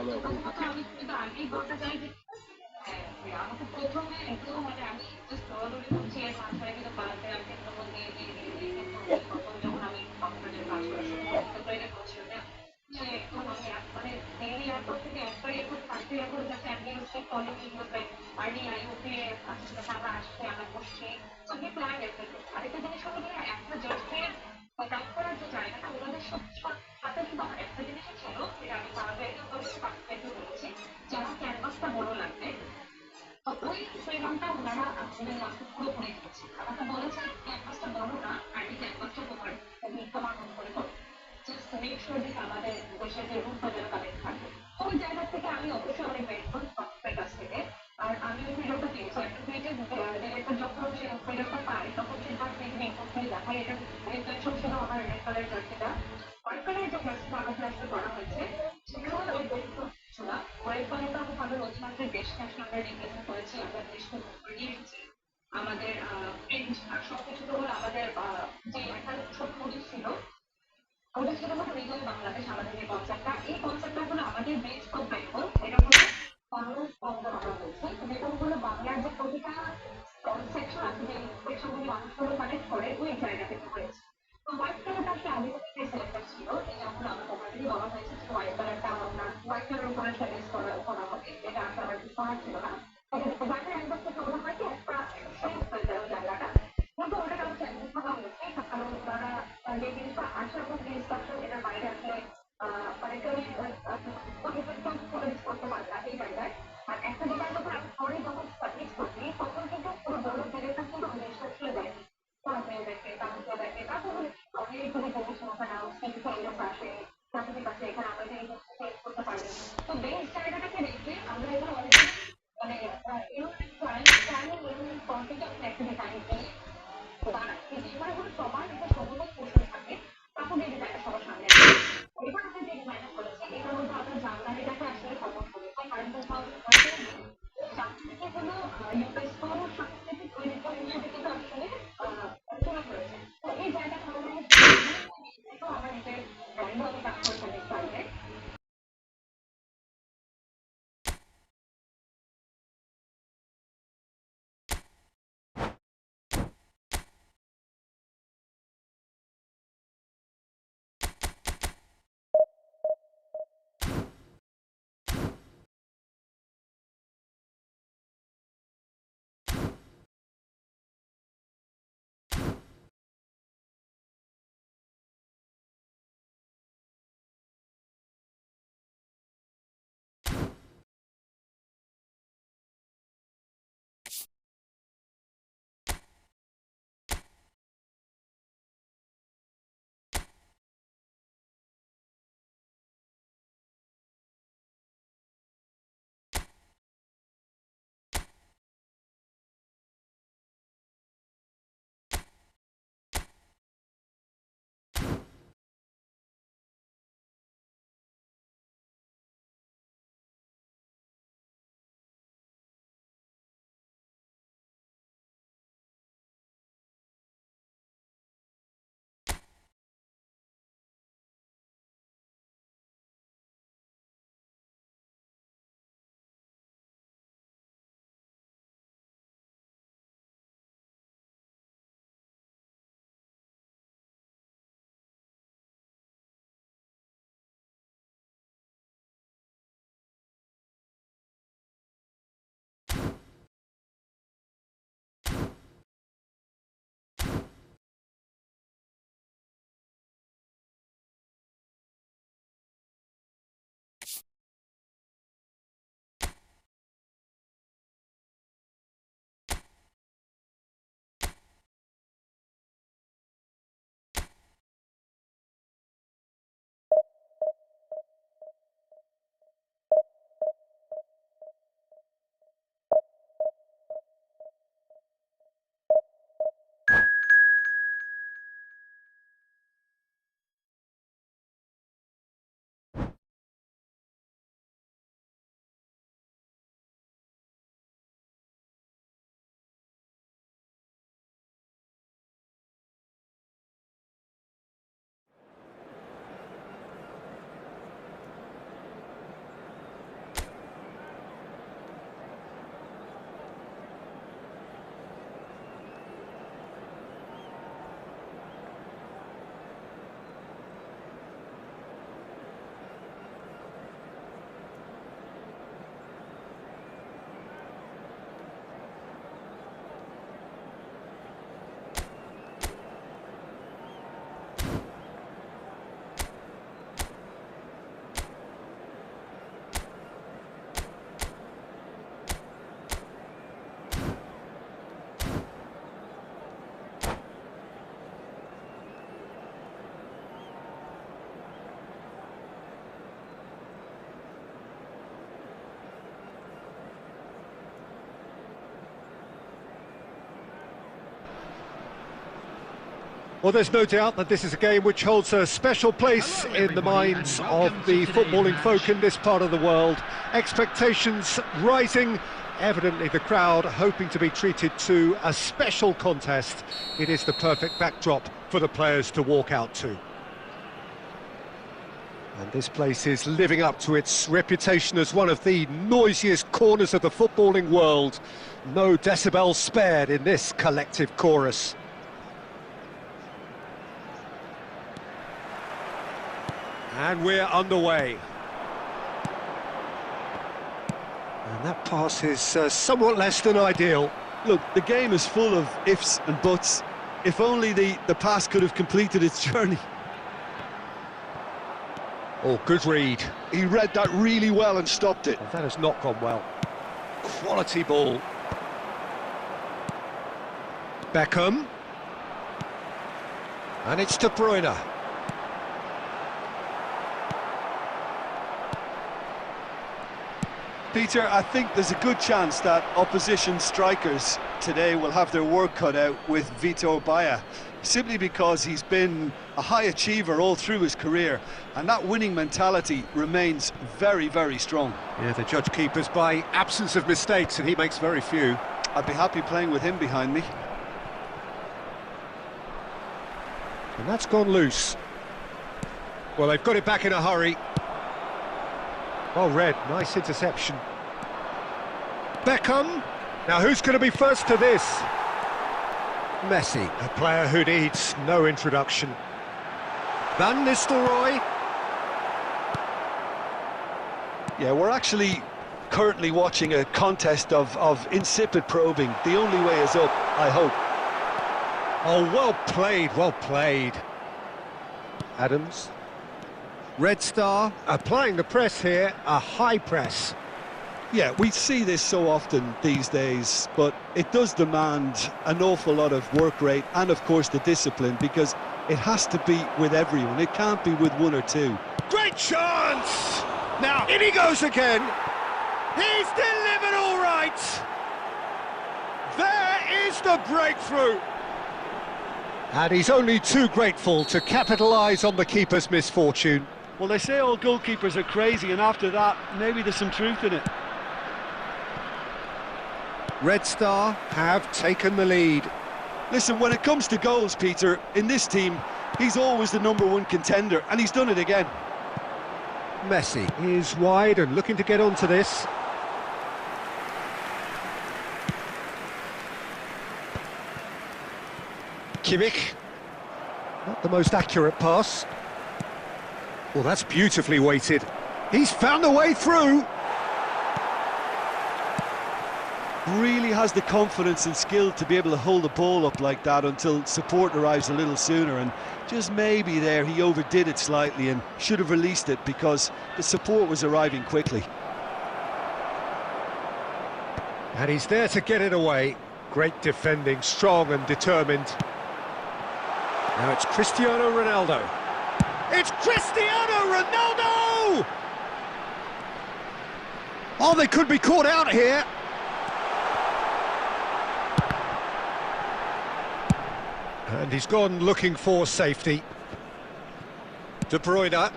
প্রথমত আমি কিন্তু আগেই বলতে চাই যে হ্যাঁ, আমাকে প্রথমে একদম মানে আমি জাস্ট দৌড়াদৌড়ি করছি এর মাঝখানে কিন্তু বাড়াতে আমি কিন্তু দিয়ে দিয়ে দিয়ে দিয়ে কিন্তু তখন যখন আমি কম্পিউটারে কাজ করা শুরু করি তো এটা করছিল না যে এখন আমি মানে ডেইলি এয়ারপোর্ট থেকে একটা এয়ারপোর্ট থাকতে এখন যাতে আমি হচ্ছে ফলো ইউরোপে আর্লি আইওপি আস্তে আস্তে আমরা আসছি আমরা বসছি তো আমি প্ল্যান এভরিথিং আরেকটা জিনিস হলো যে একটা জার্সির কাজ করার যে জায়গাটা ওনাদের সাথে কিন্তু আমার একটা জিনিসই ছিল যেটা আমি তাদের বলেছি যারা ক্যানভাসটা বড় লাগবে তো ওই ফ্রিডমটা ওনারা আসলে আমাকে পুরোপুরি দিচ্ছে আমাকে বলেছে ক্যানভাসটা বড় না আর এই ক্যানভাসটা তোমার মতো করে করো জাস্ট মেক শিওর যে আমাদের দেশের যে রূপটা যেন কানেক্ট থাকে তো ওই জায়গা থেকে আমি অবশ্যই অনেক গ্রেটফুল সফটওয়্যার কাছ থেকে আর আমি ওই ফ্রিডমটা পেয়েছি একটা ক্রিয়েটিভ ডিরেক্টর যখন সে ফ্রিডমটা পায় তখন সে তার ক্রিয়েটিভ ইনপুট করে দেখায় এটা ইন্টেনশন ছিল আমার রেড কালার জার্সিটা হোয়াইট কালারের যে জার্সিটা আমাকে আসলে করা হয়েছে সেখানেও ওই ছিল হোয়াইট কালারটা আমাদের অধিকাংশের দেশকে আসলে আমরা রিপ্রেজেন্ট করেছি আমরা দেশকে নিয়ে এসেছি আমাদের প্রিন্ট আর সবকিছু তো হলো আমাদের যে একটা ছোট নোটিশ ছিল ওটা ছিল হলো রিজন বাংলাদেশ আমাদের যে কনসেপ্টটা এই কনসেপ্টটা হলো আমাদের বেস অফ বেঙ্গল এটা হলো বাংলাদেশ বঙ্গ আমরা বলছি যেটা হলো বাংলার যে প্রতিটা সেকশন আছে যে সেকশনগুলি মানুষগুলো কানেক্ট করে ওই জায়গা থেকে হয়েছে তো হোয়াইট কালারটা আসলে আগে থেকে সিলেক্টেড ছিল এই জন্য আমার ওখানে বলা হয়েছে যে হোয়াইট কালারটা আমরা হোয়াইট কালারের উপরে বেস করা হবে এটা আসলে আমার কিছু করার ছিল না হোয়াইটের অ্যাঙ্গেল থেকে মনে হয় কি একটা শেপ হয়ে যায় ওই জায়গাটা কিন্তু ওটা আমি চ্যালেঞ্জ করা হয়েছে কারণ তারা যে জিনিসটা আসে এবং যে ইনস্ট্রাকশন এটার বাইরে আসলে মানে কেউ করতে পারে না এই জায়গায় আর একটা জায়গায় যখন আমি পরে যখন সাবমিট করি তখন কিন্তু পুরো বড় জায়গাটা কিন্তু আমি ইনস্ট্রাকশনে দেয় পড়াতে দেখে কাগজে দেখে তারপর অনেকগুলো জিনিস ওখানে আসে সার্টিফিক আছে এখানে আমরা যে করতে পারি তো বেশ জায়গাটাকে রেখে আমরা এখানে অনেক মানে প্ল্যানিং এরকম কমপ্লিট একটা ডিজাইন দিই দাঁড়ায় কিন্তু এবার হলো সবার একটা সমন্বয় পোষণ থাকে তখন এই ডিজাইনটা সবার সামনে আসে এবার আমরা যে ডিজাইনটা করেছি এটার মধ্যে আমরা জার্নালিটাকে আসলে কমন করেছি কারণ জার্নালিটি হলো ইউনেস্কোর সাংস্কৃতিক ঐতিহ্য হিসেবে কিন্তু আসলে তুলে ধরেছে তো এই জায়গাটা আমার নিজের ড্রয়িং আমি কাজ করেছি Well, there's no doubt that this is a game which holds a special place in the minds of the footballing folk in this part of the world. Expectations rising, evidently the crowd hoping to be treated to a special contest. It is the perfect backdrop for the players to walk out to. And this place is living up to its reputation as one of the noisiest corners of the footballing world. No decibels spared in this collective chorus. And we're underway. And that pass is somewhat less than ideal. Look, the game is full of ifs and buts. If only the pass could have completed its journey. Oh, good read. He read that really well and stopped it. Well, that has not gone well. Quality ball. Beckham. And it's De Bruyne. Peter, I think there's a good chance that opposition strikers today will have their work cut out with Vitor Baia, simply because he's been a high achiever all through his career, and that winning mentality remains very, very strong. Yeah, they judge keepers by absence of mistakes, and he makes very few. I'd be happy playing with him behind me. And that's gone loose. Well, they've got it back in a hurry. Well read, nice interception. Beckham. Now who's going to be first to this? Messi, a player who needs no introduction. Van Nistelrooy. Yeah, we're actually currently watching a contest of insipid probing. The only way is up, I hope. Oh, well played, well played. Adams. Red Star applying the press here, a high press. Yeah, we see this so often these days, but it does demand an awful lot of work rate and, of course, the discipline, because it has to be with everyone. It can't be with one or two. Great chance! Now, in he goes again. He's delivered all right. There is the breakthrough. And he's only too grateful to capitalise on the keeper's misfortune. Well, they say all goalkeepers are crazy, and after that, maybe there's some truth in it. Red Star have taken the lead. Listen, when it comes to goals, Peter, in this team, he's always the #1 contender, and he's done it again. Messi is wide and looking to get onto this. Kimmich. Not the most accurate pass. Well, that's beautifully weighted. He's found a way through. Really has the confidence and skill to be able to hold the ball up like that until support arrives a little sooner, and just maybe there he overdid it slightly and should have released it because the support was arriving quickly. And he's there to get it away. Great defending, strong and determined. Now it's Cristiano Ronaldo. It's Cristiano Ronaldo! Oh, they could be caught out here. And he's gone looking for safety. De Bruyne.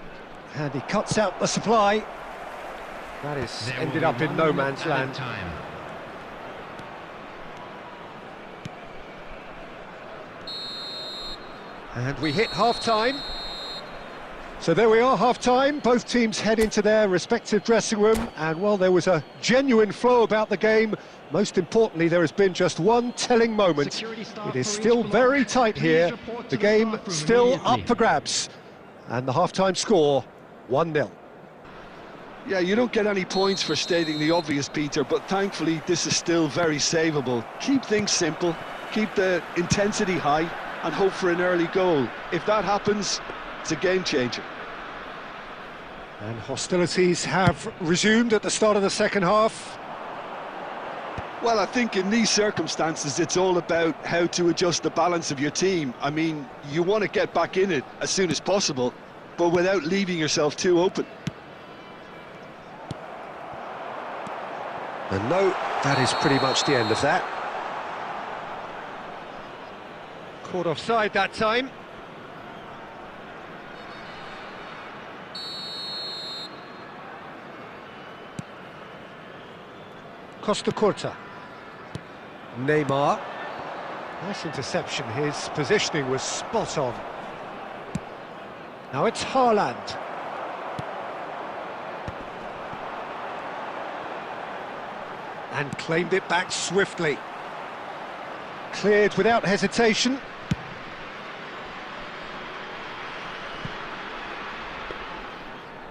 And he cuts out the supply. That is ended up in no man's land. And we hit half-time. So there we are, half-time. Both teams head into their respective dressing room. And while there was a genuine flow about the game, most importantly, there has been just one telling moment. It is still very tight here. The game still up for grabs. And the half-time score, 1-0. Yeah, you don't get any points for stating the obvious, Peter, but thankfully this is still very savable. Keep things simple, keep the intensity high, and hope for an early goal. If that happens, it's a game changer. And hostilities have resumed at the start of the second half. Well, I think in these circumstances, it's all about how to adjust the balance of your team. I mean, you want to get back in it as soon as possible, but without leaving yourself too open. And no, that is pretty much the end of that. Caught offside that time. Costa Curta. Neymar. Nice interception, his positioning was spot on. Now it's Haaland. And claimed it back swiftly. Cleared without hesitation.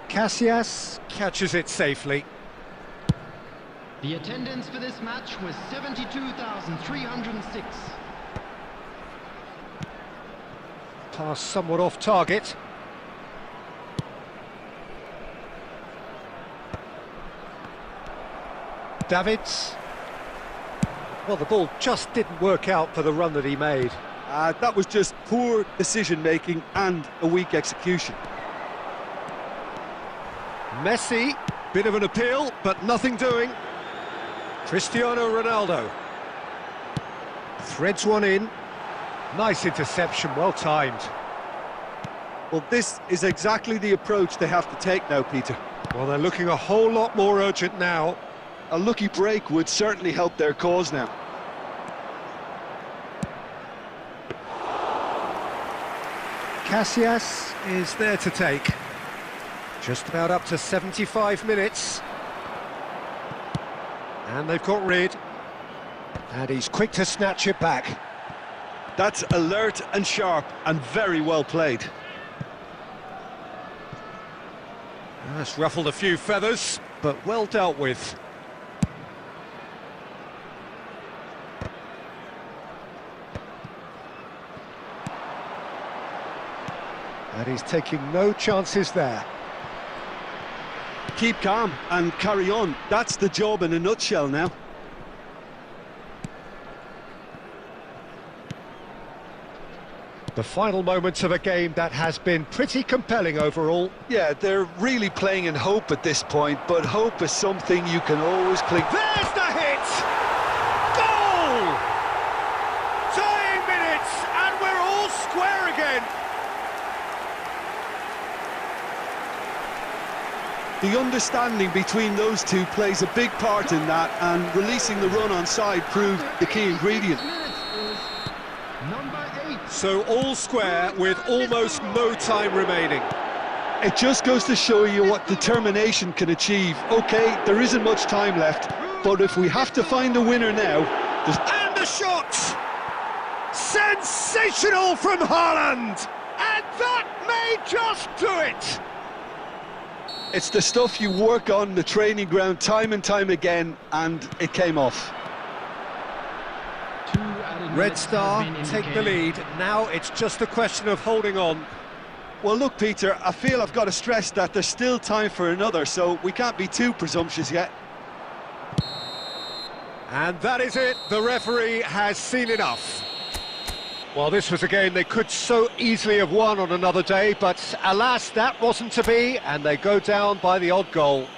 Casillas catches it safely. The attendance for this match was 72,306. Pass somewhat off target. Davids. Well, the ball just didn't work out for the run that he made. That was just poor decision-making and a weak execution. Messi, bit of an appeal, but nothing doing. Cristiano Ronaldo. Threads one in. Nice interception, well timed. Well, this is exactly the approach they have to take now, Peter. Well, they're looking a whole lot more urgent now. A lucky break would certainly help their cause now. Casillas is there to take. Just about up to 75 minutes. And they've got rid. And he's quick to snatch it back. That's alert and sharp and very well played. That's ruffled a few feathers, but well dealt with. And he's taking no chances there. Keep calm and carry on. That's the job in a nutshell now. The final moments of a game that has been pretty compelling overall. Yeah, they're really playing in hope at this point, but hope is something you can always cling. There's the hit! Goal! Tying minutes, and we're all square again. The understanding between those two plays a big part in that, and releasing the run on side proved the key ingredient. Number 8. So all square with almost no time remaining. It just goes to show you what determination can achieve. Okay, there isn't much time left, but if we have to find a winner now, there's... And the shot! Sensational from Haaland! And that may just do it! It's the stuff you work on the training ground time and time again, and it came off. Red Star take the lead. Now it's just a question of holding on. Well, look, Peter, I feel I've got to stress that there's still time for another, so we can't be too presumptuous yet. And that is it. The referee has seen enough. Well, this was a game they could so easily have won on another day, but alas, that wasn't to be, and they go down by the odd goal.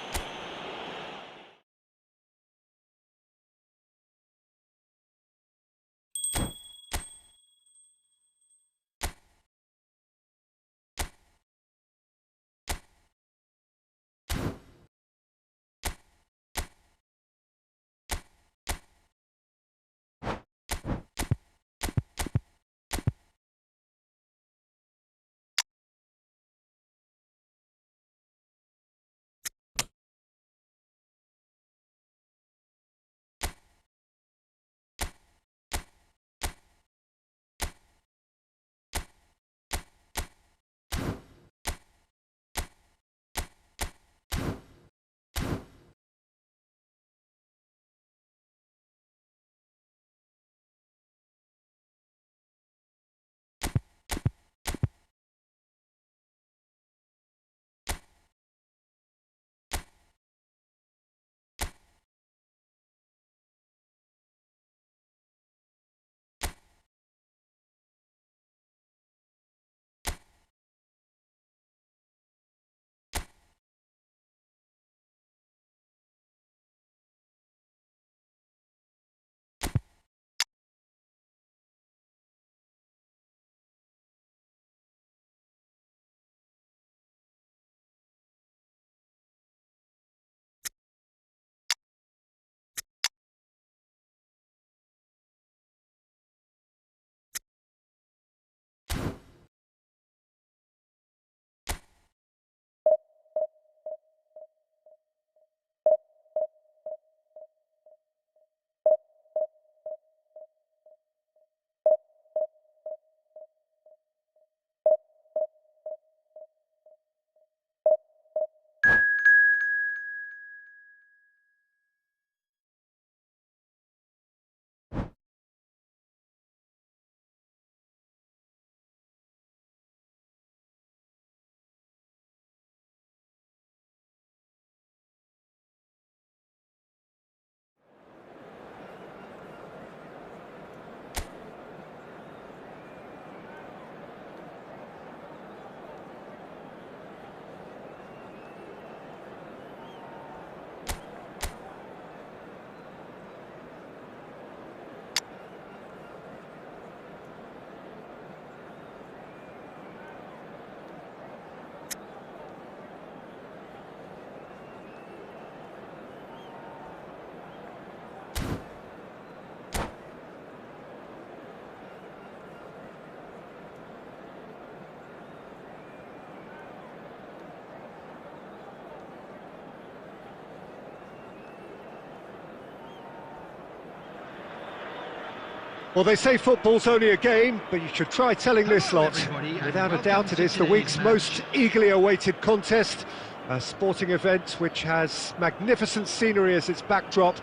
Well, they say football's only a game, but you should try telling this Hello, lot. everybody, and Without a welcome doubt, it to is the today's week's match. most eagerly awaited contest. A sporting event which has magnificent scenery as its backdrop.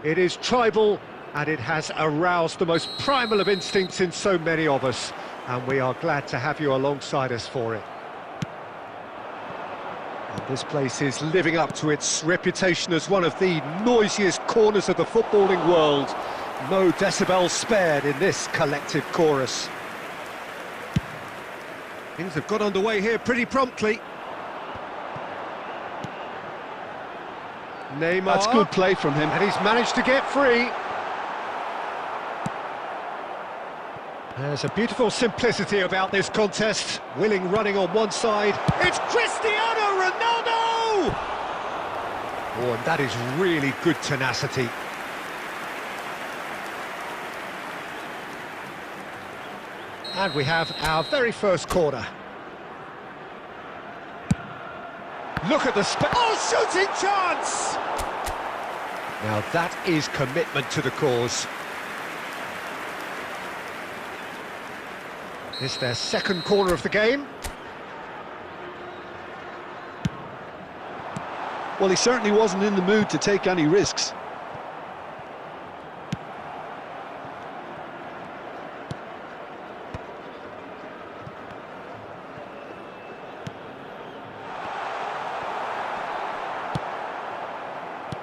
It is tribal, and it has aroused the most primal of instincts in so many of us. And we are glad to have you alongside us for it. And this place is living up to its reputation as one of the noisiest corners of the footballing world. No decibels spared in this collective chorus. Things have got underway here pretty promptly. Neymar. That's good play from him. And he's managed to get free. There's a beautiful simplicity about this contest. Willing running on one side. It's Cristiano Ronaldo! Oh, and that is really good tenacity. And we have our very first corner. Look at the shooting chance! Now that is commitment to the cause. It's their second corner of the game. Well, he certainly wasn't in the mood to take any risks.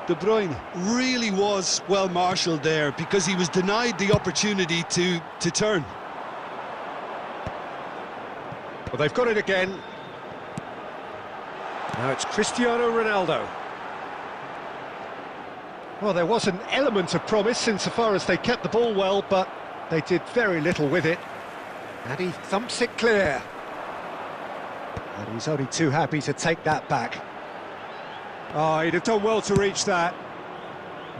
De Bruyne really was well marshalled there because he was denied the opportunity to turn. Well, they've got it again. Now it's Cristiano Ronaldo. Well, there was an element of promise insofar as they kept the ball well, but they did very little with it. And he thumps it clear. And he's only too happy to take that back. Oh, he'd have done well to reach that.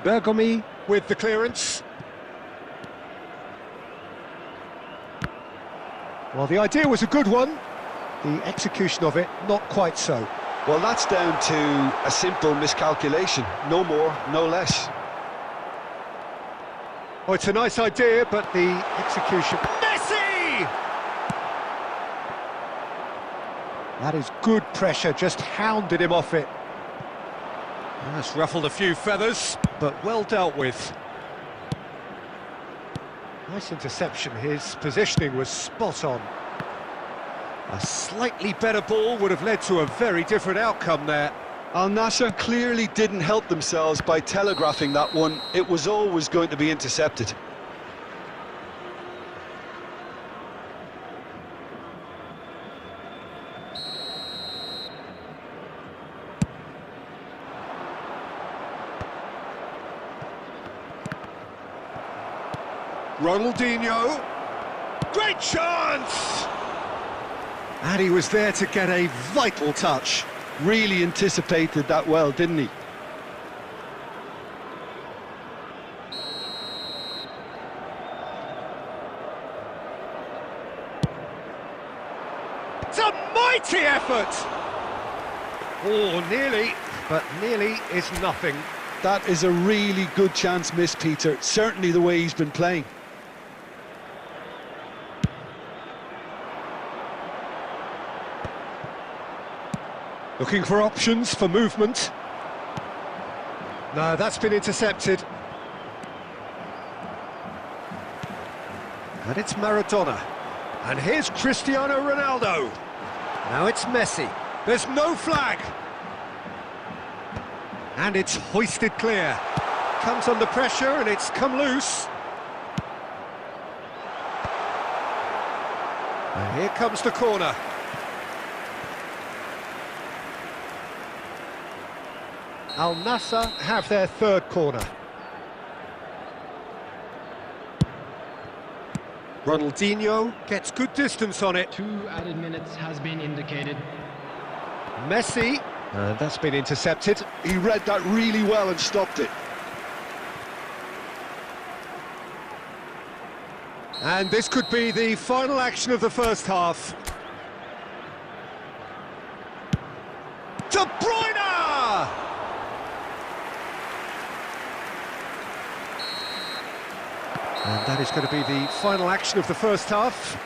Bergomi with the clearance. Well, the idea was a good one. The execution of it, not quite so. Well, that's down to a simple miscalculation. No more, no less. Oh, it's a nice idea, but the execution... Messi! That is good pressure, just hounded him off it. That's ruffled a few feathers, but well dealt with. Nice interception, his positioning was spot on. A slightly better ball would have led to a very different outcome there. Al Nassr clearly didn't help themselves by telegraphing that one. It was always going to be intercepted. Ronaldinho, great chance! And he was there to get a vital touch. Really anticipated that well, didn't he? It's a mighty effort! Oh, nearly, but nearly is nothing. That is a really good chance missed, Peter. Certainly the way he's been playing. Looking for options for movement. No, that's been intercepted. And it's Maradona. And here's Cristiano Ronaldo. Now it's Messi. There's no flag. And it's hoisted clear. Comes under pressure and it's come loose. And here comes the corner. Al Nassr have their third corner. Ronaldinho gets good distance on it. 2 added minutes has been indicated. Messi, that's been intercepted. He read that really well and stopped it. And this could be the final action of the first half. De Bruyne! And that That is going to be the final action of the first half.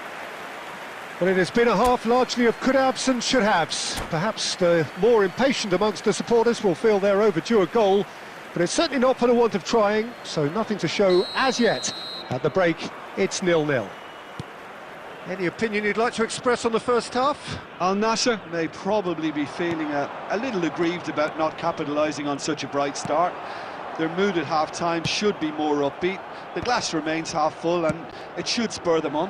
Well, it has been a half largely of could-haves and should-haves. Perhaps the more impatient amongst the supporters will feel they're overdue a goal, but it's certainly not for the want of trying, so nothing to show as yet. At the break, it's 0-0. Any opinion you'd like to express on the first half? Al Nassr may probably be feeling a little aggrieved about not capitalising on such a bright start. Their mood at half-time should be more upbeat. The glass remains half full and it should spur them on.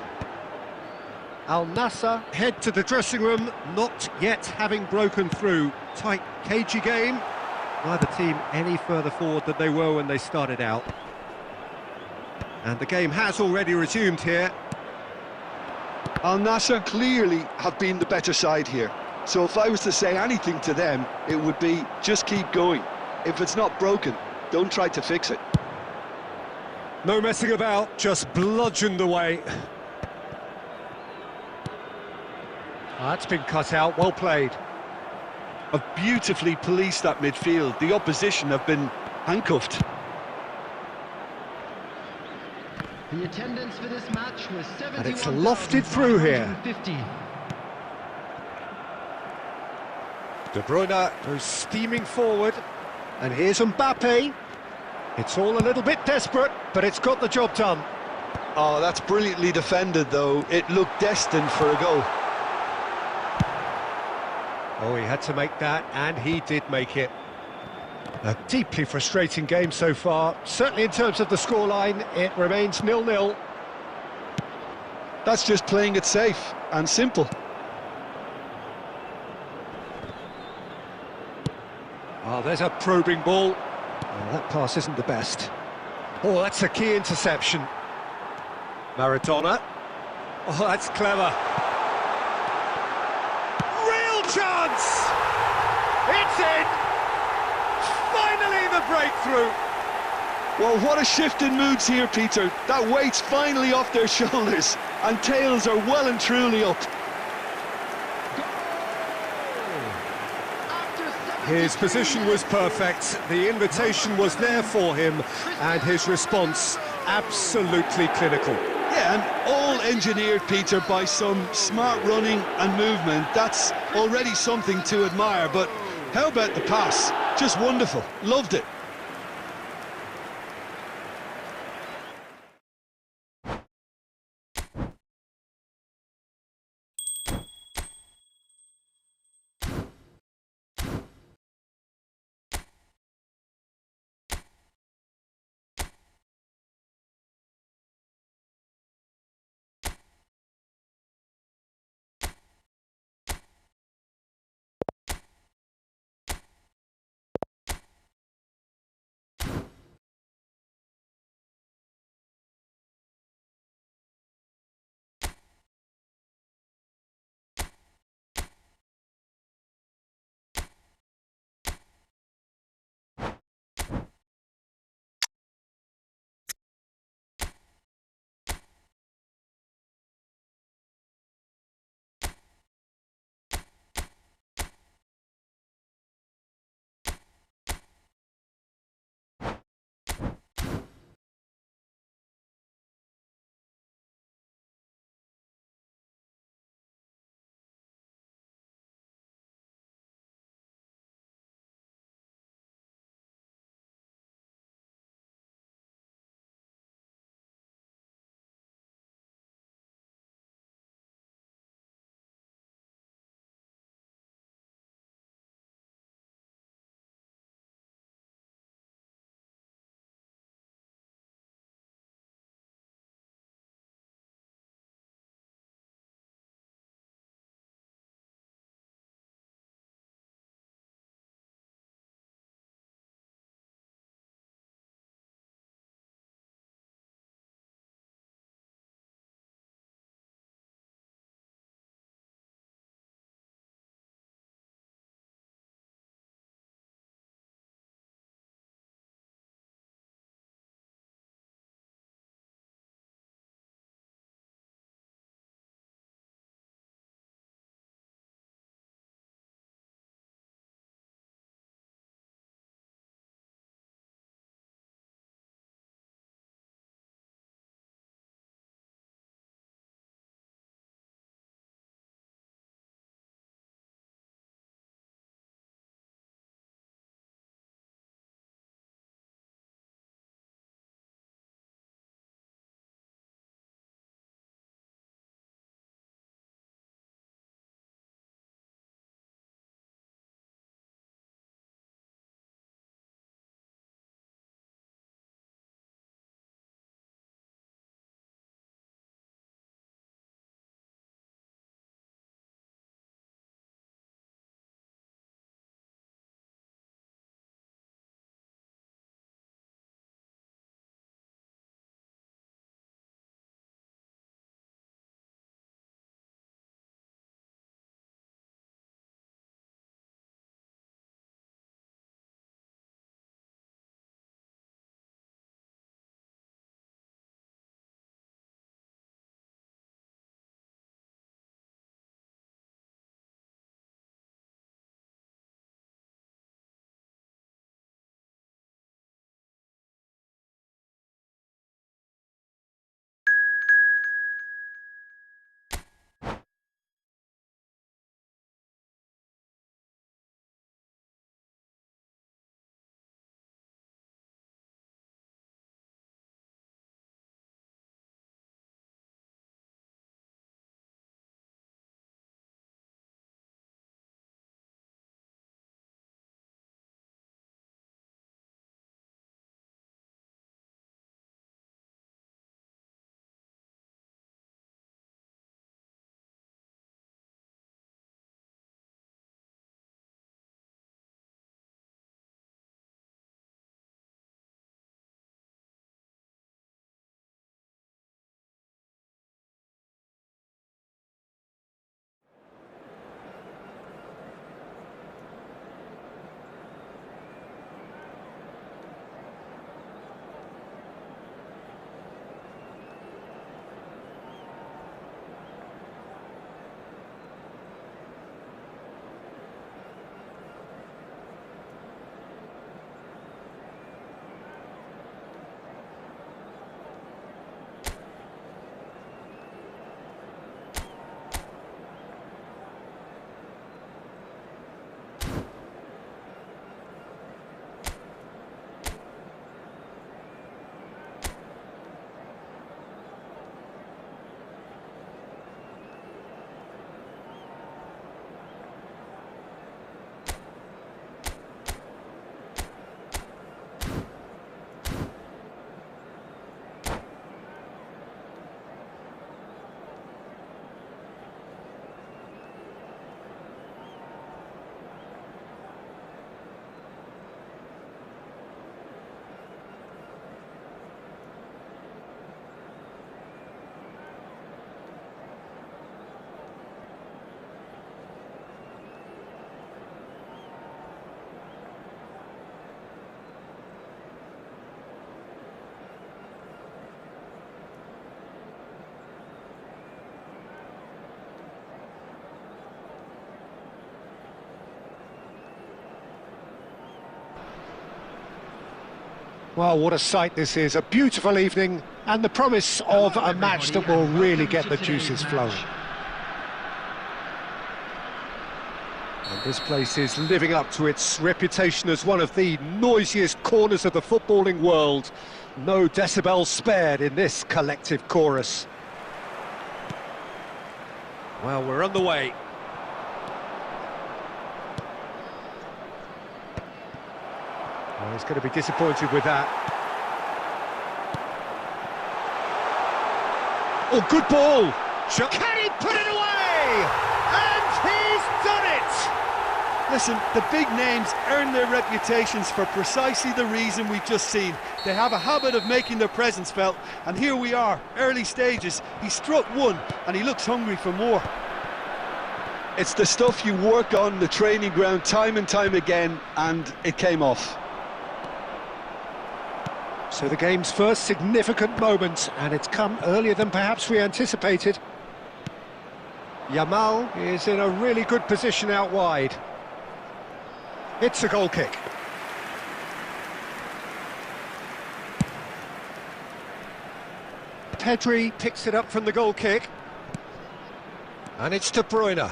Al Nassr head to the dressing room, not yet having broken through. Tight, cagey game. Neither team any further forward than they were when they started out. And the game has already resumed here. Al Nassr clearly have been the better side here. So if I was to say anything to them, it would be just keep going. If it's not broken, don't try to fix it. No messing about, just bludgeoned away. That's been cut out, well played. Have beautifully policed that midfield. The opposition have been handcuffed. The attendance for this match was 71,550. And it's lofted through here. De Bruyne goes steaming forward. And here's Mbappe. It's all a little bit desperate, but it's got the job done. Oh, that's brilliantly defended, though. It looked destined for a goal. Oh, he had to make that, and he did make it. A deeply frustrating game so far. Certainly in terms of the scoreline, it remains 0-0. That's just playing it safe and simple. Oh, there's a probing ball. Oh, that pass isn't the best. Oh, that's a key interception. Maradona. Oh, that's clever. Real chance! It's in! Finally the breakthrough! Well, what a shift in moods here, Peter. That weight's finally off their shoulders, and tails are well and truly up. His position was perfect, the invitation was there for him, and his response absolutely clinical. Yeah, and all engineered, Peter, by some smart running and movement. That's already something to admire, but how about the pass? Just wonderful. Loved it. Well, what a sight this is, a beautiful evening, and the promise of a match that will really get the juices flowing. And this place is living up to its reputation as one of the noisiest corners of the footballing world. No decibels spared in this collective chorus. Well, we're on the way. Well, he's going to be disappointed with that. Oh, good ball! Can he put it away? And he's done it! Listen, the big names earn their reputations for precisely the reason we've just seen. They have a habit of making their presence felt, and here we are, early stages. He struck one, and he looks hungry for more. It's the stuff you work on the training ground time and time again, and it came off. So the game's first significant moment, and it's come earlier than perhaps we anticipated. Yamal is in a really good position out wide. It's a goal kick. Pedri picks it up from the goal kick. And it's De Bruyne.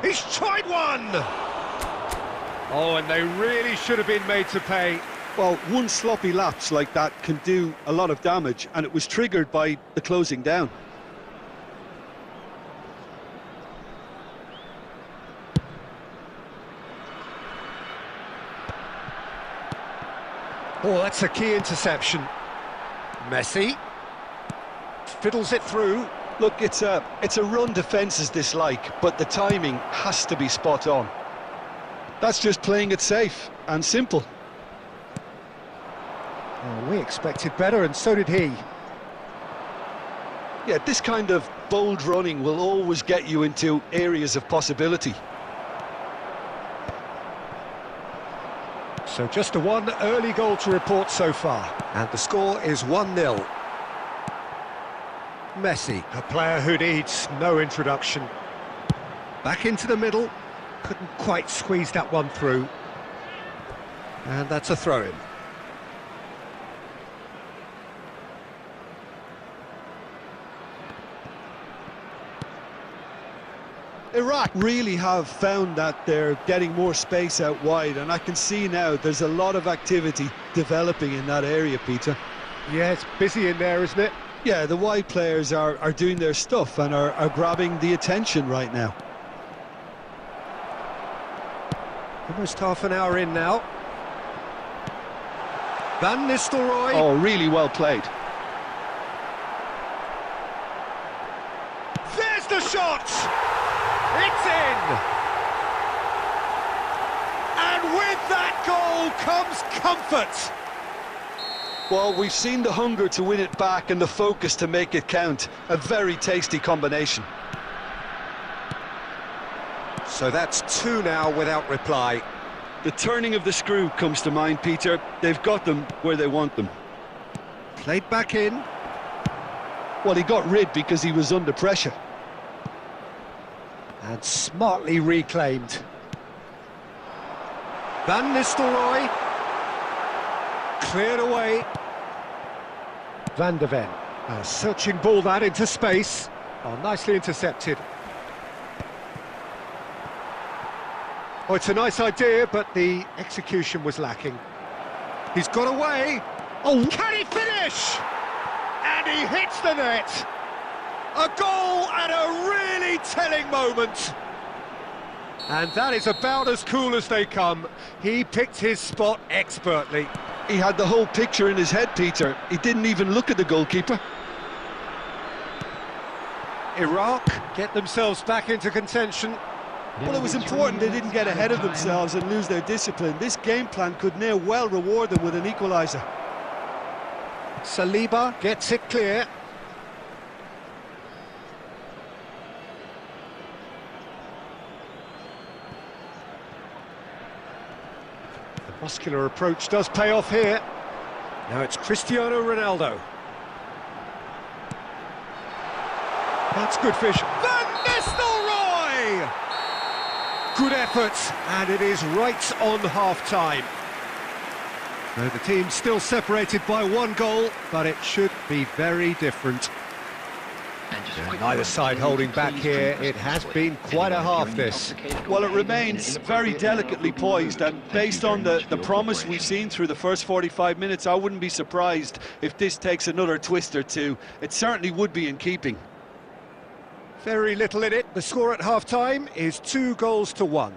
He's tried one! Oh, and they really should have been made to pay. Well, one sloppy lapse like that can do a lot of damage, and it was triggered by the closing down. Oh, that's a key interception. Messi fiddles it through. Look, it's a run defence dislike, but the timing has to be spot on. That's just playing it safe and simple. Well, we expected better, and so did he. Yeah, this kind of bold running will always get you into areas of possibility. So just a one early goal to report so far, and the score is 1-0. Messi, a player who needs no introduction. Back into the middle, couldn't quite squeeze that one through. And that's a throw-in. Iraq really have found that they're getting more space out wide, and I can see now there's a lot of activity developing in that area, Peter. Yeah, it's busy in there, isn't it? Yeah, the wide players are doing their stuff and are grabbing the attention right now. Almost half an hour in now. Van Nistelrooy. Oh, really well played. There's the shot! It's in! And with that goal comes comfort! Well, we've seen the hunger to win it back and the focus to make it count. A very tasty combination. So that's two now without reply. The turning of the screw comes to mind, Peter. They've got them where they want them. Played back in. Well, he got rid because he was under pressure. And smartly reclaimed. Van Nistelrooy. Cleared away. Van de Ven. A searching ball that into space. Oh, nicely intercepted. Oh, it's a nice idea, but the execution was lacking. He's got away. Oh, can he finish? And he hits the net. A goal at a really telling moment. And that is about as cool as they come. He picked his spot expertly. He had the whole picture in his head, Peter. He didn't even look at the goalkeeper. Iraq get themselves back into contention. Well, it was important they didn't get ahead of themselves and lose their discipline. This game plan could now well reward them with an equaliser. Saliba gets it clear. The muscular approach does pay off here. Now it's Cristiano Ronaldo. That's good fish. Van Nistelrooy! Good effort, and it is right on half-time. No, the team's still separated by one goal, but it should be very different. Neither side holding back here. It has been quite a half, this. Well, it remains very delicately poised, and based on the promise we've seen through the first 45 minutes, I wouldn't be surprised if this takes another twist or two. It certainly would be in keeping. Very little in it. The score at half-time is 2-1.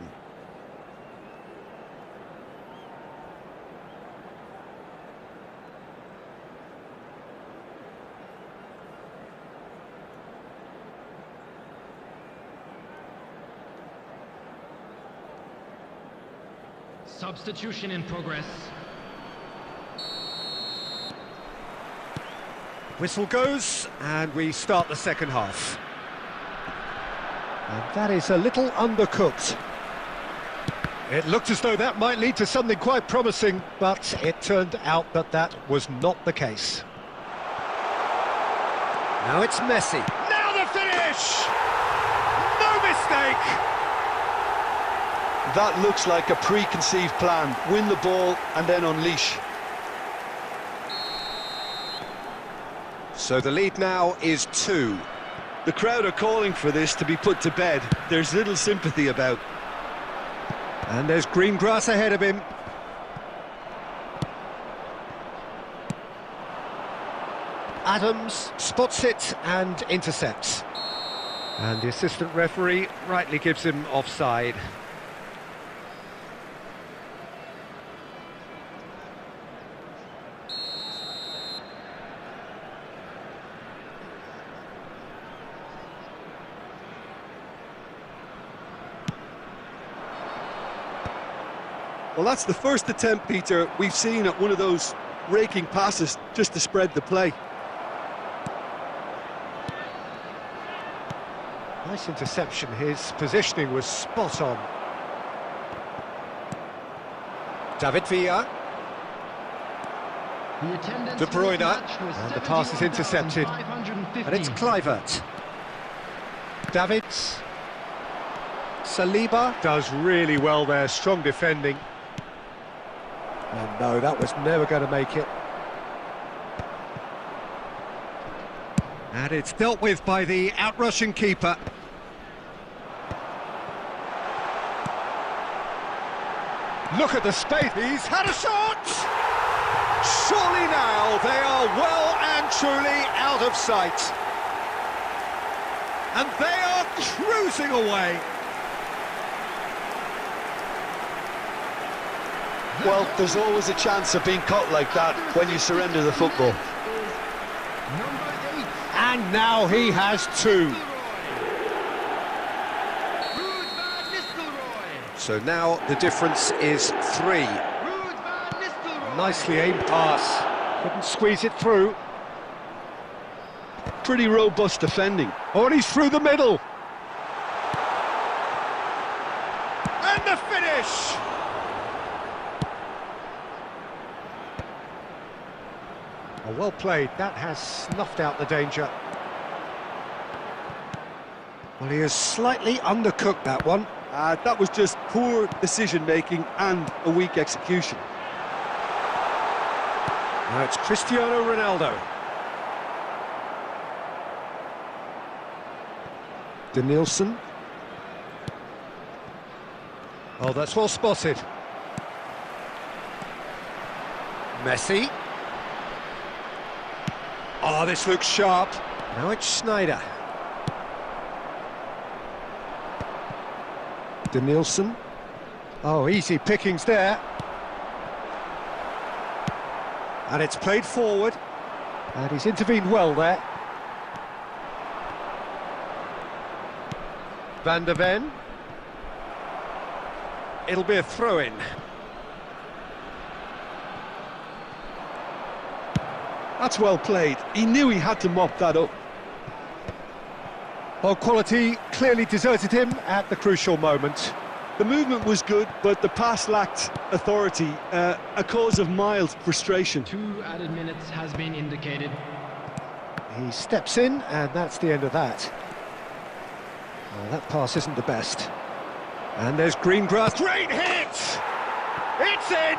Substitution in progress. Whistle goes, and we start the second half. And that is a little undercooked. It looked as though that might lead to something quite promising, but it turned out that that was not the case. Now it's Messi. Now the finish! No mistake! That looks like a preconceived plan. Win the ball and then unleash. So the lead now is 2. The crowd are calling for this to be put to bed. There's little sympathy about. And there's green grass ahead of him. Adams spots it and intercepts. And the assistant referee rightly gives him offside. Well, that's the first attempt, Peter, we've seen at one of those raking passes just to spread the play. Nice interception. His positioning was spot on. David Villa. De Bruyne, and the pass is intercepted. And it's Kluivert. Davids. Saliba does really well there, strong defending. And no, that was never going to make it. And it's dealt with by the outrushing keeper. Look at the space, he's had a shot! Surely now they are well and truly out of sight. And they are cruising away. Well, there's always a chance of being caught like that when you surrender the football. And now he has 2. So now the difference is 3. Nicely aimed pass. Couldn't squeeze it through. Pretty robust defending. Oh, and he's through the middle. And the finish! Oh, well played. That has snuffed out the danger. Well, he has slightly undercooked that one. That was just poor decision-making and a weak execution. Now it's Cristiano Ronaldo. Denilson. Oh, that's well spotted. Messi. Oh, this looks sharp. Now it's Schneider. Denilson. Oh, easy pickings there. And it's played forward. And he's intervened well there. Van der Ven. It'll be a throw-in. That's well played. He knew he had to mop that up. Well, quality clearly deserted him at the crucial moment. The movement was good, but the pass lacked authority, a cause of mild frustration. 2 added minutes has been indicated. He steps in, and that's the end of that. Well, that pass isn't the best. And there's green grass. Great hit! It's in!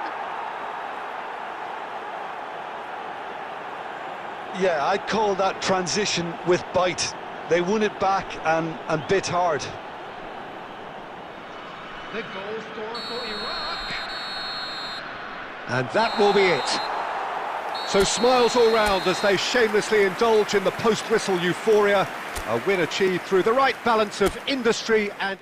Yeah, I'd call that transition with bite. They won it back and bit hard. The goal scorer for Iraq. And that will be it. So smiles all round as they shamelessly indulge in the post-whistle euphoria. A win achieved through the right balance of industry and...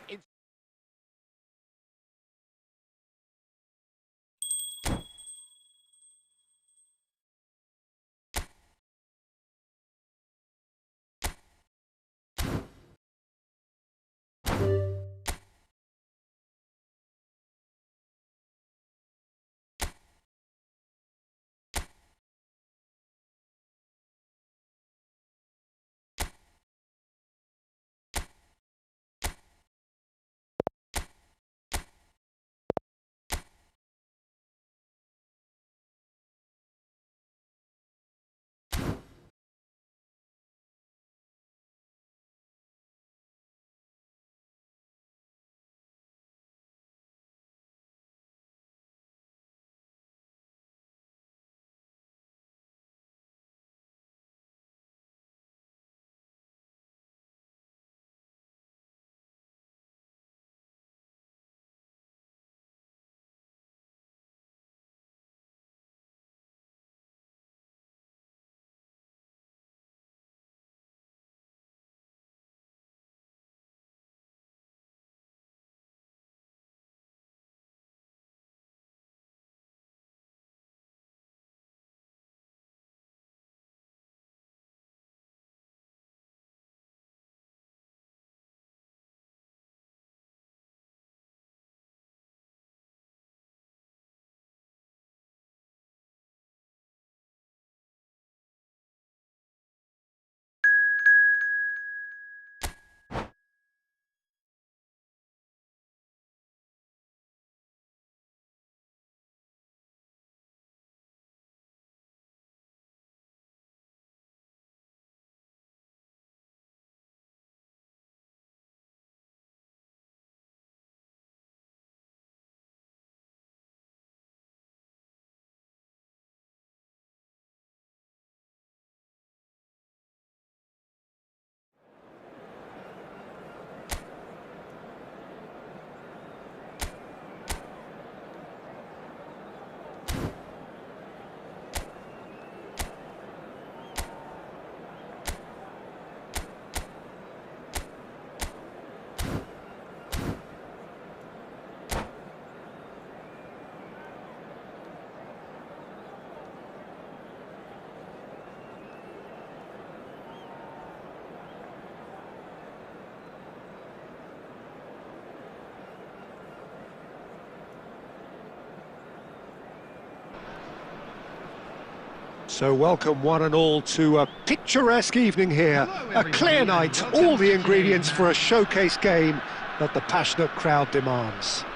So welcome one and all to a picturesque evening here. Hello, A clear everybody, night, and welcome all the to ingredients today's for a showcase game that the passionate crowd demands.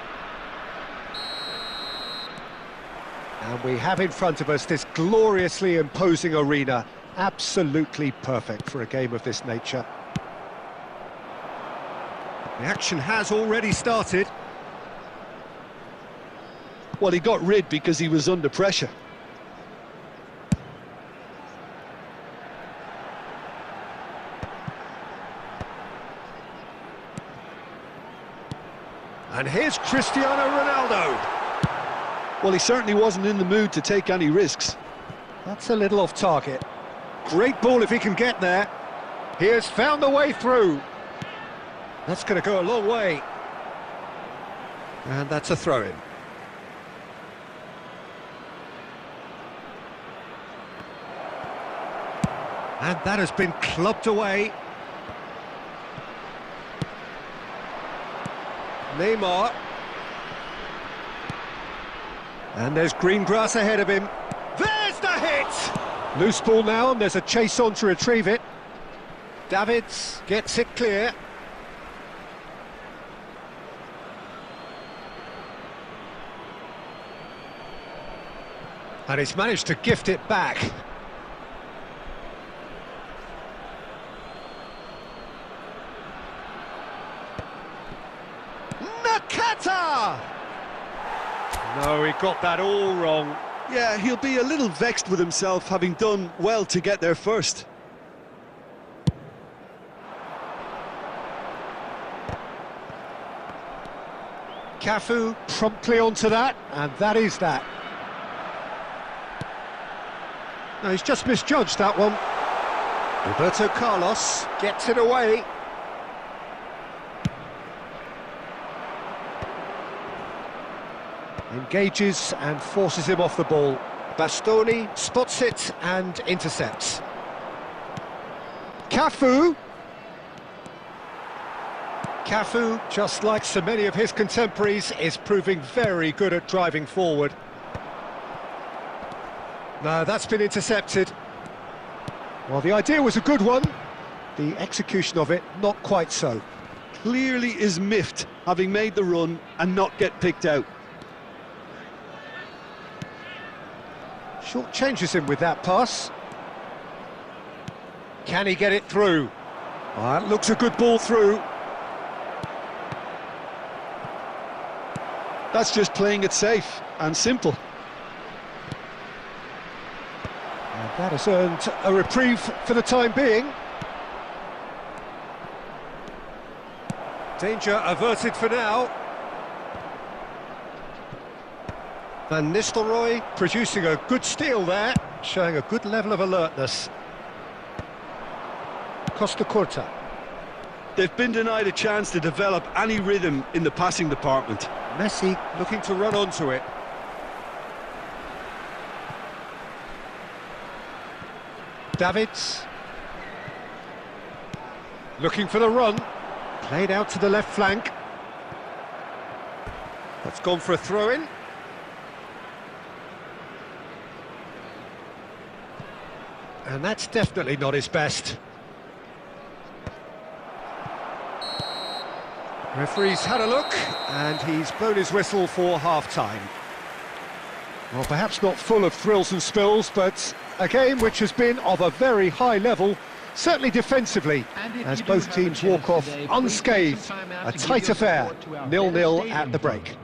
And we have in front of us this gloriously imposing arena, absolutely perfect for a game of this nature. The action has already started. Well, he got rid because he was under pressure. And here's Cristiano Ronaldo. Well, he certainly wasn't in the mood to take any risks. That's a little off target. Great ball if he can get there. He has found the way through. That's going to go a long way. And that's a throw-in. And that has been clubbed away. Neymar. And there's green grass ahead of him. There's the hit! Loose ball now, and there's a chase on to retrieve it. Davids gets it clear. And he's managed to gift it back. Nakata! No, he got that all wrong. Yeah, he'll be a little vexed with himself, having done well to get there first. Cafu promptly onto that, and that is that. No, he's just misjudged that one. Roberto Carlos gets it away. Engages and forces him off the ball. Bastoni spots it and intercepts. Cafu, just like so many of his contemporaries, is proving very good at driving forward. No, that's been intercepted. Well, the idea was a good one. The execution of it, not quite so. Clearly is miffed, having made the run and not get picked out. Short changes him with that pass. Can he get it through? Oh, that looks a good ball through. That's just playing it safe and simple. And that has earned a reprieve for the time being. Danger averted for now. Van Nistelrooy producing a good steal there, showing a good level of alertness. Costa Curta. They've been denied a chance to develop any rhythm in the passing department. Messi looking to run onto it. Davids. Looking for the run. Played out to the left flank. That's gone for a throw-in. And that's definitely not his best. Referee's had a look, and he's blown his whistle for half-time. Well, perhaps not full of thrills and spills, but a game which has been of a very high level, certainly defensively, as both teams walk off unscathed. A tight affair, 0-0 at the break.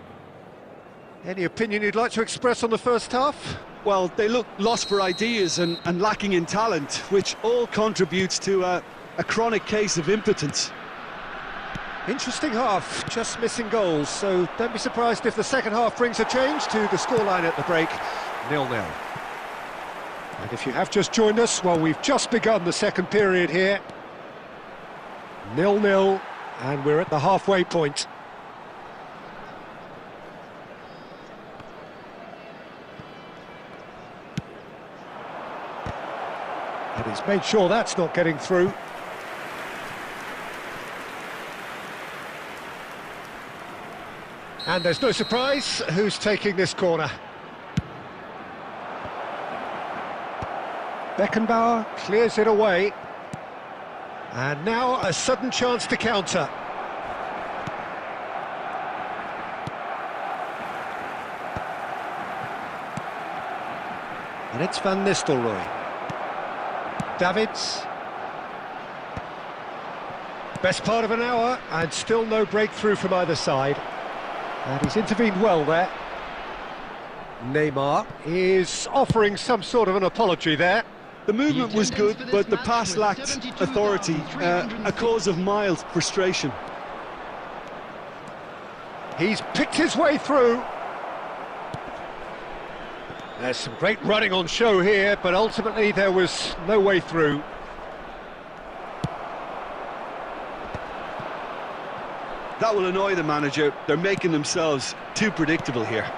Any opinion you'd like to express on the first half? Well, they look lost for ideas and lacking in talent, which all contributes to a chronic case of impotence. Interesting half, just missing goals, so don't be surprised if the second half brings a change to the scoreline at the break, 0-0. And if you have just joined us, well, we've just begun the second period here. 0-0, and we're at the halfway point. And he's made sure that's not getting through. And there's no surprise who's taking this corner. Beckenbauer clears it away. And now a sudden chance to counter. And it's Van Nistelrooy. Davids. Best part of an hour, and still no breakthrough from either side. And he's intervened well there. Neymar is offering some sort of an apology there. The movement was good, but the pass lacked authority, a cause of mild frustration. He's picked his way through. There's some great running on show here, but ultimately there was no way through. That will annoy the manager. They're making themselves too predictable here.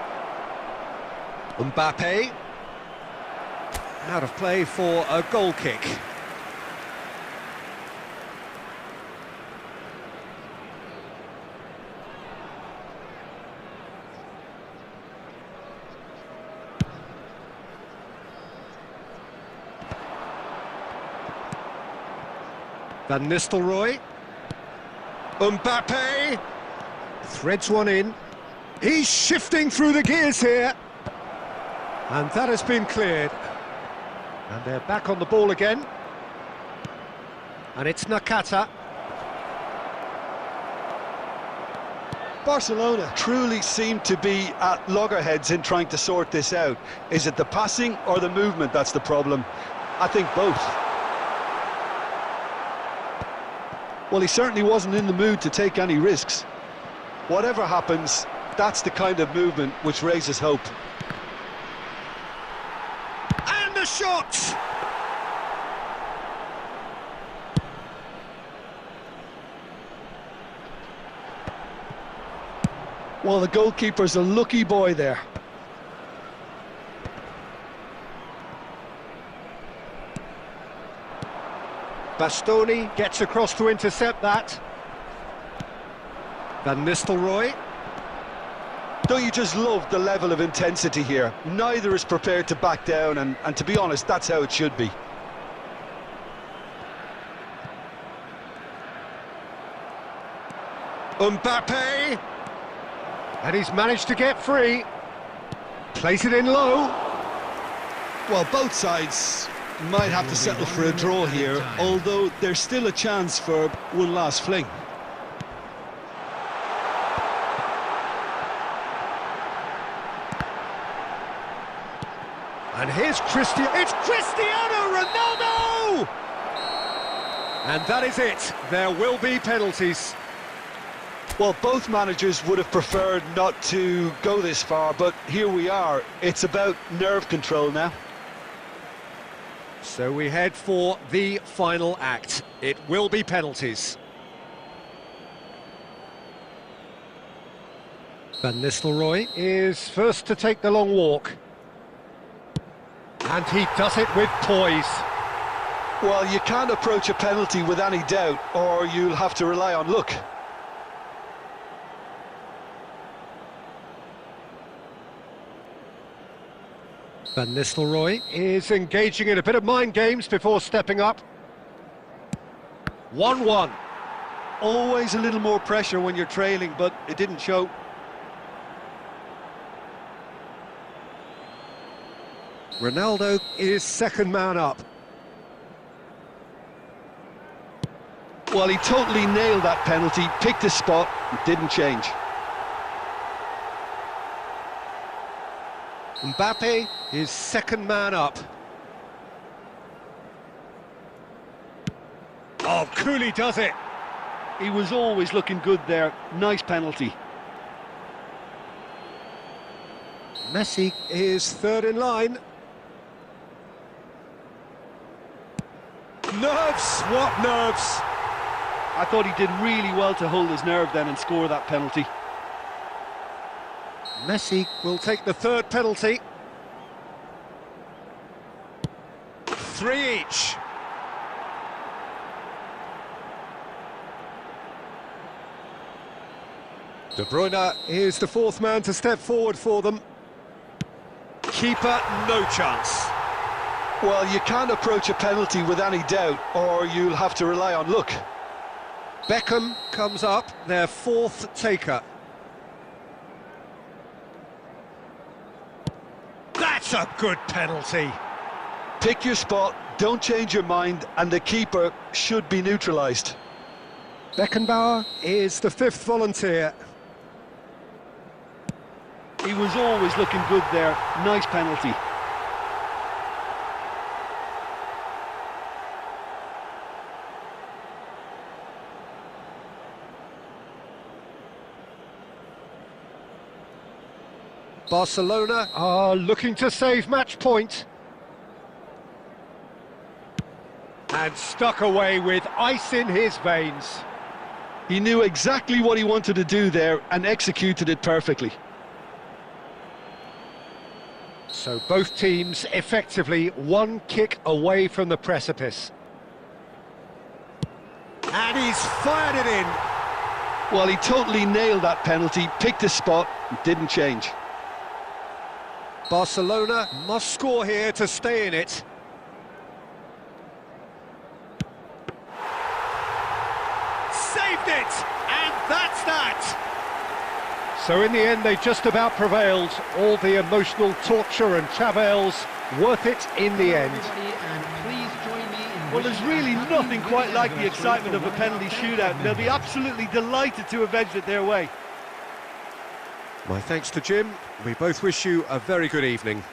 Mbappe. Out of play for a goal kick. Van Nistelrooy. Mbappe threads one in. He's shifting through the gears here. And that has been cleared. And they're back on the ball again. And it's Nakata. Barcelona truly seem to be at loggerheads in trying to sort this out. Is it the passing or the movement that's the problem? I think both. Well, he certainly wasn't in the mood to take any risks. Whatever happens, that's the kind of movement which raises hope. And the shot! Well, the goalkeeper's a lucky boy there. Bastoni gets across to intercept that. Van Nistelrooy. Don't you just love the level of intensity here? Neither is prepared to back down, and to be honest, that's how it should be. Mbappe. And he's managed to get free. Plays it in low. Well, both sides might have to settle for a draw here, although there's still a chance for one last fling. And here's it's Cristiano Ronaldo! And that is it. There will be penalties. Well, both managers would have preferred not to go this far, but here we are. It's about nerve control now. So we head for the final act. It will be penalties. Van Nistelrooy is first to take the long walk. And he does it with poise. Well, you can't approach a penalty with any doubt, or you'll have to rely on luck. Van Nistelrooy is engaging in a bit of mind games before stepping up. 1-1. Always a little more pressure when you're trailing, but it didn't show. Ronaldo is second man up. Well, he totally nailed that penalty, picked his spot, didn't change. Mbappe is second man up. Oh, Cooley does it. He was always looking good there. Nice penalty. Messi is third in line. Nerves, what nerves? I thought he did really well to hold his nerve then and score that penalty. Messi will take the third penalty. 3 each. De Bruyne is the fourth man to step forward for them. Keeper, no chance. Well, you can't approach a penalty with any doubt, or you'll have to rely on luck. Beckham comes up, their fourth taker. That's a good penalty. Pick your spot, don't change your mind, and the keeper should be neutralised. Beckenbauer is the fifth volunteer. He was always looking good there. Nice penalty. Barcelona are looking to save match point. And stuck away with ice in his veins. He knew exactly what he wanted to do there and executed it perfectly. So both teams effectively one kick away from the precipice. And he's fired it in. Well, he totally nailed that penalty, picked his spot, didn't change. Barcelona must score here to stay in it. Saved it! And that's that! So in the end, they just about prevailed. All the emotional torture and travails, worth it in the end. Well, there's really nothing quite like the excitement of a penalty shootout. They'll be absolutely delighted to avenge it their way. My thanks to Jim. We both wish you a very good evening.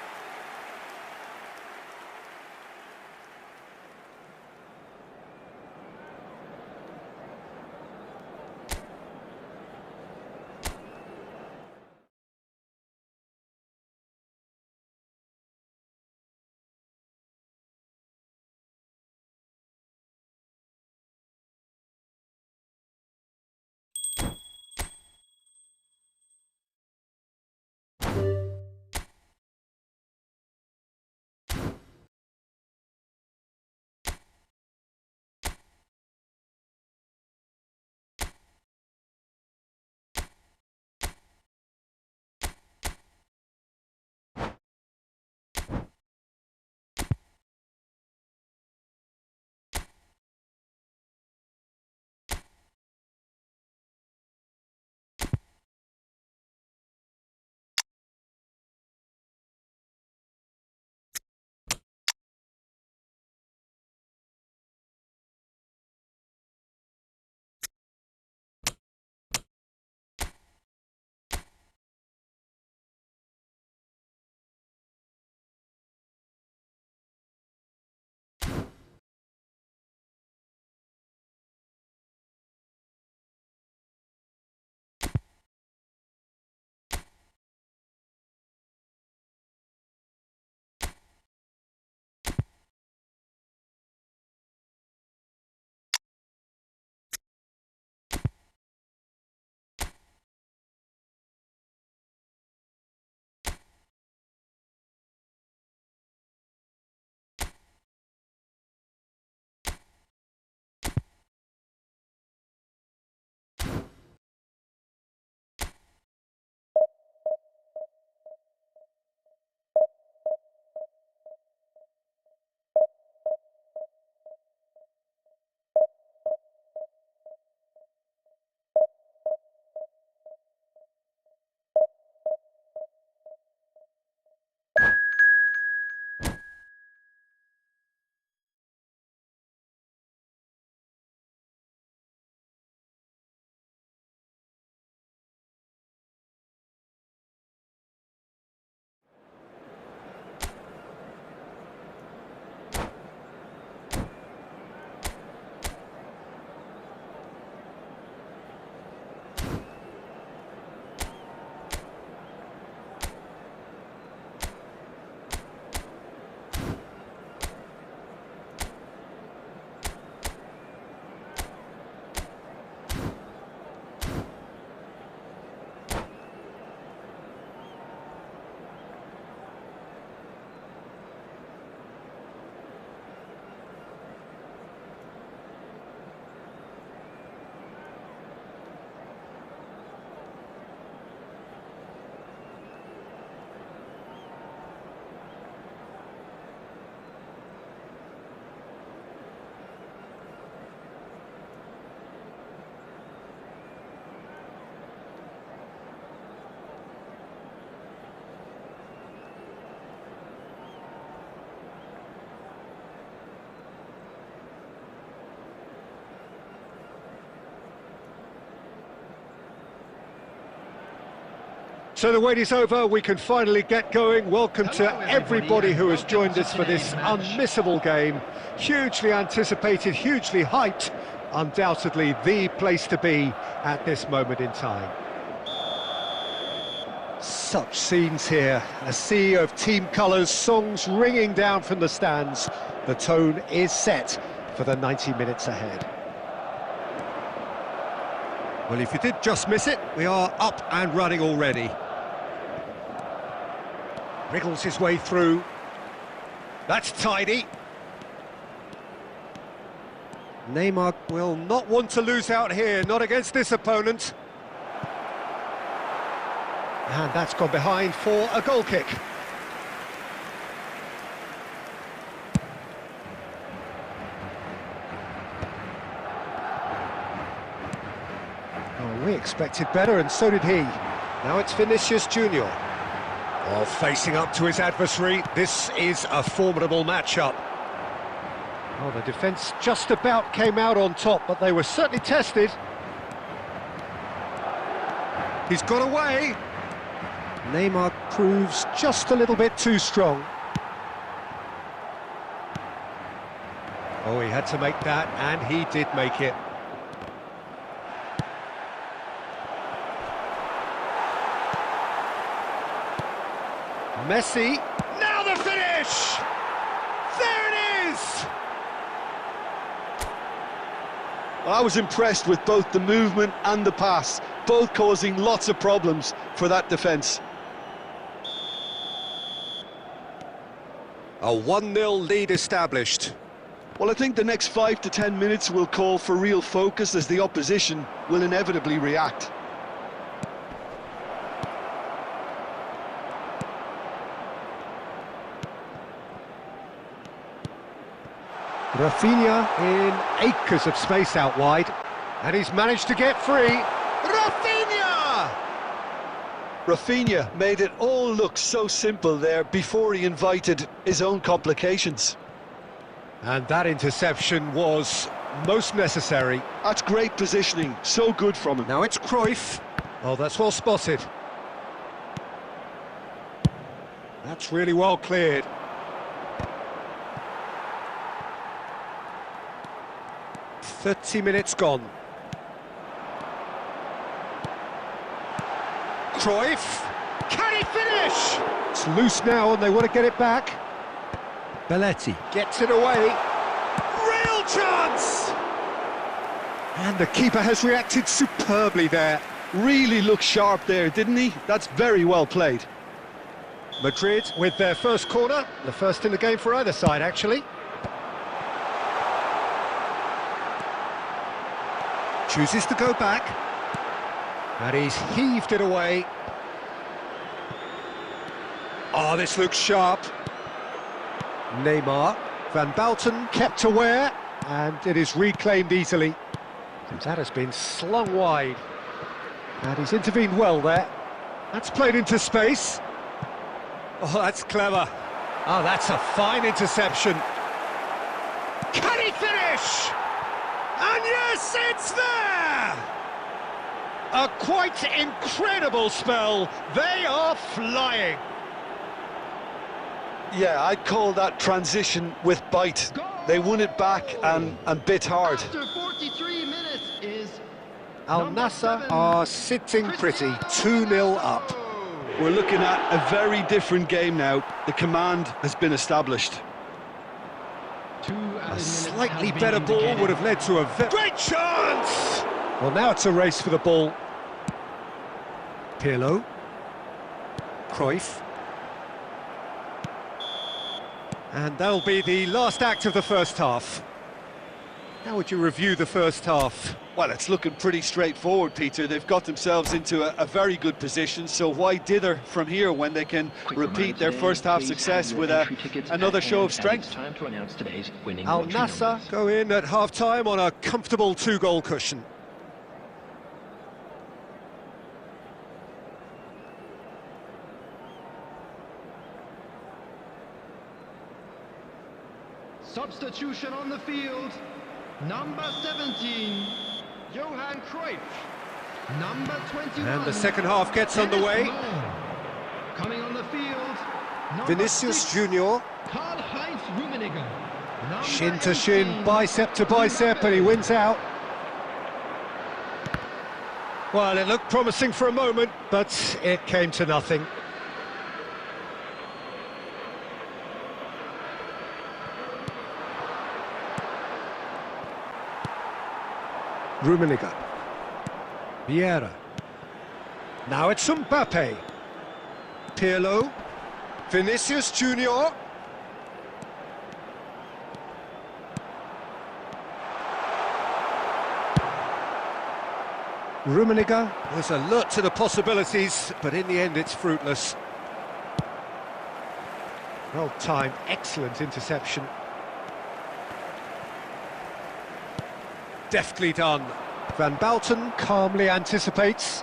So the wait is over, we can finally get going. Welcome to everybody who has joined us for this unmissable game. Hugely anticipated, hugely hyped, undoubtedly the place to be at this moment in time. Such scenes here, a sea of team colours, songs ringing down from the stands. The tone is set for the 90 minutes ahead. Well, if you did just miss it, we are up and running already. Wriggles his way through. That's tidy. Neymar will not want to lose out here, not against this opponent. And that's gone behind for a goal kick. Oh, we expected better, and so did he. Now it's Vinicius Junior. Oh, facing up to his adversary, this is a formidable matchup. Oh, the defence just about came out on top, but they were certainly tested. He's got away. Neymar proves just a little bit too strong. Oh, he had to make that, and he did make it. Messi, now the finish! There it is! I was impressed with both the movement and the pass, both causing lots of problems for that defence. A 1-0 lead established. Well, I think the next 5 to 10 minutes will call for real focus as the opposition will inevitably react. Rafinha in acres of space out wide, and he's managed to get free. Rafinha! Rafinha made it all look so simple there before he invited his own complications. And that interception was most necessary. That's great positioning, so good from him. Now it's Cruyff. Oh, that's well spotted. That's really well cleared. "30 minutes gone. Cruyff, can he finish? It's loose now and they want to get it back. Belletti gets it away. Real chance! And the keeper has reacted superbly there. Really looked sharp there, didn't he? That's very well played. Madrid with their first corner, the first in the game for either side actually. Chooses to go back, and he's heaved it away. Oh, this looks sharp. Neymar, Van Basten kept aware, and it is reclaimed easily. That has been slung wide, and he's intervened well there. That's played into space. Oh, that's clever. Oh, that's a fine interception. Can he finish? And yes, it's there! A quite incredible spell. They are flying. Yeah, I'd call that transition with bite. They won it back and bit hard. After 43 minutes is Al Nassr are sitting pretty, 2-0 up. We're looking at a very different game now. The command has been established. A slightly better ball would have led to a great chance! Well, now it's a race for the ball. Pirlo. Cruyff. And that'll be the last act of the first half. How would you review the first half? Well, it's looking pretty straightforward, Peter. They've got themselves into a very good position, so why dither from here when they can repeat their first half success with another show of strength? Al Nassr go in at half-time on a comfortable 2-goal cushion. substitution on the field. Number 17, Johan Cruyff. Number 21. And the second half gets underway. Coming on the field, Vinicius 6, Junior. Karl-Heinz Rummenigge. Shin to shin, bicep to bicep, and he wins out. Well, it looked promising for a moment, but it came to nothing. Rummenigge. Vieira. Now it's Mbappe. Pirlo. Vinicius Junior. Rummenigge was alert to the possibilities, but in the end it's fruitless. Well timed, excellent interception. Deftly done. Van Basten calmly anticipates.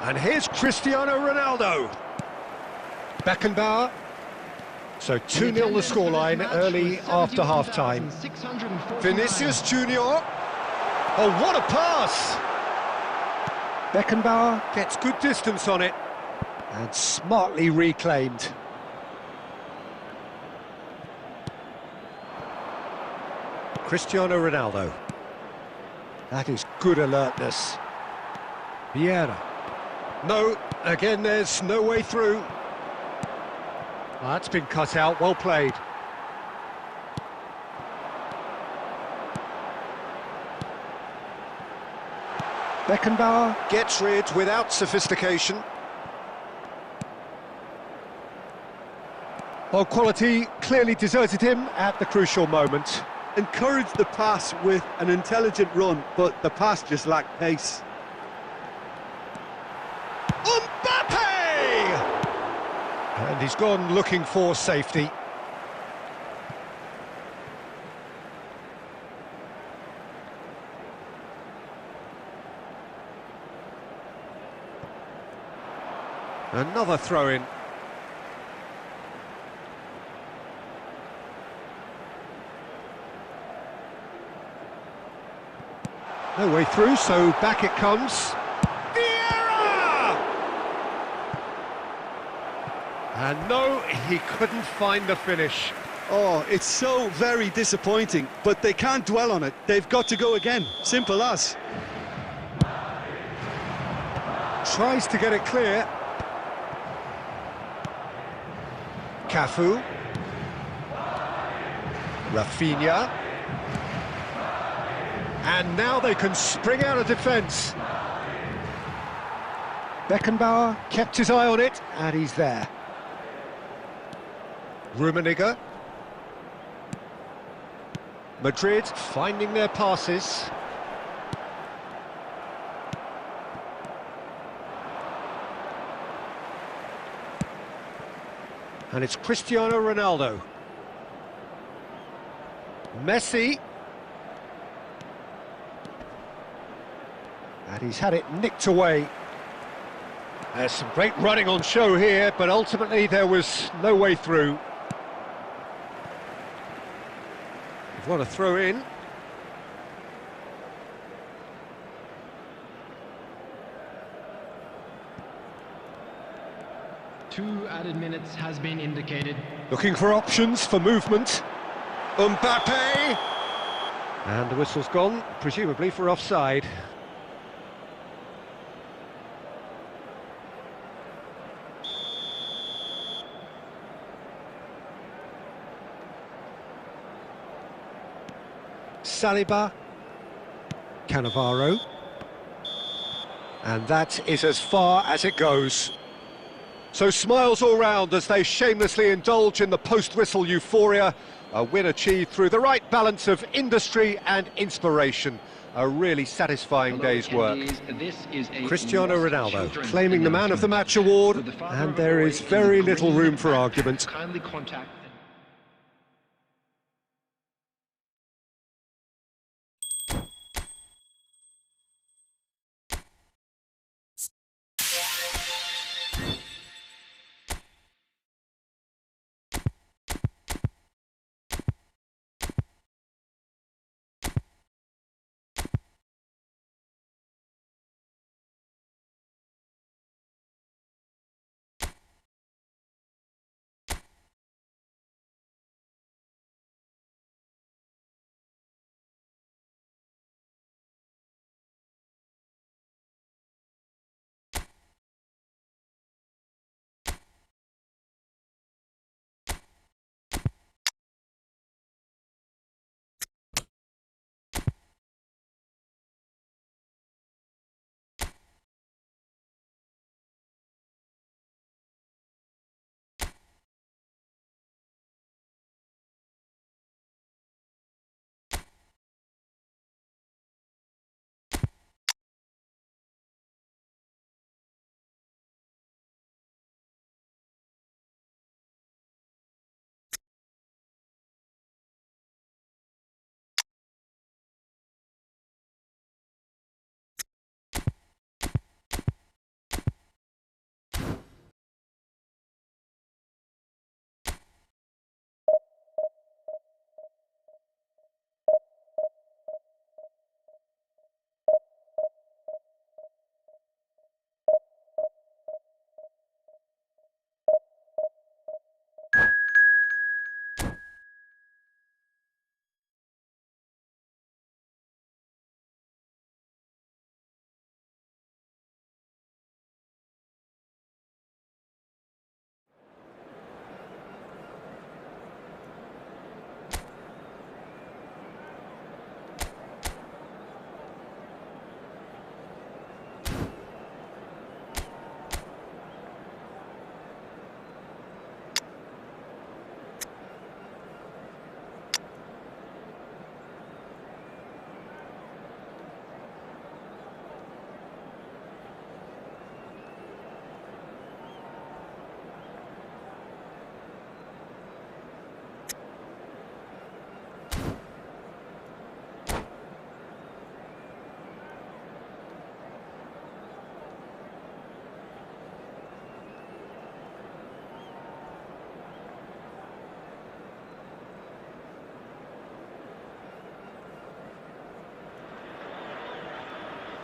And here's Cristiano Ronaldo. Beckenbauer. So 2-0 the scoreline early after half-time. Vinicius Junior. Oh, what a pass! Beckenbauer gets good distance on it. And smartly reclaimed. Cristiano Ronaldo. That is good alertness. Vieira. No, again there's no way through. That's been cut out, well played. Beckenbauer gets rid without sophistication. Well, quality clearly deserted him at the crucial moment. Encouraged the pass with an intelligent run, but the pass just lacked pace. Mbappe! And he's gone looking for safety. Another throw-in. No way through, so back it comes. Vieira! And no, he couldn't find the finish. Oh, it's so very disappointing, but they can't dwell on it. They've got to go again. Simple as. Tries to get it clear. Cafu. Rafinha. And now they can spring out of defence. Beckenbauer kept his eye on it, and he's there. Rummenigge. Madrid finding their passes. And it's Cristiano Ronaldo. Messi. And he's had it nicked away. There's some great running on show here, but ultimately there was no way through. We've got a throw in. Two added minutes has been indicated. Looking for options for movement. Mbappe! And the whistle's gone, presumably for offside. Saliba, Cannavaro, and that is as far as it goes. So smiles all round as they shamelessly indulge in the post-whistle euphoria, a win achieved through the right balance of industry and inspiration. A really satisfying day's work. Cristiano Ronaldo claiming the Man of the Match award, and there is very little room for argument.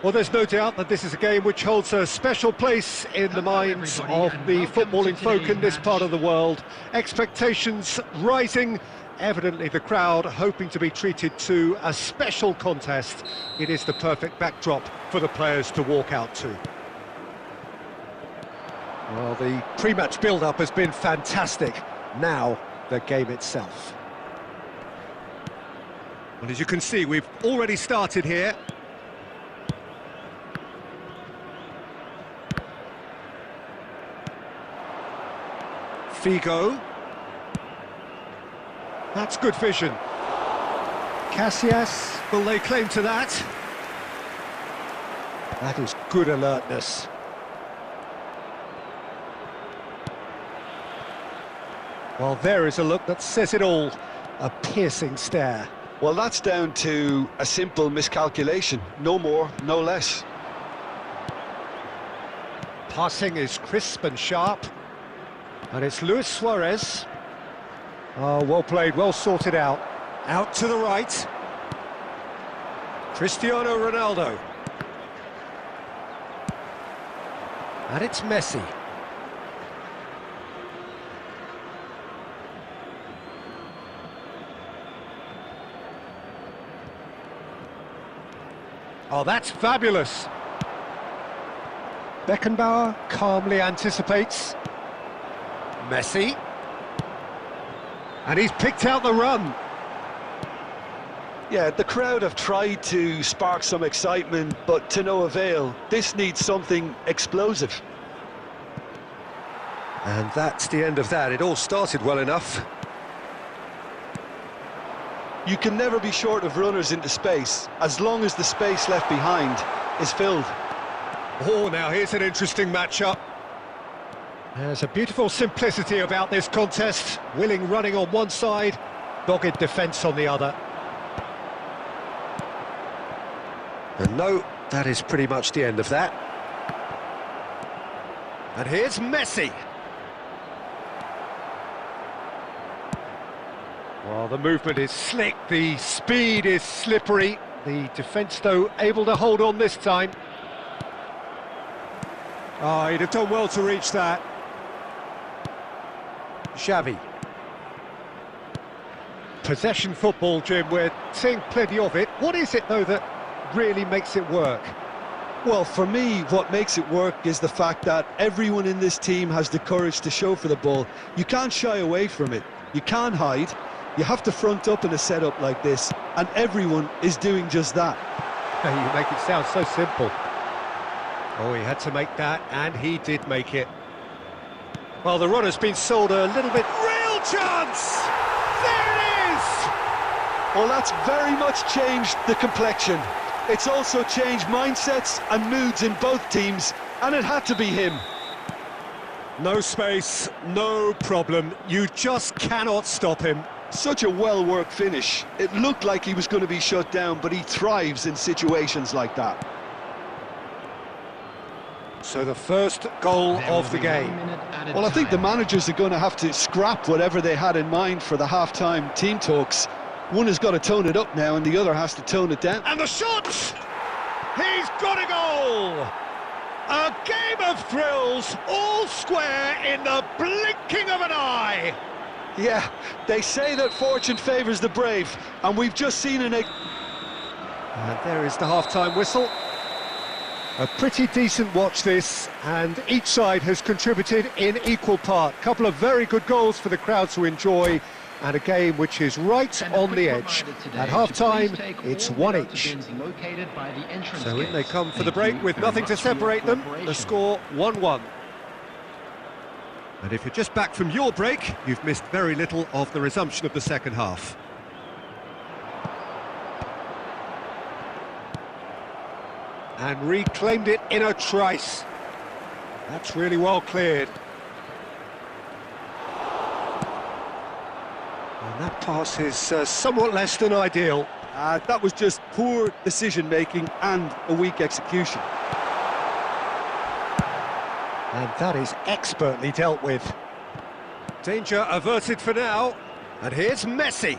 Well, there's no doubt that this is a game which holds a special place in the minds of the footballing folk in this part of the world. Expectations rising, evidently the crowd hoping to be treated to a special contest. It is the perfect backdrop for the players to walk out to. Well, the pre-match build-up has been fantastic. Now, the game itself. Well, as you can see, we've already started here. Figo. That's good vision. Casillas, will they claim to that? That is good alertness. Well, there is a look that says it all. A piercing stare. Well, that's down to a simple miscalculation. No more, no less. Passing is crisp and sharp. And it's Luis Suarez. Oh, well played, well sorted out. Out to the right. Cristiano Ronaldo. And it's Messi. Oh, that's fabulous. Beckenbauer calmly anticipates. Messi. And he's picked out the run. Yeah, the crowd have tried to spark some excitement, but to no avail. This needs something explosive. And that's the end of that. It all started well enough. You can never be short of runners into space, as long as the space left behind is filled. Oh, now here's an interesting matchup. There's a beautiful simplicity about this contest. Willing running on one side, dogged defence on the other. And no, that is pretty much the end of that. And here's Messi. Well, the movement is slick, the speed is slippery. The defence, though, able to hold on this time. Oh, he'd have done well to reach that. Xavi. Possession football, Jim, we're seeing plenty of it. What is it, though, that really makes it work? Well, for me, what makes it work is the fact that everyone in this team has the courage to show for the ball. You can't shy away from it. You can't hide. You have to front up in a setup like this, and everyone is doing just that. You make it sound so simple. Oh, he had to make that, and he did make it. Well, the run has been sold a little bit. Real chance! There it is! Well, that's very much changed the complexion. It's also changed mindsets and moods in both teams, and it had to be him. No space, no problem. You just cannot stop him. Such a well-worked finish. It looked like he was going to be shut down, but he thrives in situations like that. So the first goal of the game. Well, I think the managers are going to have to scrap whatever they had in mind for the half-time team talks. One has got to tone it up now, and the other has to tone it down. And the shot! He's got a goal! A game of thrills, all square in the blinking of an eye! Yeah, they say that fortune favours the brave, and we've just seen an... And there is the half-time whistle. A pretty decent watch this, and each side has contributed in equal part. Couple of very good goals for the crowd to enjoy, and a game which is right on the edge. At half-time, it's one each. So in they come for the break with nothing to separate them. The score 1-1. And if you're just back from your break, you've missed very little of the resumption of the second half. And reclaimed it in a trice. That's really well cleared. And that pass is somewhat less than ideal. That was just poor decision-making and a weak execution. And that is expertly dealt with. Danger averted for now. And here's Messi.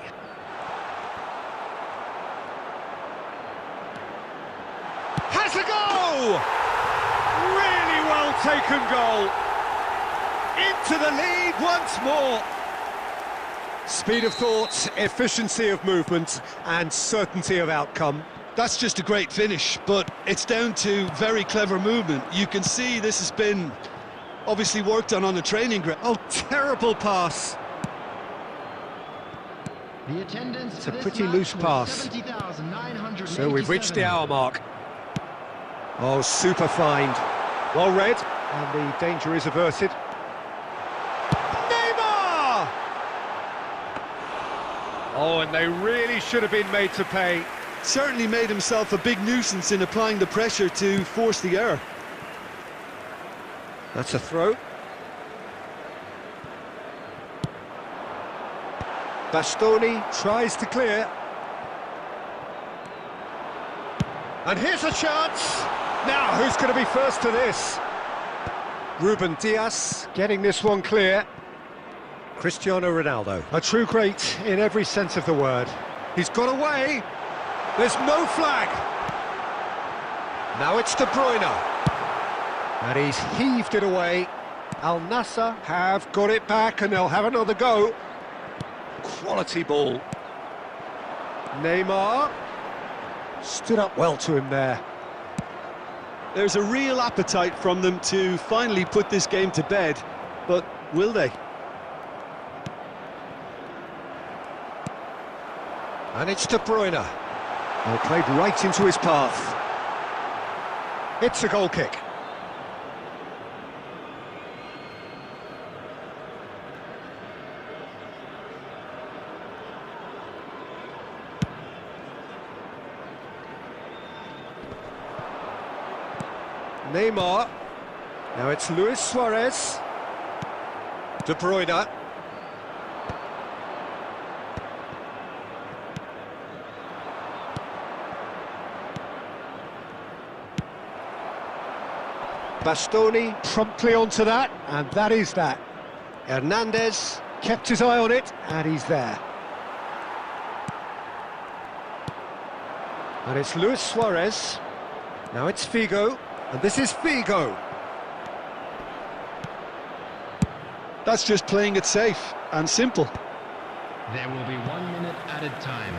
Has a goal! Really well taken goal. Into the lead once more. Speed of thought, efficiency of movement, and certainty of outcome. That's just a great finish, but it's down to very clever movement. You can see this has been obviously worked on the training ground. Oh, terrible pass. The attendance It's for a this pretty match loose was pass. 70,987. So we've reached the hour mark. Oh, super find. Well read, and the danger is averted. Neymar! Oh, and they really should have been made to pay. Certainly made himself a big nuisance in applying the pressure to force the error. That's a throw. Bastoni tries to clear. And here's a chance. Now, who's going to be first to this? Ruben Dias getting this one clear. Cristiano Ronaldo, a true great in every sense of the word. He's got away. There's no flag. Now it's De Bruyne. And he's heaved it away. Al Nassr have got it back and they'll have another go. Quality ball. Neymar stood up well to him there. There's a real appetite from them to finally put this game to bed, but will they? And it's De Bruyne. Well, played right into his path. It's a goal kick. Neymar. Now it's Luis Suarez. De Bruyne. Bastoni promptly onto that, and that is that. Hernandez kept his eye on it, and he's there. And it's Luis Suarez. Now it's Figo, and this is Figo. That's just playing it safe and simple. There will be 1 minute added time.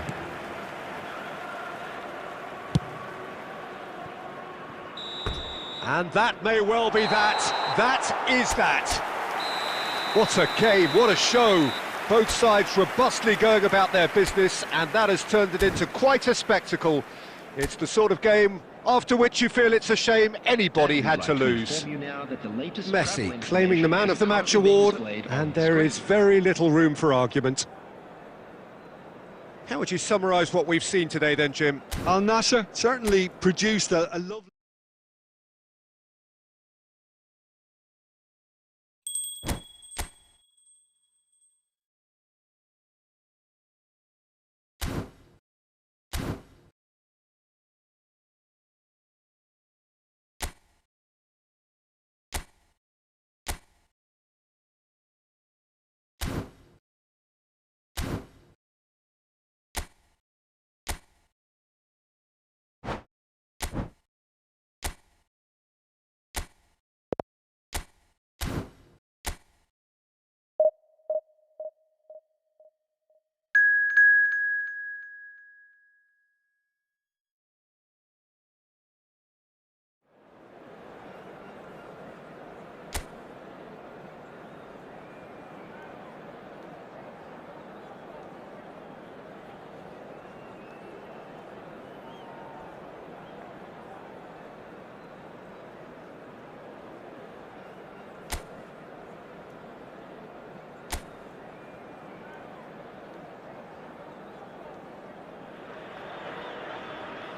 And that may well be that. That is that. What a game, what a show. Both sides robustly going about their business, and that has turned it into quite a spectacle. It's the sort of game after which you feel it's a shame anybody had to lose. Messi claiming the Man of the Match award, and there is very little room for argument. How would you summarise what we've seen today then, Jim? Al Nassr certainly produced a lovely...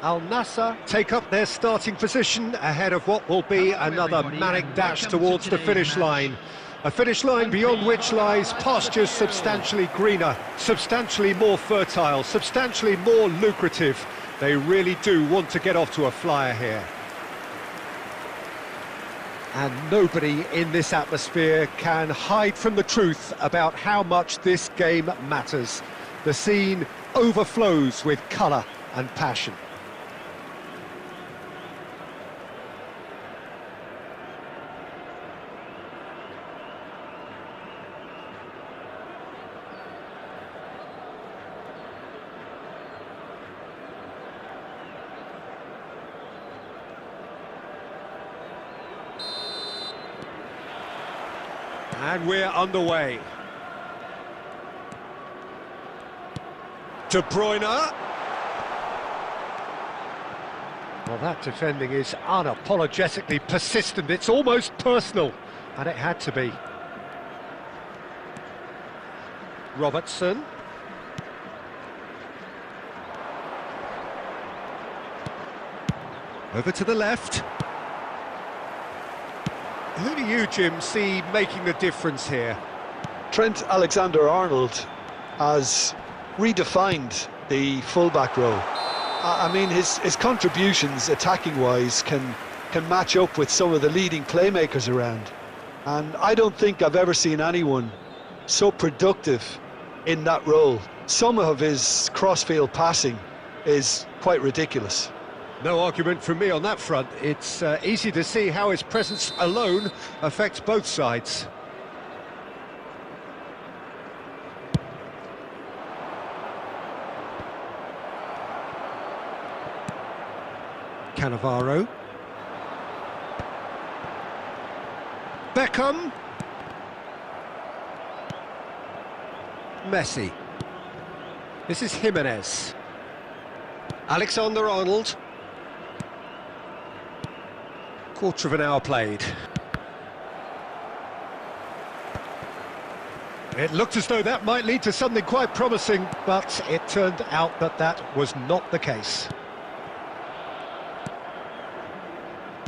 Al Nassr take up their starting position ahead of what will be another manic dash towards the finish line. A finish line beyond which lies pastures substantially greener, substantially more fertile, substantially more lucrative. They really do want to get off to a flyer here. And nobody in this atmosphere can hide from the truth about how much this game matters. The scene overflows with colour and passion. And we're underway. De Bruyne. Well, that defending is unapologetically persistent. It's almost personal, and it had to be. Robertson. Over to the left. Who do you, Jim, see making the difference here? Trent Alexander-Arnold has redefined the fullback role. I mean, his contributions attacking-wise can match up with some of the leading playmakers around. And I don't think I've ever seen anyone so productive in that role. Some of his cross-field passing is quite ridiculous. No argument from me on that front. It's easy to see how his presence alone affects both sides. Cannavaro. Beckham. Messi. This is Jimenez. Alexander-Arnold. Quarter of an hour played. It looked as though that might lead to something quite promising, but it turned out that that was not the case.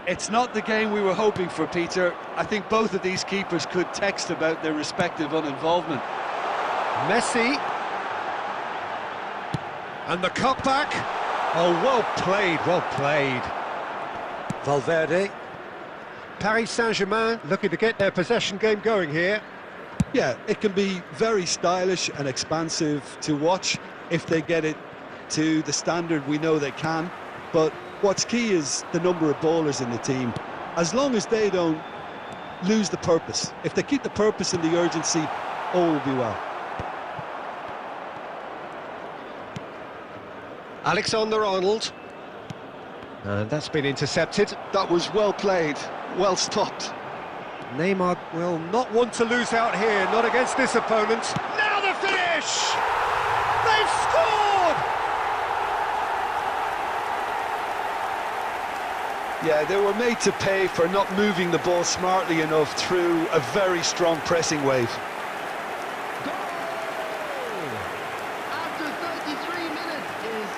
It's not the game we were hoping for, Peter. I think both of these keepers could text about their respective uninvolvement. Messi. And the cutback. Oh, well played, well played. Valverde. Paris Saint-Germain looking to get their possession game going here. Yeah, it can be very stylish and expansive to watch if they get it to the standard we know they can. But what's key is the number of ballers in the team. As long as they don't lose the purpose, if they keep the purpose and the urgency, all will be well. Alexander-Arnold. And that's been intercepted. That was well played, well stopped. Neymar will not want to lose out here, not against this opponent. Now the finish! They've scored! Yeah, they were made to pay for not moving the ball smartly enough through a very strong pressing wave. Goal! After 33 minutes is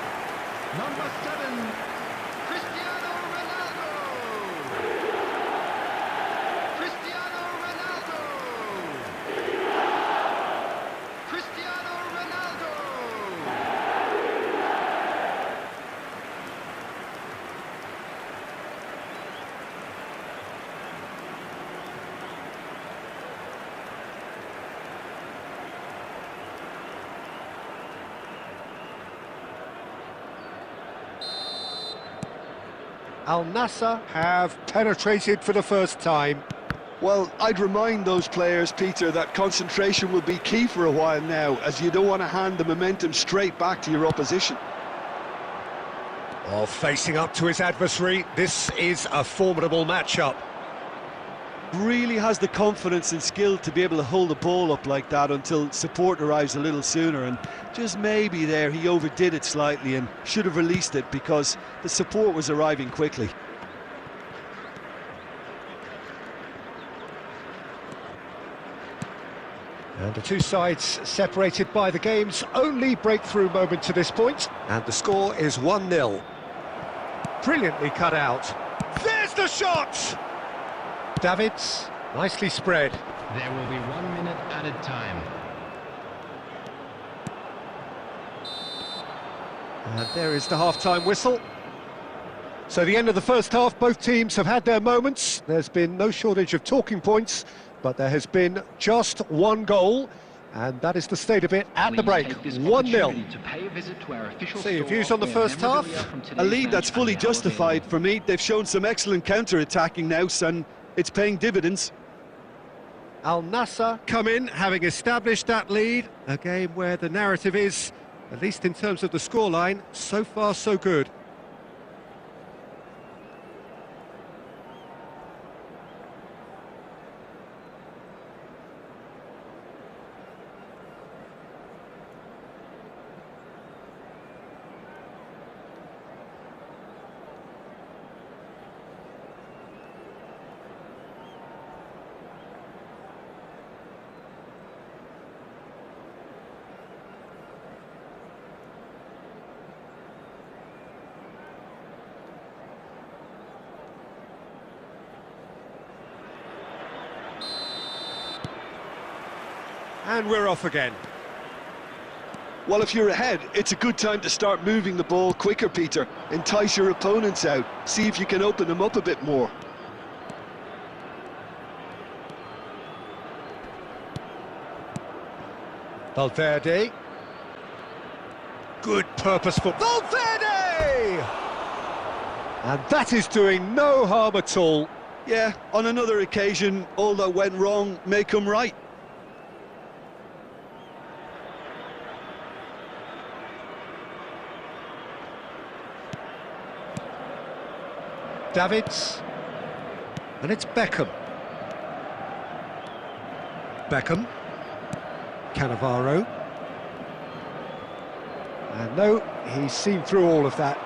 number 7, Cristiano Ronaldo! Cristiano Ronaldo! Cristiano Ronaldo! Al Nassr have penetrated for the first time. Well, I'd remind those players, Peter, that concentration will be key for a while now, as you don't want to hand the momentum straight back to your opposition. Oh, facing up to his adversary, this is a formidable matchup. Really has the confidence and skill to be able to hold the ball up like that until support arrives a little sooner, and just maybe there he overdid it slightly and should have released it because the support was arriving quickly. And the two sides separated by the game's only breakthrough moment to this point, and the score is 1-0. Brilliantly cut out. There's the shot! Davids, nicely spread. There will be 1 minute added time. And there is the half-time whistle. So the end of the first half, both teams have had their moments. There's been no shortage of talking points, but there has been just one goal, and that is the state of it at the break. 1-0. So your views on the first half? A lead that's fully justified for me. They've shown some excellent counter-attacking now, and it's paying dividends. Al Nassr come in, having established that lead. A game where the narrative is, at least in terms of the scoreline, so far so good. And we're off again. Well, if you're ahead, it's a good time to start moving the ball quicker, Peter. Entice your opponents out. See if you can open them up a bit more. Valverde. Good purposeful. Valverde! And that is doing no harm at all. Yeah, on another occasion, all that went wrong may come right. Davids. And it's Beckham. Beckham. Cannavaro. And no, he's seen through all of that.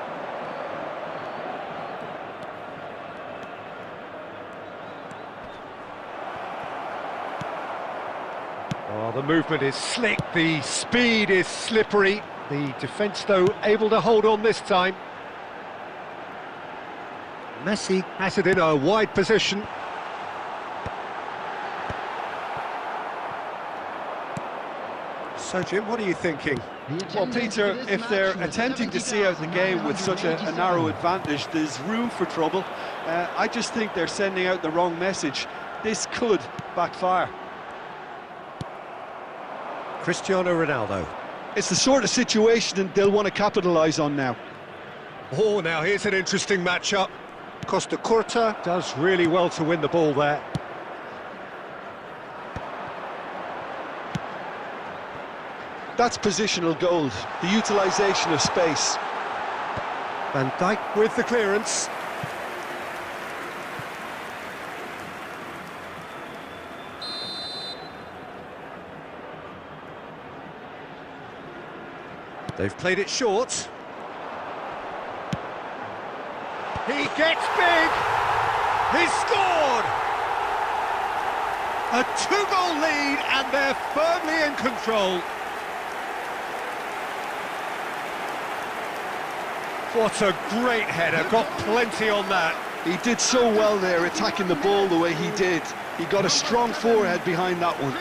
Oh, the movement is slick, the speed is slippery. The defence, though, able to hold on this time. Messi has it in a wide position. So, Jim, what are you thinking? Well, Peter, if they're attempting to see out the game with such a narrow advantage, there's room for trouble. I just think they're sending out the wrong message. This could backfire. Cristiano Ronaldo. It's the sort of situation they'll want to capitalise on now. Oh, now here's an interesting matchup. Costa Curta does really well to win the ball there. That's positional gold, the utilisation of space. Van Dijk with the clearance. They've played it short. He gets big! He's scored! A two-goal lead and they're firmly in control. What a great header, got plenty on that. He did so well there, attacking the ball the way he did. He got a strong forehead behind that one.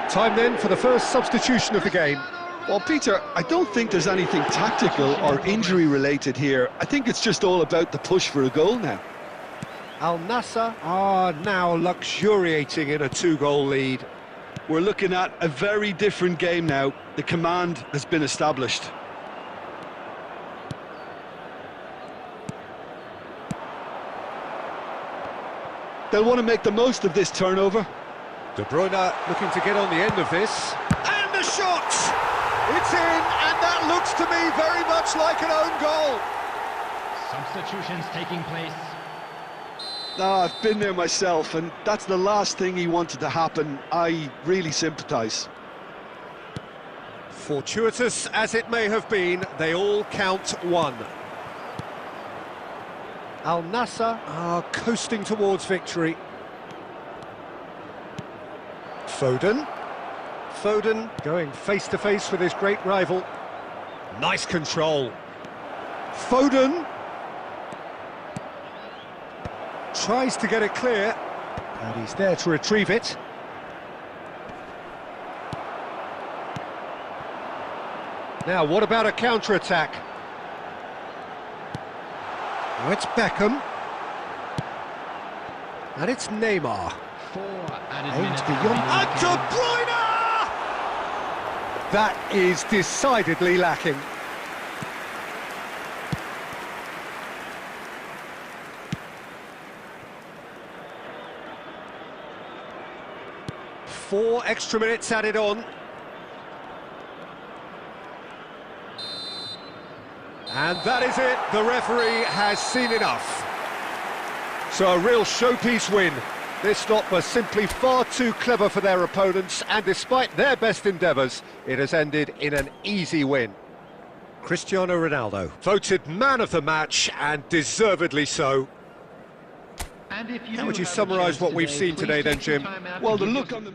Time then for the first substitution of the game. Well, Peter, I don't think there's anything tactical or injury-related here. I think it's just all about the push for a goal now. Al Nassr are now luxuriating in a two-goal lead. We're looking at a very different game now. The command has been established. They'll want to make the most of this turnover. De Bruyne looking to get on the end of this. And the shot! It's in, and that looks to me very much like an own goal. Substitutions taking place. I've been there myself, and that's the last thing he wanted to happen. I really sympathise. Fortuitous as it may have been, they all count one. Al Nassr are coasting towards victory. Foden. Foden going face-to-face with his great rival. Nice control. Foden tries to get it clear, and he's there to retrieve it. Now, what about a counter-attack? Oh, it's Beckham. And it's Neymar. 4 added Aimed minutes. beyond. And De Bruyne! That is decidedly lacking. Four extra minutes added on. And that is it. The referee has seen enough. So a real showpiece win. This lot was simply far too clever for their opponents, and despite their best endeavours, it has ended in an easy win. Cristiano Ronaldo, voted man of the match, and deservedly so. And if How would you have a summarise chance what we've seen please today then, take some Jim? time out to Well, the give look us- on the...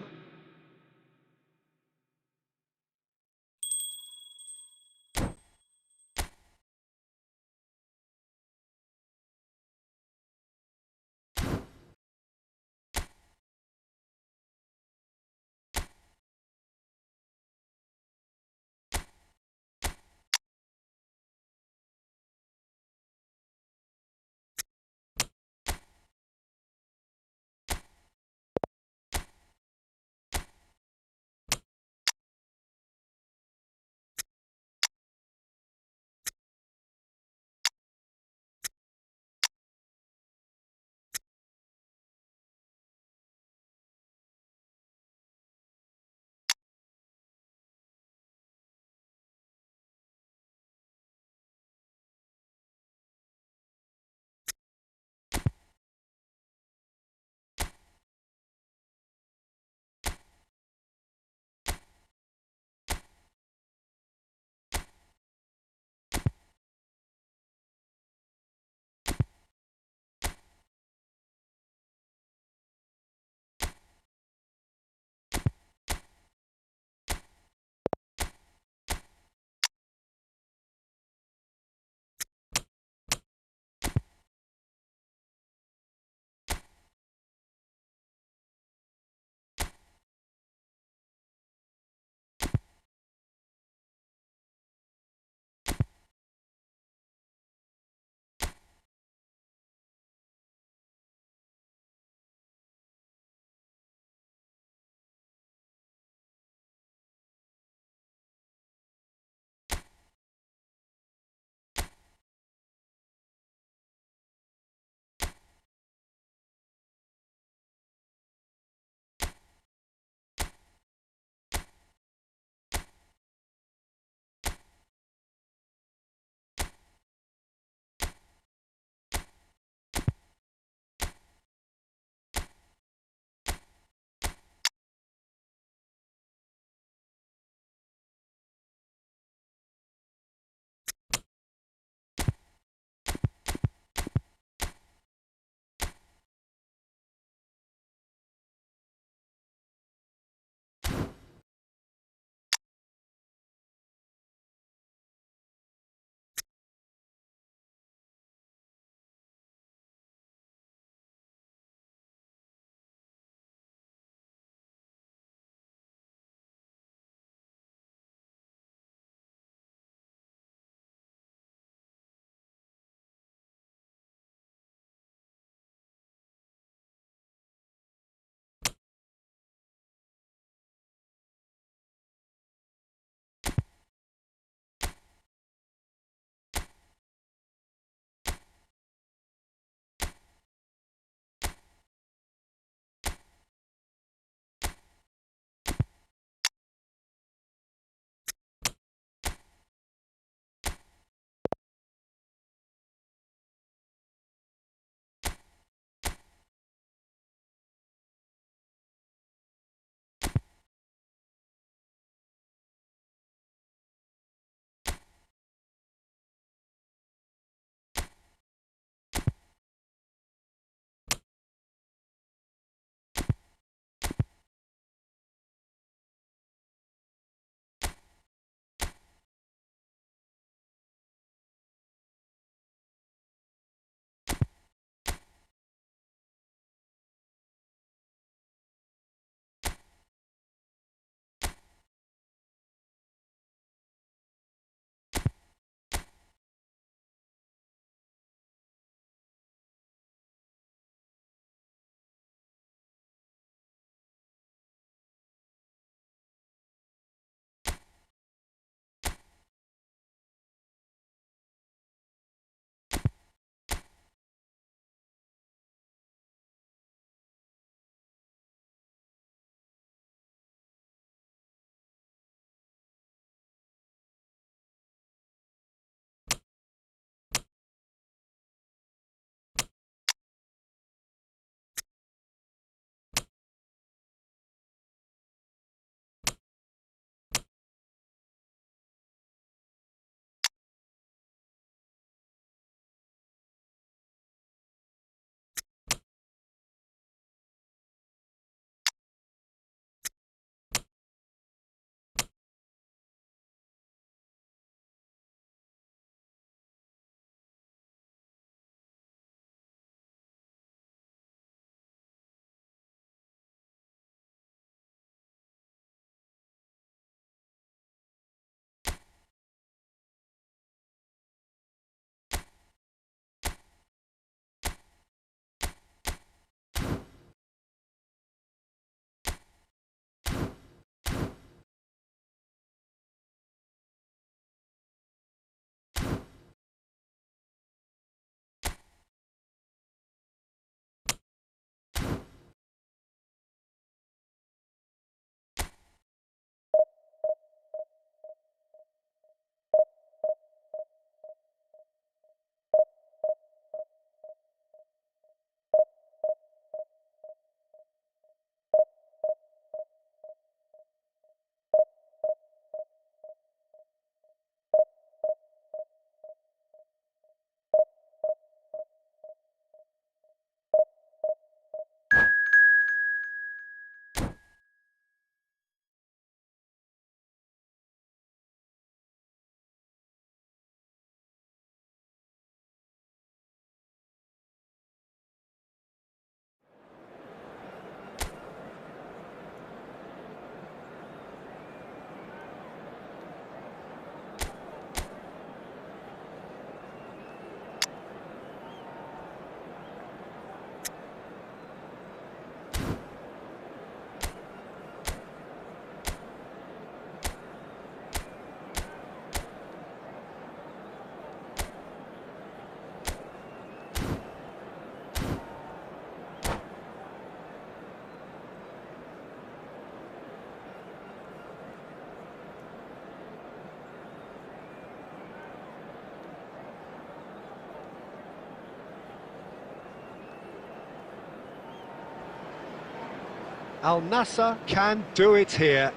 Al Nassr can do it here.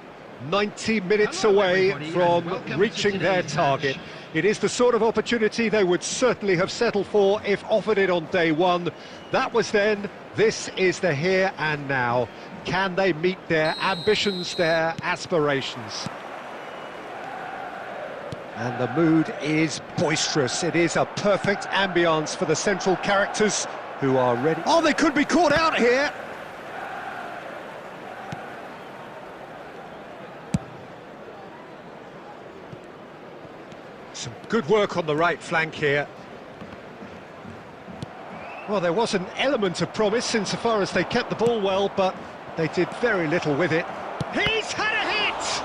90 minutes Hello, away everybody, and from welcome to reaching their today's target. match. It is the sort of opportunity they would certainly have settled for if offered it on day one. That was then, this is the here and now. Can they meet their ambitions, their aspirations? And the mood is boisterous. It is a perfect ambience for the central characters who are ready. Oh, they could be caught out here! Some good work on the right flank here. Well, there was an element of promise insofar as they kept the ball well, but they did very little with it. He's had a hit!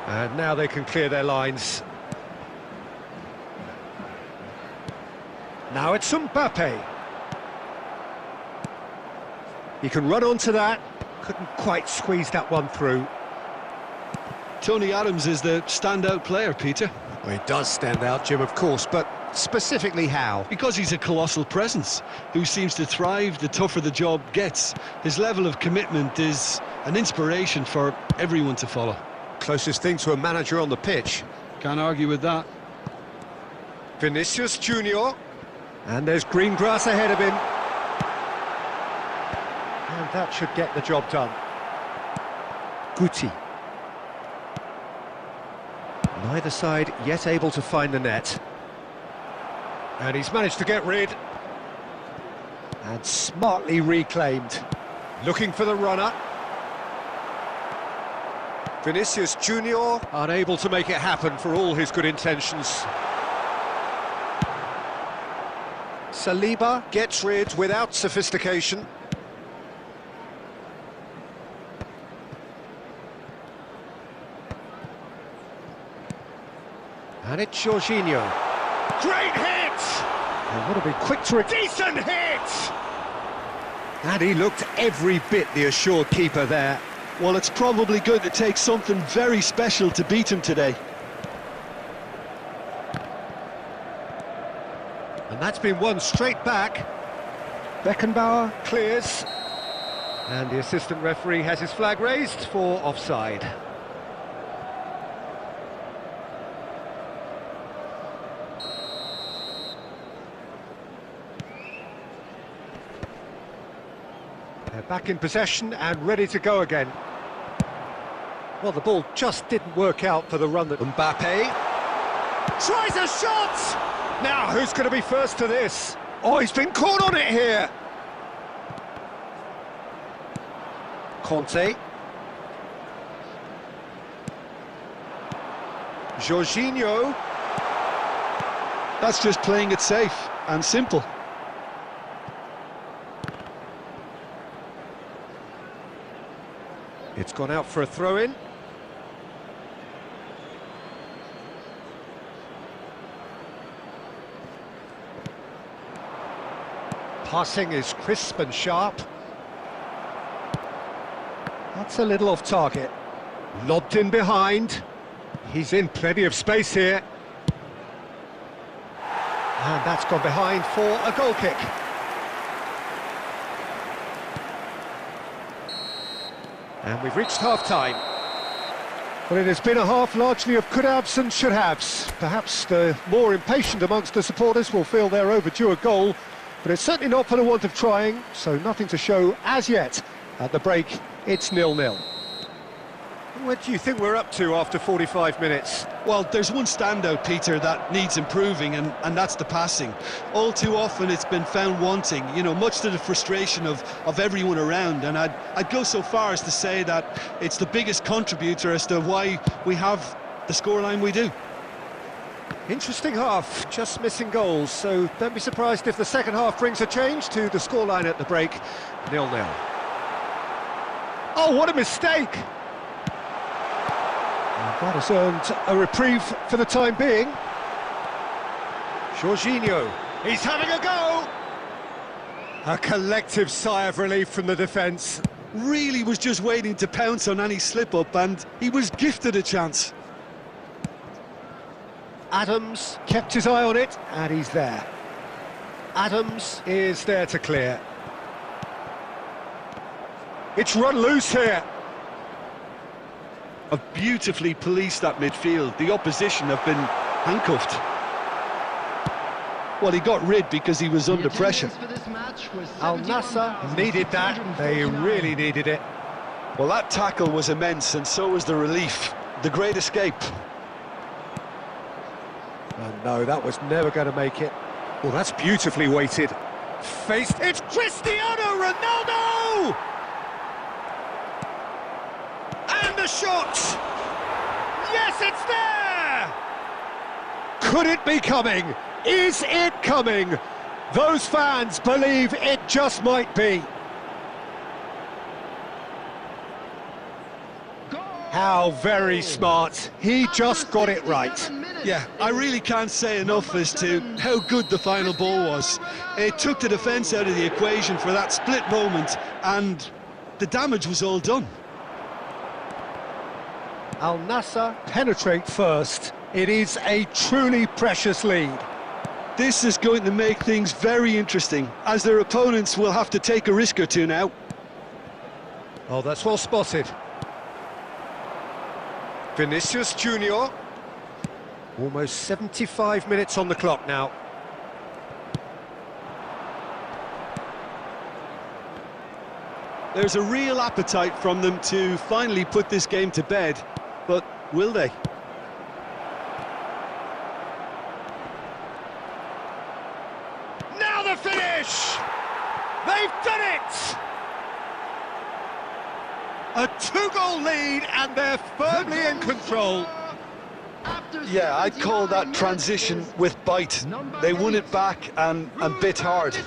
And now they can clear their lines. Now it's Mbappe. He can run onto that. Couldn't quite squeeze that one through. Tony Adams is the standout player, Peter. Well, he does stand out, Jim, of course, but specifically how? Because he's a colossal presence who seems to thrive the tougher the job gets. His level of commitment is an inspiration for everyone to follow. Closest thing to a manager on the pitch. Can't argue with that. Vinicius Junior. And there's green grass ahead of him. And that should get the job done. Guti. Neither side yet able to find the net. And he's managed to get rid. And smartly reclaimed. Looking for the runner. Vinicius Junior unable to make it happen for all his good intentions. Saliba gets rid without sophistication. And it's Jorginho. Great hit! And what a be quick to a decent hit! And he looked every bit the assured keeper there. Well, it's probably going to take something very special to beat him today. And that's been won straight back. Beckenbauer clears. And the assistant referee has his flag raised for offside. They're back in possession and ready to go again. Well, the ball just didn't work out for the run that Mbappe tries a shot! Now, who's going to be first to this? Oh, he's been caught on it here! Conte. Jorginho. That's just playing it safe and simple. It's gone out for a throw-in. Passing is crisp and sharp. That's a little off target. Lobbed in behind. He's in plenty of space here. And that's gone behind for a goal kick. And we've reached half-time. Well, it has been a half largely of could-haves and should-haves. Perhaps the more impatient amongst the supporters will feel they're overdue a goal, but it's certainly not for the want of trying, so nothing to show as yet. At the break, it's 0-0. What do you think we're up to after 45 minutes? Well, there's one standout, Peter, that needs improving, and that's the passing. All too often it's been found wanting, you know, much to the frustration of everyone around, and I'd go so far as to say that it's the biggest contributor as to why we have the scoreline we do. Interesting half, just missing goals, so don't be surprised if the second half brings a change to the scoreline at the break. 0-0. Oh, what a mistake! That has earned a reprieve for the time being. Jorginho, he's having a go! A collective sigh of relief from the defence. Really was just waiting to pounce on any slip-up, and he was gifted a chance. Adams kept his eye on it, and he's there. Adams is there to clear. It's run loose here. Have beautifully policed that midfield. The opposition have been handcuffed. Well, he got rid because he was under pressure. For this match was Al Nassr needed that. They really needed it. Well, that tackle was immense, and so was the relief. The great escape. Oh, no, that was never going to make it. Well, that's beautifully weighted. Faced, it's Cristiano Ronaldo! And the shot! Yes, it's there! Could it be coming? Is it coming? Those fans believe it just might be. How very smart. He just got it right. Yeah, I really can't say enough as to how good the final ball was. It took the defence out of the equation for that split moment, and the damage was all done. Al Nassr penetrate first. It is a truly precious lead. This is going to make things very interesting, as their opponents will have to take a risk or two now. Oh, that's well spotted. Vinicius Junior. Almost 75 minutes on the clock now. There's a real appetite from them to finally put this game to bed, but will they? Now the finish! They've done it! A two-goal lead and they're firmly in control. Yeah, I'd call that transition with bite. They won it back and bit hard.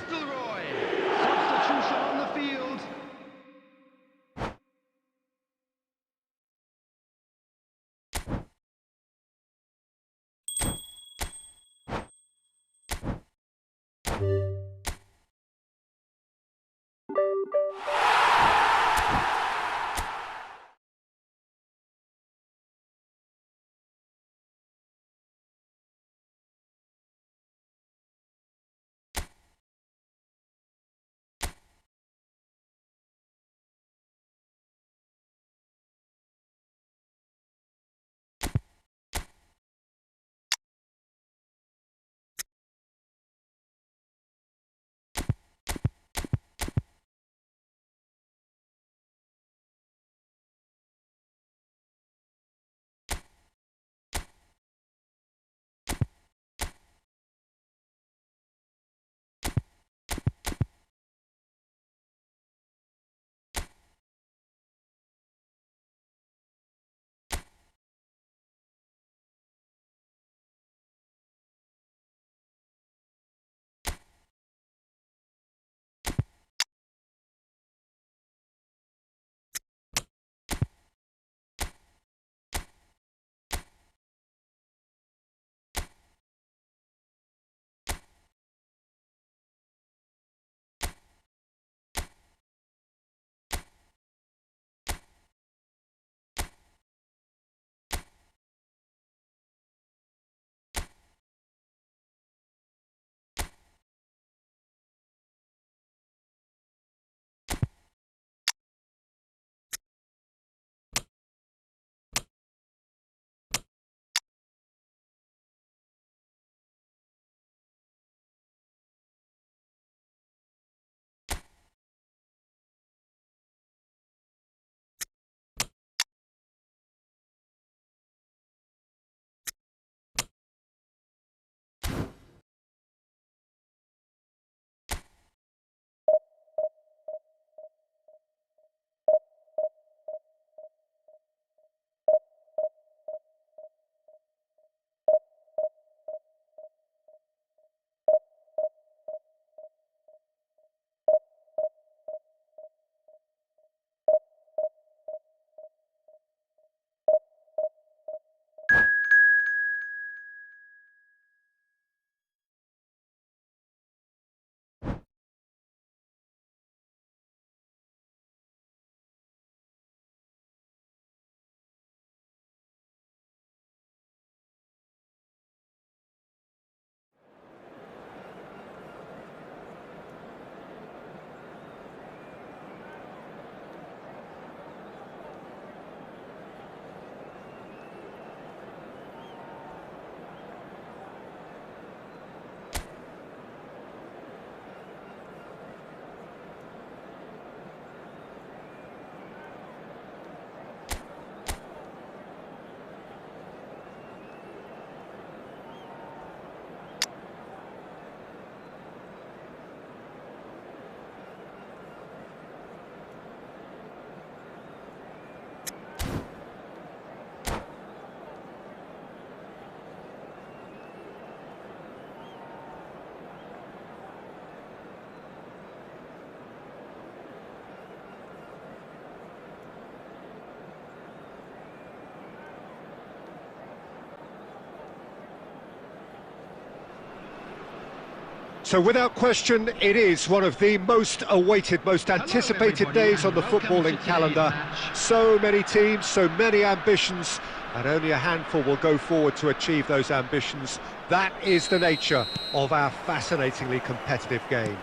So without question, it is one of the most awaited, most anticipated days on the footballing calendar. So many teams, so many ambitions, and only a handful will go forward to achieve those ambitions. That is the nature of our fascinatingly competitive game.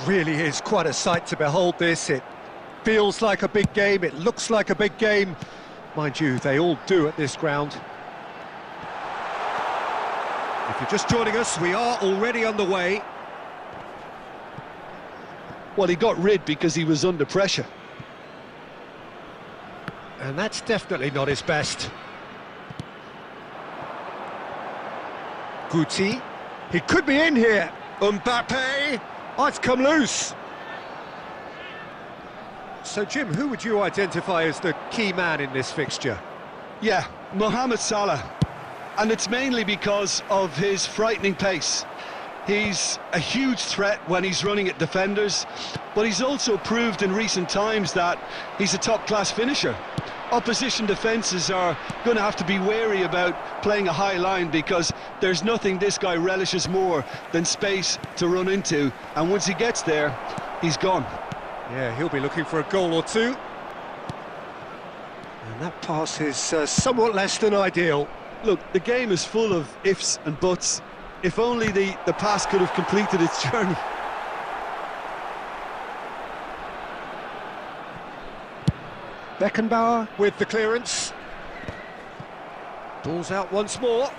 Really is quite a sight to behold this. It feels like a big game, it looks like a big game. Mind you, they all do at this ground. If you're just joining us, we are already underway. Well, he got rid because he was under pressure. And that's definitely not his best. Guti, he could be in here. Mbappe, oh, it's come loose. So, Jim, who would you identify as the key man in this fixture? Yeah, Mohamed Salah. And it's mainly because of his frightening pace. He's a huge threat when he's running at defenders, but he's also proved in recent times that he's a top-class finisher. Opposition defences are going to have to be wary about playing a high line because there's nothing this guy relishes more than space to run into, and once he gets there, he's gone. Yeah, he'll be looking for a goal or two. And that pass is somewhat less than ideal. Look, the game is full of ifs and buts. If only the pass could have completed its journey. Beckenbauer with the clearance. Ball's out once more.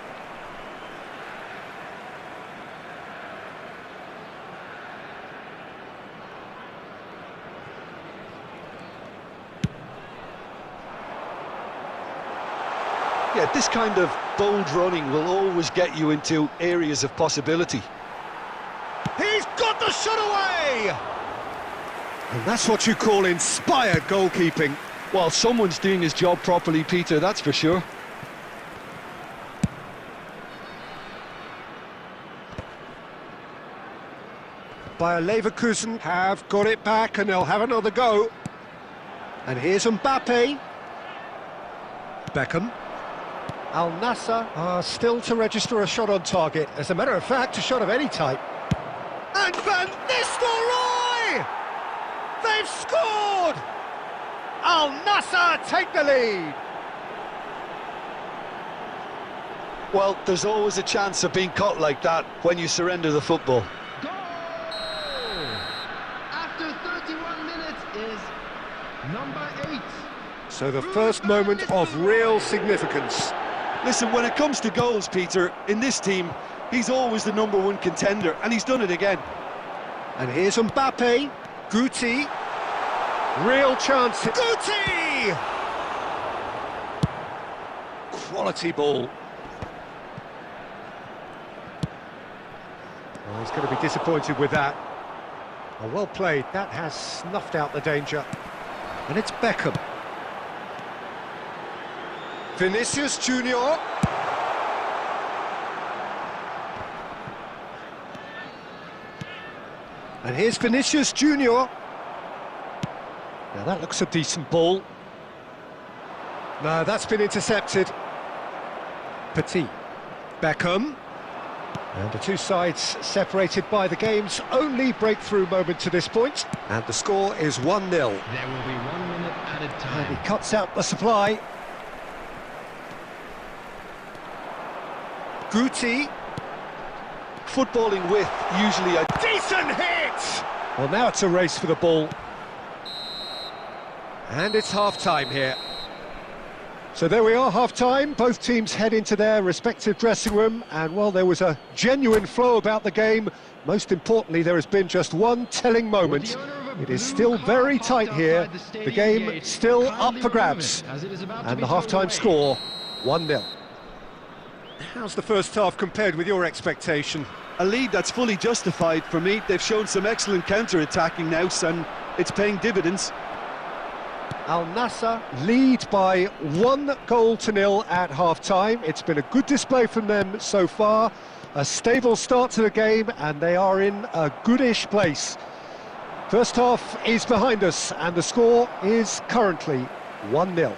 Yeah, this kind of bold running will always get you into areas of possibility. He's got the shot away! And that's what you call inspired goalkeeping. Well, someone's doing his job properly, Peter, that's for sure. Bayer Leverkusen have got it back and they'll have another go. And here's Mbappe. Beckham. Al Nassr are still to register a shot on target. As a matter of fact, a shot of any type. And Van Nistelrooy! They've scored! Al Nassr take the lead. Well, there's always a chance of being caught like that when you surrender the football. Goal! After 31 minutes is number 8. So the first moment of real significance. Listen, when it comes to goals, Peter, in this team, he's always the #1 contender, and he's done it again. And here's Mbappe. Guti. Real chance. Guti! Quality ball. Oh, he's going to be disappointed with that. Oh, well played. That has snuffed out the danger. And it's Beckham. Vinicius Junior. And here's Vinicius Junior. Now that looks a decent ball. No, that's been intercepted. Petit. Beckham. And the two sides separated by the game's only breakthrough moment to this point. And the score is 1-0. There will be 1 minute added And time. he cuts out the supply. Guti. Footballing with usually a Decent hit! Well, now it's a race for the ball. And it's half-time here. So there we are, half-time. Both teams head into their respective dressing room. And while there was a genuine flow about the game, most importantly, there has been just one telling moment. It is still very tight here. The game still up for grabs. And the half-time score, 1-0. How's the first half compared with your expectation? a lead that's fully justified for me. They've shown some excellent counter-attacking now, and it's paying dividends. Al Nassr lead by 1-0 at half-time. It's been a good display from them so far. A stable start to the game, and they are in a goodish place. First half is behind us, and the score is currently 1-0.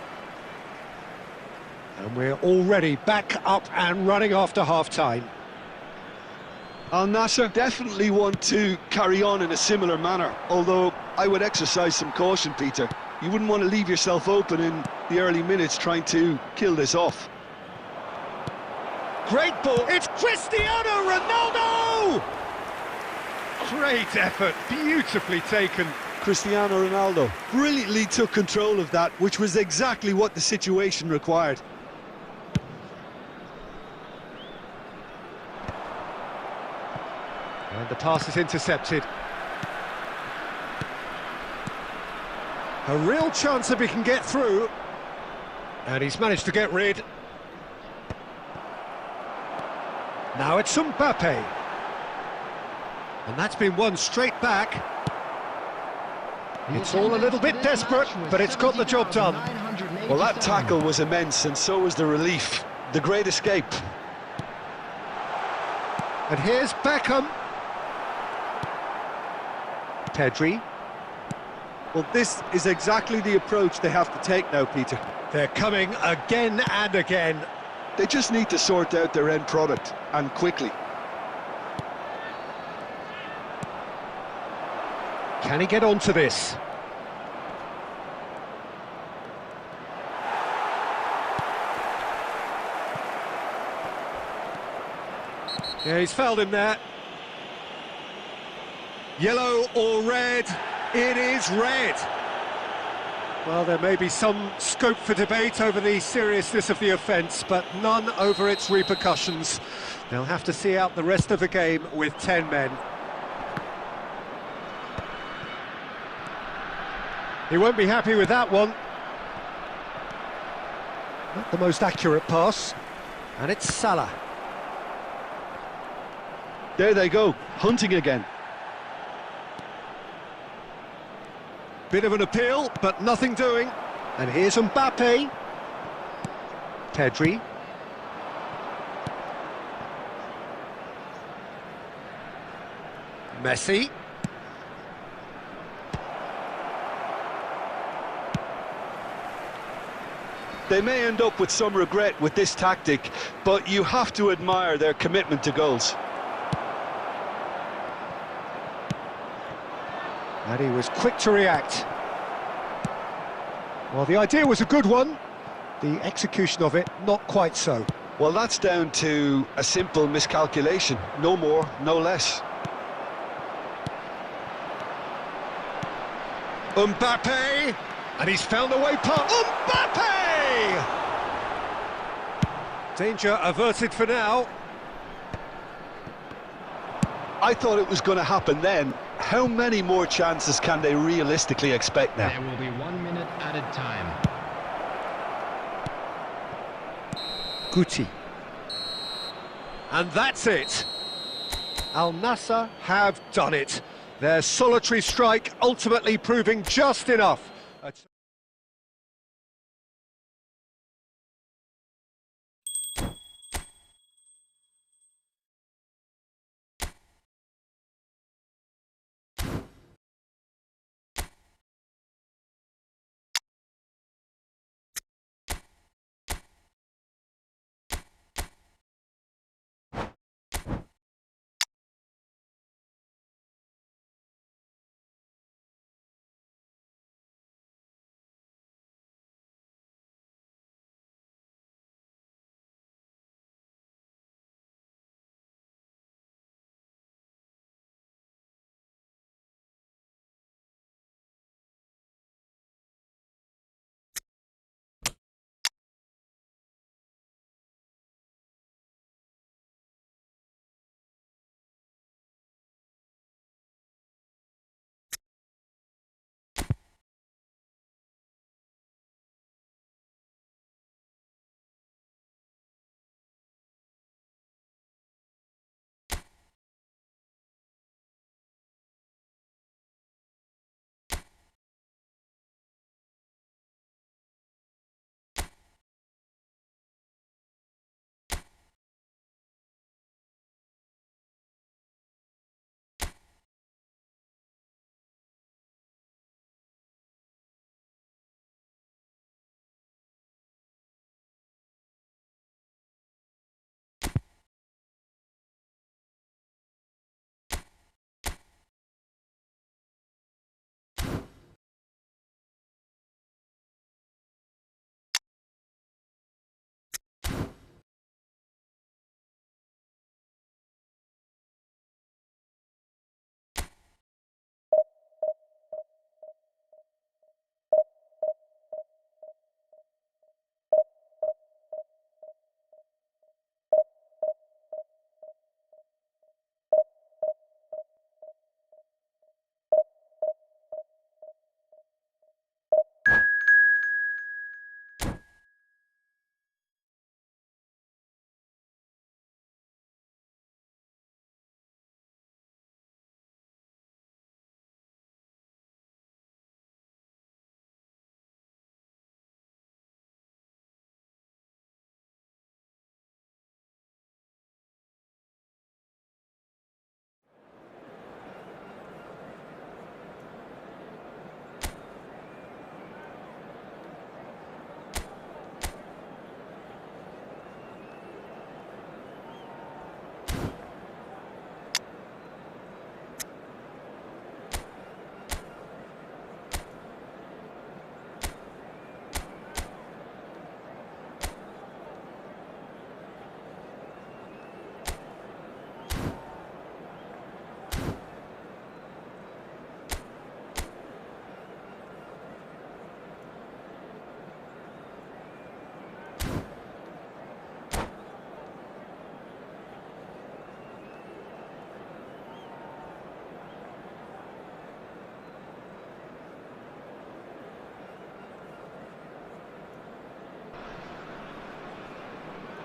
And we're already back up and running after half-time. Al Nasser definitely want to carry on in a similar manner, although I would exercise some caution, Peter. You wouldn't want to leave yourself open in the early minutes trying to kill this off. Great ball. It's Cristiano Ronaldo! Great effort, beautifully taken. Cristiano Ronaldo brilliantly took control of that, which was exactly what the situation required. And the pass is intercepted. A real chance if he can get through. And he's managed to get rid. Now it's Mbappe. And that's been won straight back. It's all a little bit desperate, but it's got the job done. Well, that tackle was immense, and so was the relief. The great escape. And here's Beckham. Pedri. Well, this is exactly the approach they have to take now, Peter. They're coming again and again. They just need to sort out their end product, and quickly. Can he get onto this? Yeah, he's fouled him there. Yellow or red? It is red. Well, there may be some scope for debate over the seriousness of the offence, but none over its repercussions. They'll have to see out the rest of the game with 10 men. He won't be happy with that one. Not the most accurate pass. And it's Salah. There they go, hunting again. Bit of an appeal, but nothing doing. And here's Mbappe. Pedri. Messi. They may end up with some regret with this tactic, but you have to admire their commitment to goals. And he was quick to react. Well, the idea was a good one. The execution of it, not quite so. Well, that's down to a simple miscalculation. No more, no less. Mbappe! And he's found a way past. Mbappe! Danger averted for now. I thought it was going to happen then. How many more chances can they realistically expect now? There will be 1 minute added time. Guti. And that's it. Al Nassr have done it. Their solitary strike ultimately proving just enough.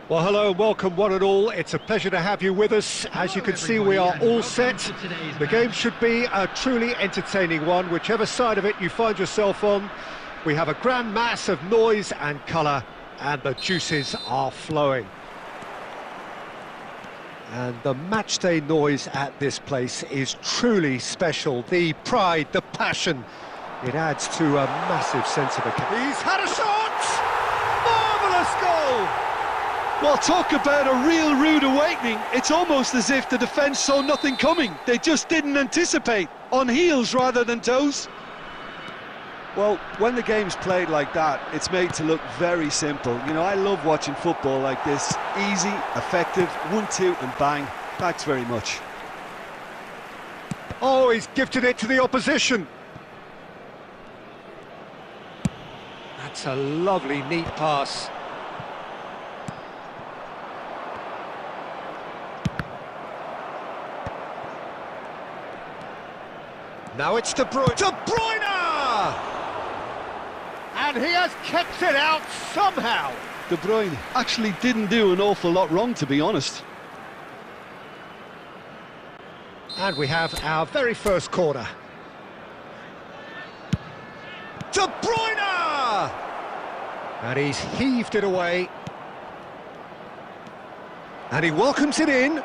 Well, hello and welcome one and all. It's a pleasure to have you with us. As you can see, we are all set. The game should be a truly entertaining one, whichever side of it you find yourself on. We have a grand mass of noise and colour, and the juices are flowing. And the matchday noise at this place is truly special. The pride, the passion, it adds to a massive sense of occasion. He's had a shot! Marvellous goal! Well, talk about a real rude awakening. It's almost as if the defence saw nothing coming. They just didn't anticipate, on heels rather than toes. Well, when the game's played like that, it's made to look very simple. You know, I love watching football like this. Easy, effective, 1-2 and bang. Thanks very much. Oh, he's gifted it to the opposition. That's a lovely, neat pass. Now it's De Bruyne. De Bruyne! And he has kept it out somehow. De Bruyne actually didn't do an awful lot wrong, to be honest. And we have our very first corner. De Bruyne! And he's heaved it away. And he welcomes it in.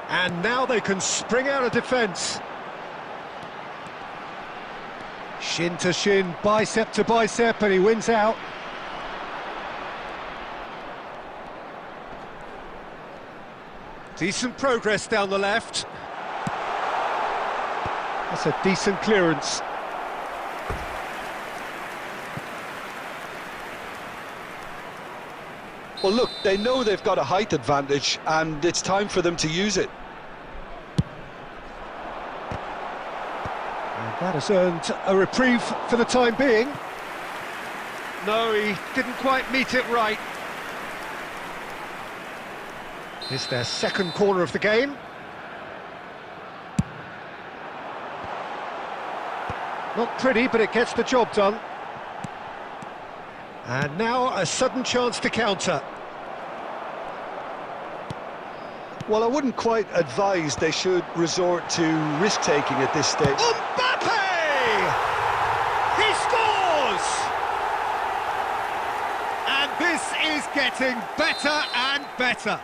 And now they can spring out of defence. Shin to shin, bicep to bicep, and he wins out. Decent progress down the left. That's a decent clearance. Well, look, they know they've got a height advantage, and it's time for them to use it. And that has earned a reprieve for the time being. No, he didn't quite meet it right. It's their second corner of the game. Not pretty, but it gets the job done. And now a sudden chance to counter. Well, I wouldn't quite advise they should resort to risk-taking at this stage. Mbappe! He scores! And this is getting better and better.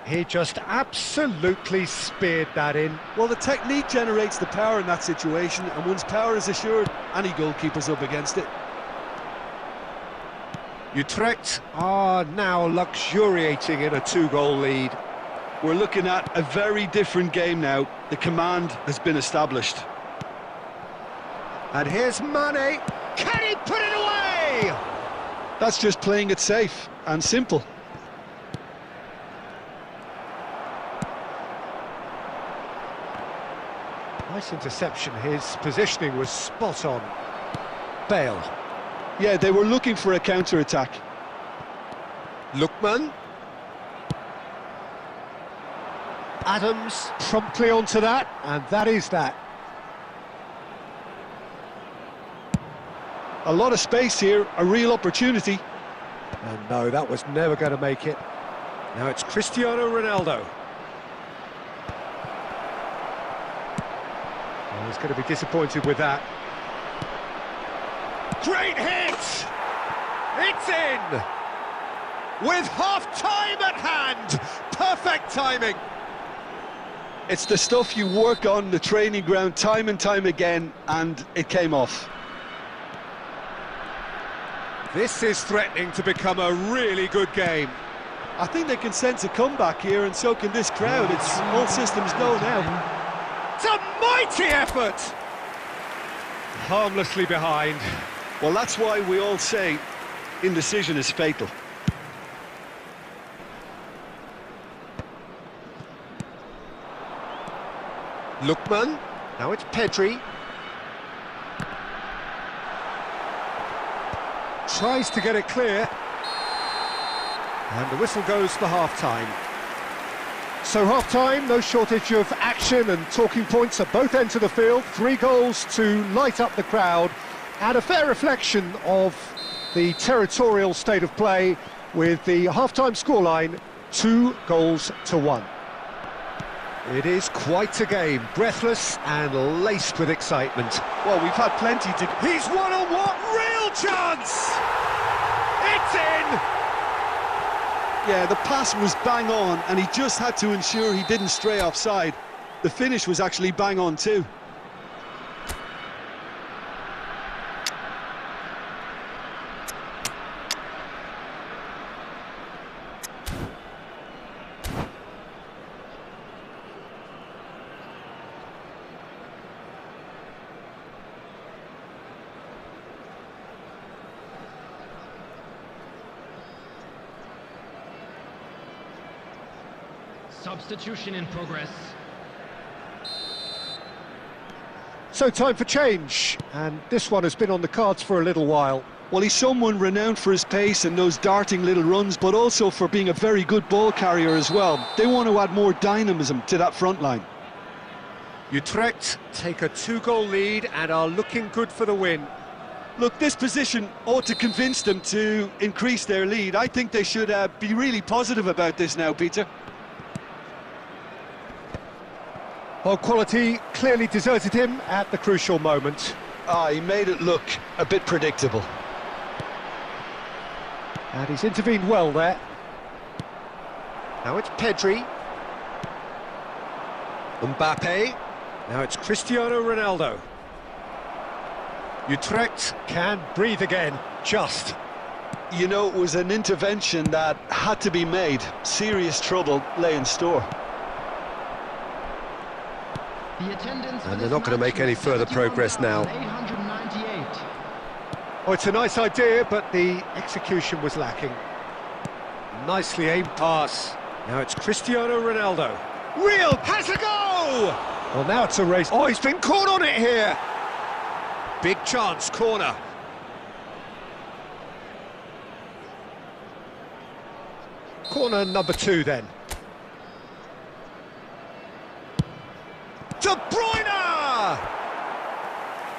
He just absolutely speared that in. Well, the technique generates the power in that situation, and once power is assured, any goalkeeper's up against it. Utrecht are now luxuriating in a 2-goal lead. We're looking at a very different game now. The command has been established. And here's Mane. Can he put it away? That's just playing it safe and simple. Nice interception. His positioning was spot on. Bale. Yeah, they were looking for a counter-attack. Lookman. Adams promptly onto that, and that is that. A lot of space here, a real opportunity. And no, that was never going to make it. Now it's Cristiano Ronaldo. Oh, he's going to be disappointed with that. Great hit! It's in! With half-time at hand! Perfect timing! It's the stuff you work on the training ground time and time again, and it came off. This is threatening to become a really good game. I think they can sense a comeback here, and so can this crowd. It's all systems go now. It's a mighty effort! Harmlessly behind. Well, that's why we all say indecision is fatal. Lookman. Now it's Pedri. Tries to get it clear. And the whistle goes for half-time. So half-time, no shortage of action and talking points at both ends of the field. 3 goals to light up the crowd, and a fair reflection of the territorial state of play with the half-time scoreline 2-1. It is quite a game, breathless and laced with excitement. Well, we've had plenty to... He's one-on-one, real chance! It's in! Yeah, the pass was bang on, and he just had to ensure he didn't stray offside. The finish was actually bang on too. Substitution in progress. So time for change, and this one has been on the cards for a little while. Well, he's someone renowned for his pace and those darting little runs, but also for being a very good ball carrier as well. They want to add more dynamism to that front line. Utrecht take a 2-goal lead and are looking good for the win. Look, this position ought to convince them to increase their lead. I think they should be really positive about this now, Peter. Well, quality clearly deserted him at the crucial moment. He made it look a bit predictable. And he's intervened well there. Now it's Pedri. Mbappe. Now it's Cristiano Ronaldo. Utrecht can breathe again, just. You know, it was an intervention that had to be made. Serious trouble lay in store. And they're not going to make any further progress now. 898. Oh, it's a nice idea, but the execution was lacking. Nicely aimed pass. Now it's Cristiano Ronaldo. Real has a go! Well, now it's a race. Oh, he's been caught on it here. Big chance, corner. Corner number 2 then. De Bruyne!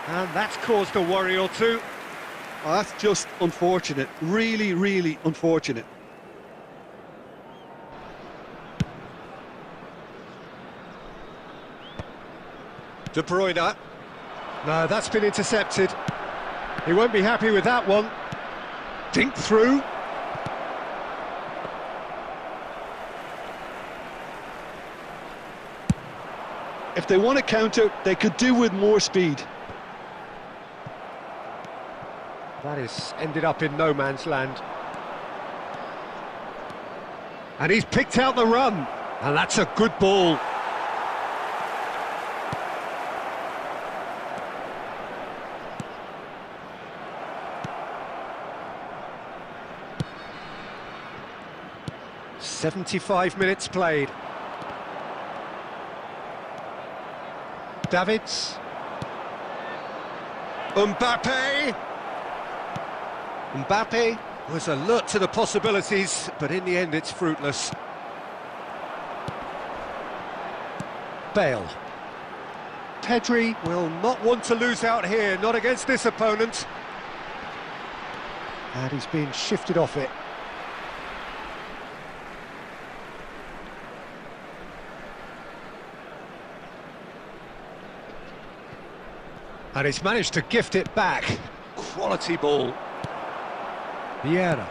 And that's caused a worry or two. Oh, that's just unfortunate. Really, really unfortunate. De Bruyne. No, that's been intercepted. He won't be happy with that one. Dink through. If they want to counter, they could do with more speed. That is ended up in no man's land. And he's picked out the run. And that's a good ball. "75 minutes played. Davids. Mbappe. Mbappe was alert to the possibilities, but in the end it's fruitless. Bale. Pedri will not want to lose out here, not against this opponent. And he's been shifted off it. And he's managed to gift it back. Quality ball. Vieira.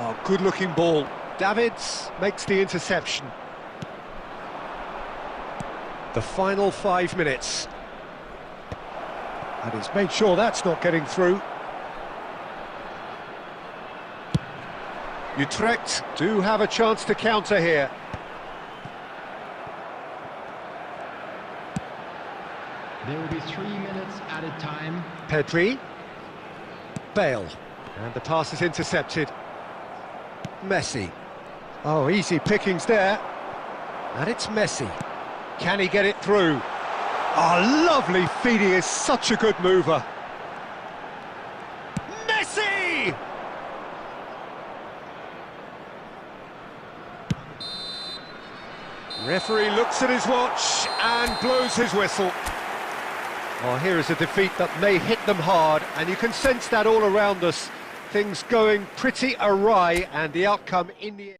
Oh, good-looking ball. Davids makes the interception. The final 5 minutes. And he's made sure that's not getting through. Utrecht do have a chance to counter here. There will be 3 minutes added time. Pedri. Bale. And the pass is intercepted. Messi. Oh, easy pickings there. And it's Messi. Can he get it through? Oh, lovely feed. He is such a good mover. Messi! Referee looks at his watch and blows his whistle. Oh, here is a defeat that may hit them hard, and you can sense that all around us. things going pretty awry, and the outcome in the end.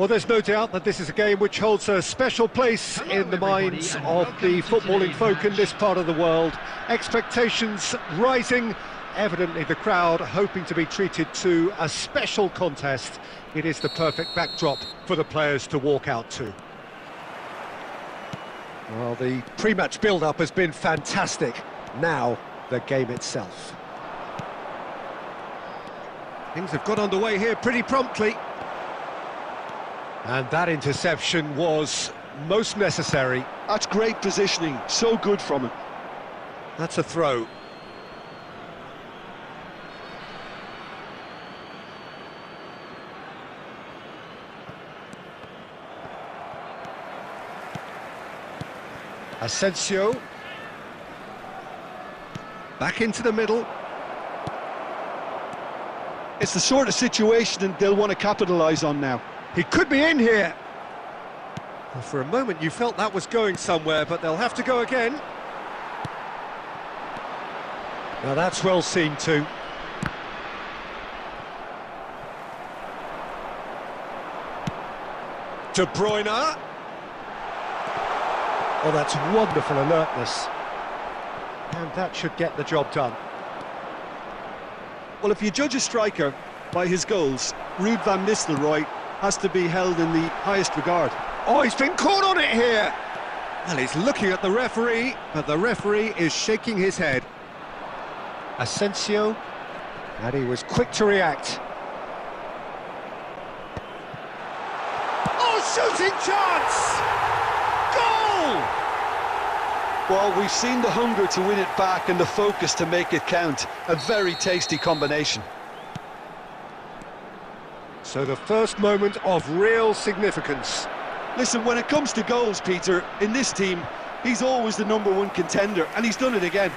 Well, there's no doubt that this is a game which holds a special place in the minds of the footballing folk in this part of the world. Expectations rising, Evidently the crowd hoping to be treated to a special contest. It is the perfect backdrop for the players to walk out to. Well, the pre-match build-up has been fantastic. Now, the game itself. Things have got underway here pretty promptly. And that interception was most necessary. That's great positioning, so good from him. That's a throw. Asensio. Back into the middle. It's the sort of situation they'll want to capitalise on now. He could be in here. Well, for a moment you felt that was going somewhere, but they'll have to go again. Now that's well seen too. De Bruyne. Oh, that's wonderful alertness. And that should get the job done. Well, if you judge a striker by his goals, Ruud van Nistelrooy has to be held in the highest regard. Oh, he's been caught on it here! Well, he's looking at the referee, but the referee is shaking his head. Asensio, and he was quick to react. Oh, shooting chance! Goal! Well, we've seen the hunger to win it back and the focus to make it count. A very tasty combination. So the first moment of real significance. Listen, when it comes to goals, Peter, in this team, he's always the #1 contender, and he's done it again.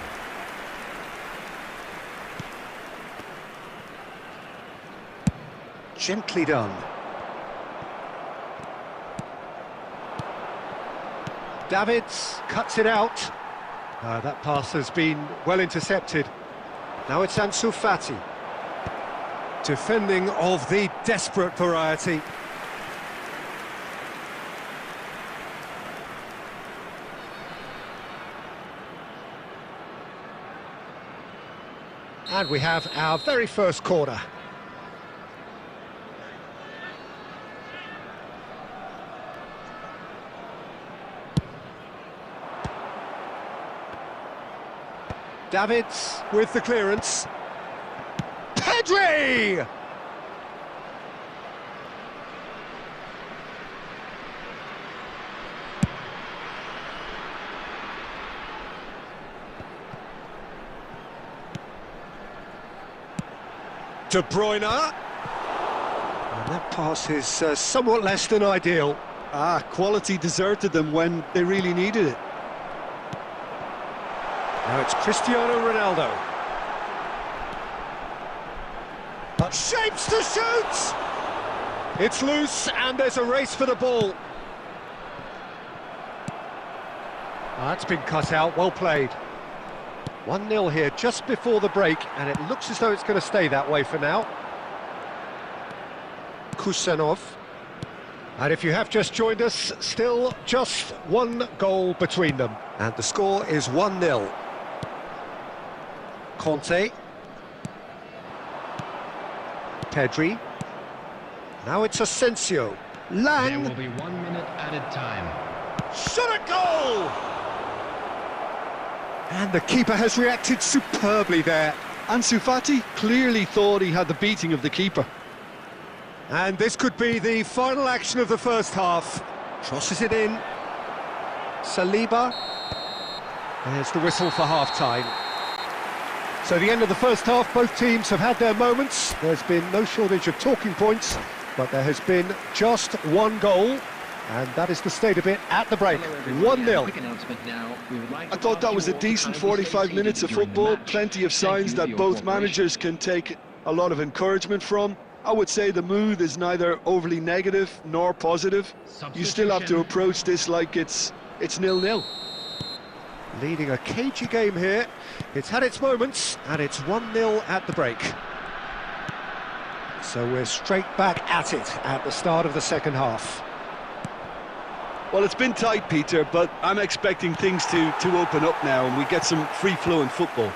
Gently done. Davids cuts it out. That pass has been well intercepted. Now it's Ansu Fati. Defending of the desperate variety. And we have our very first corner. Davids with the clearance. Pedri! De Bruyne. And that pass is somewhat less than ideal. Quality deserted them when they really needed it. Now it's Cristiano Ronaldo. Shapes to shoot! It's loose and there's a race for the ball. That's been cut out, well played. 1-0 here just before the break, and it looks as though it's going to stay that way for now. Kusanov. And if you have just joined us, still just one goal between them. And the score is 1-0. Conte. Pedri. Now it's Asensio. Lang. There will be 1 minute added time. Shot a goal! And the keeper has reacted superbly there. Ansu Fati clearly thought he had the beating of the keeper. And this could be the final action of the first half. Crosses it in. Saliba. There's the whistle for half-time. So the end of the first half, both teams have had their moments. There's been no shortage of talking points, but there has been just one goal, and that is the state of it at the break. 1-0. I thought that was a decent 45 minutes of football. Plenty of signs that both managers can take a lot of encouragement from. I would say the mood is neither overly negative nor positive. You still have to approach this like it's 0-0. Leading a cagey game here. It's had its moments, and it's 1-0 at the break. So we're straight back at it at the start of the second half. Well, it's been tight, Peter, but I'm expecting things to open up now and we get some free-flowing football.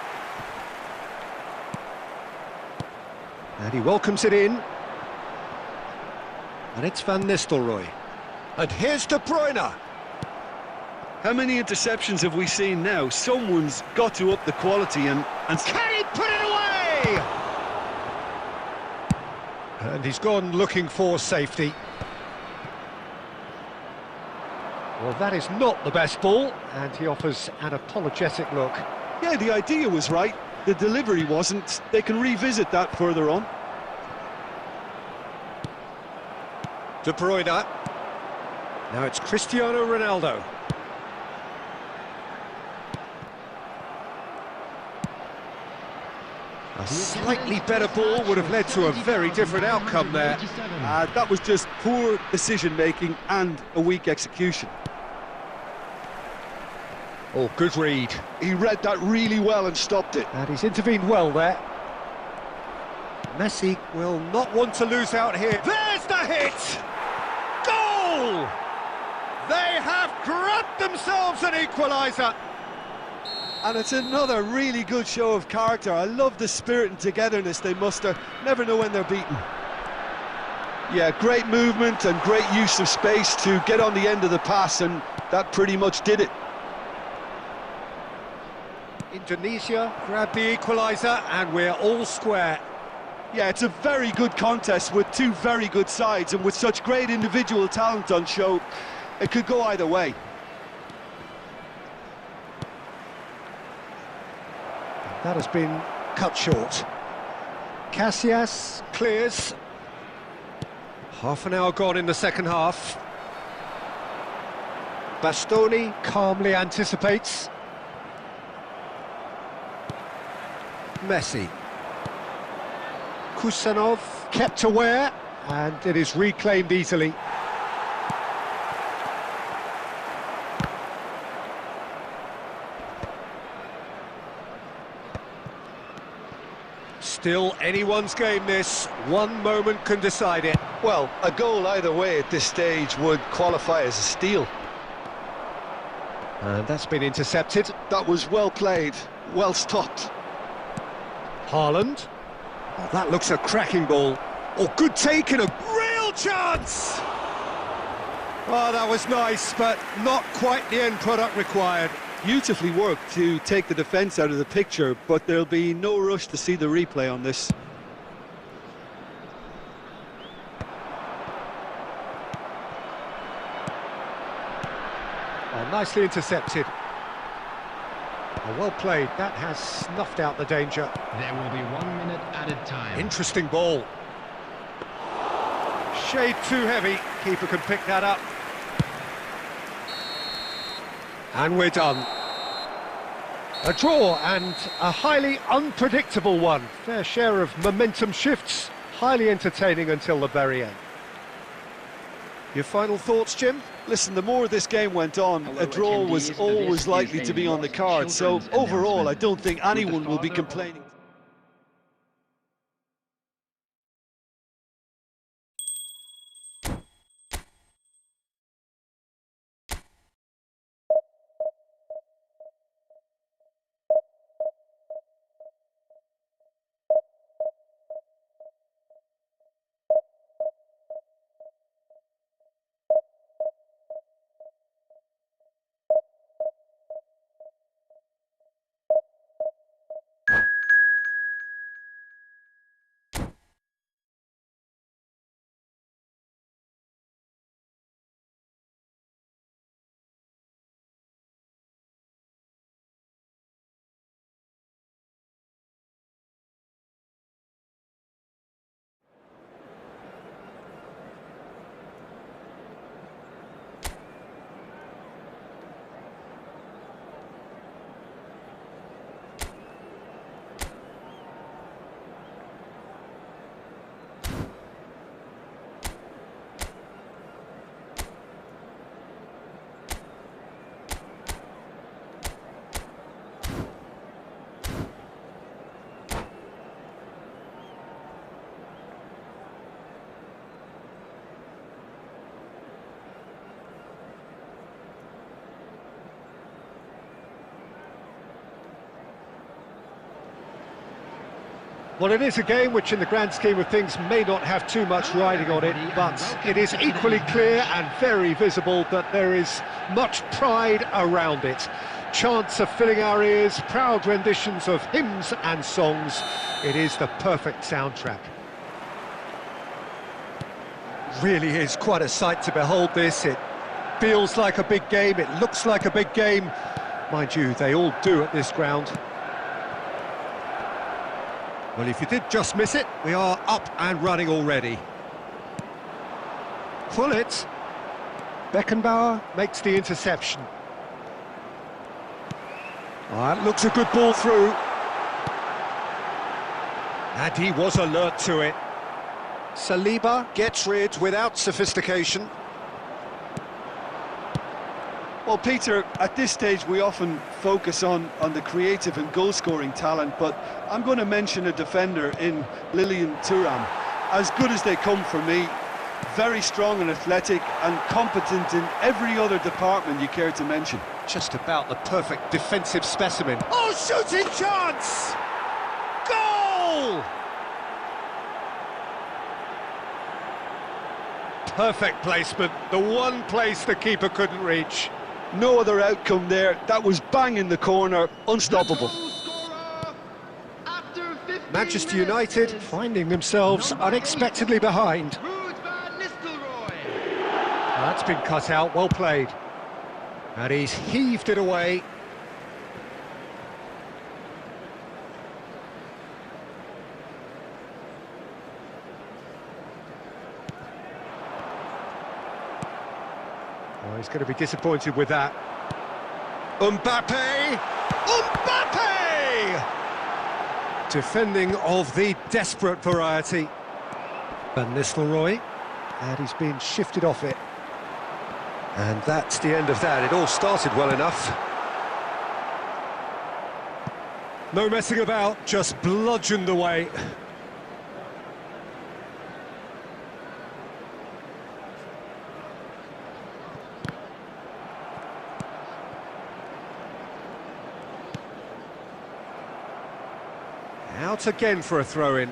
And he welcomes it in. And it's Van Nistelrooy. And here's De Bruyne. How many interceptions have we seen now? Someone's got to up the quality and Can he put it away? And he's gone looking for safety. Well, that is not the best ball, and he offers an apologetic look. yeah, the idea was right. The delivery wasn't. They can revisit that further on. De Bruyne. Now it's Cristiano Ronaldo. A slightly better ball would have led to a very different outcome there. That was just poor decision-making and a weak execution. Oh, good read. He read that really well and stopped it. And he's intervened well there. Messi will not want to lose out here. There's the hit! Goal! They have grabbed themselves an equaliser. And it's another really good show of character. I love the spirit and togetherness they muster. Never know when they're beaten. Yeah, great movement and great use of space to get on the end of the pass, and that pretty much did it. Indonesia grab the equaliser, and we're all square. Yeah, it's a very good contest with two very good sides, and with such great individual talent on show, it could go either way. That has been cut short. Casillas clears. Half an hour gone in the second half. Bastoni calmly anticipates. Messi. Kusanov kept aware, and it is reclaimed easily. Still anyone's game this. One moment can decide it. Well, a goal either way at this stage would qualify as a steal. And that's been intercepted. That was well played, well stopped. Haaland. Oh, that looks a cracking ball. Oh, good take and a real chance! Oh, that was nice, but not quite the end product required. Beautifully worked to take the defence out of the picture, but there'll be no rush to see the replay on this. Oh, nicely intercepted. Oh, well played. That has snuffed out the danger. There will be 1 minute added time. Interesting ball. Shade too heavy. Keeper can pick that up. And we're done. A draw, and a highly unpredictable one. Fair share of momentum shifts. Highly entertaining until the very end. Your final thoughts, Jim? Listen, the more this game went on, a draw was always likely to be on the card, so overall I don't think anyone will be complaining. Well, it is a game which in the grand scheme of things may not have too much riding on it, but it is equally clear and very visible that there is much pride around it. Chants are filling our ears, proud renditions of hymns and songs. It is the perfect soundtrack. Really is quite a sight to behold this. It feels like a big game, it looks like a big game. Mind you, they all do at this ground. Well, if you did just miss it, we are up and running already. Pull it. Beckenbauer makes the interception. That looks a good ball through. And he was alert to it. Saliba gets rid without sophistication. Well, Peter, at this stage we often focus on the creative and goal-scoring talent, but I'm going to mention a defender in Lilian Thuram. As good as they come for me, very strong and athletic and competent in every other department you care to mention. Just about the perfect defensive specimen. Oh, shooting chance! Goal! Perfect placement, the one place the keeper couldn't reach. No other outcome there. That was bang in the corner, unstoppable. Manchester United finding themselves unexpectedly behind. That's been cut out, well played. And he's heaved it away. Oh, he's going to be disappointed with that. Mbappe! Mbappe! Defending of the desperate variety. Van Nistelrooy, and he's been shifted off it. And that's the end of that. It all started well enough. No messing about, just bludgeoned away. Out again for a throw-in.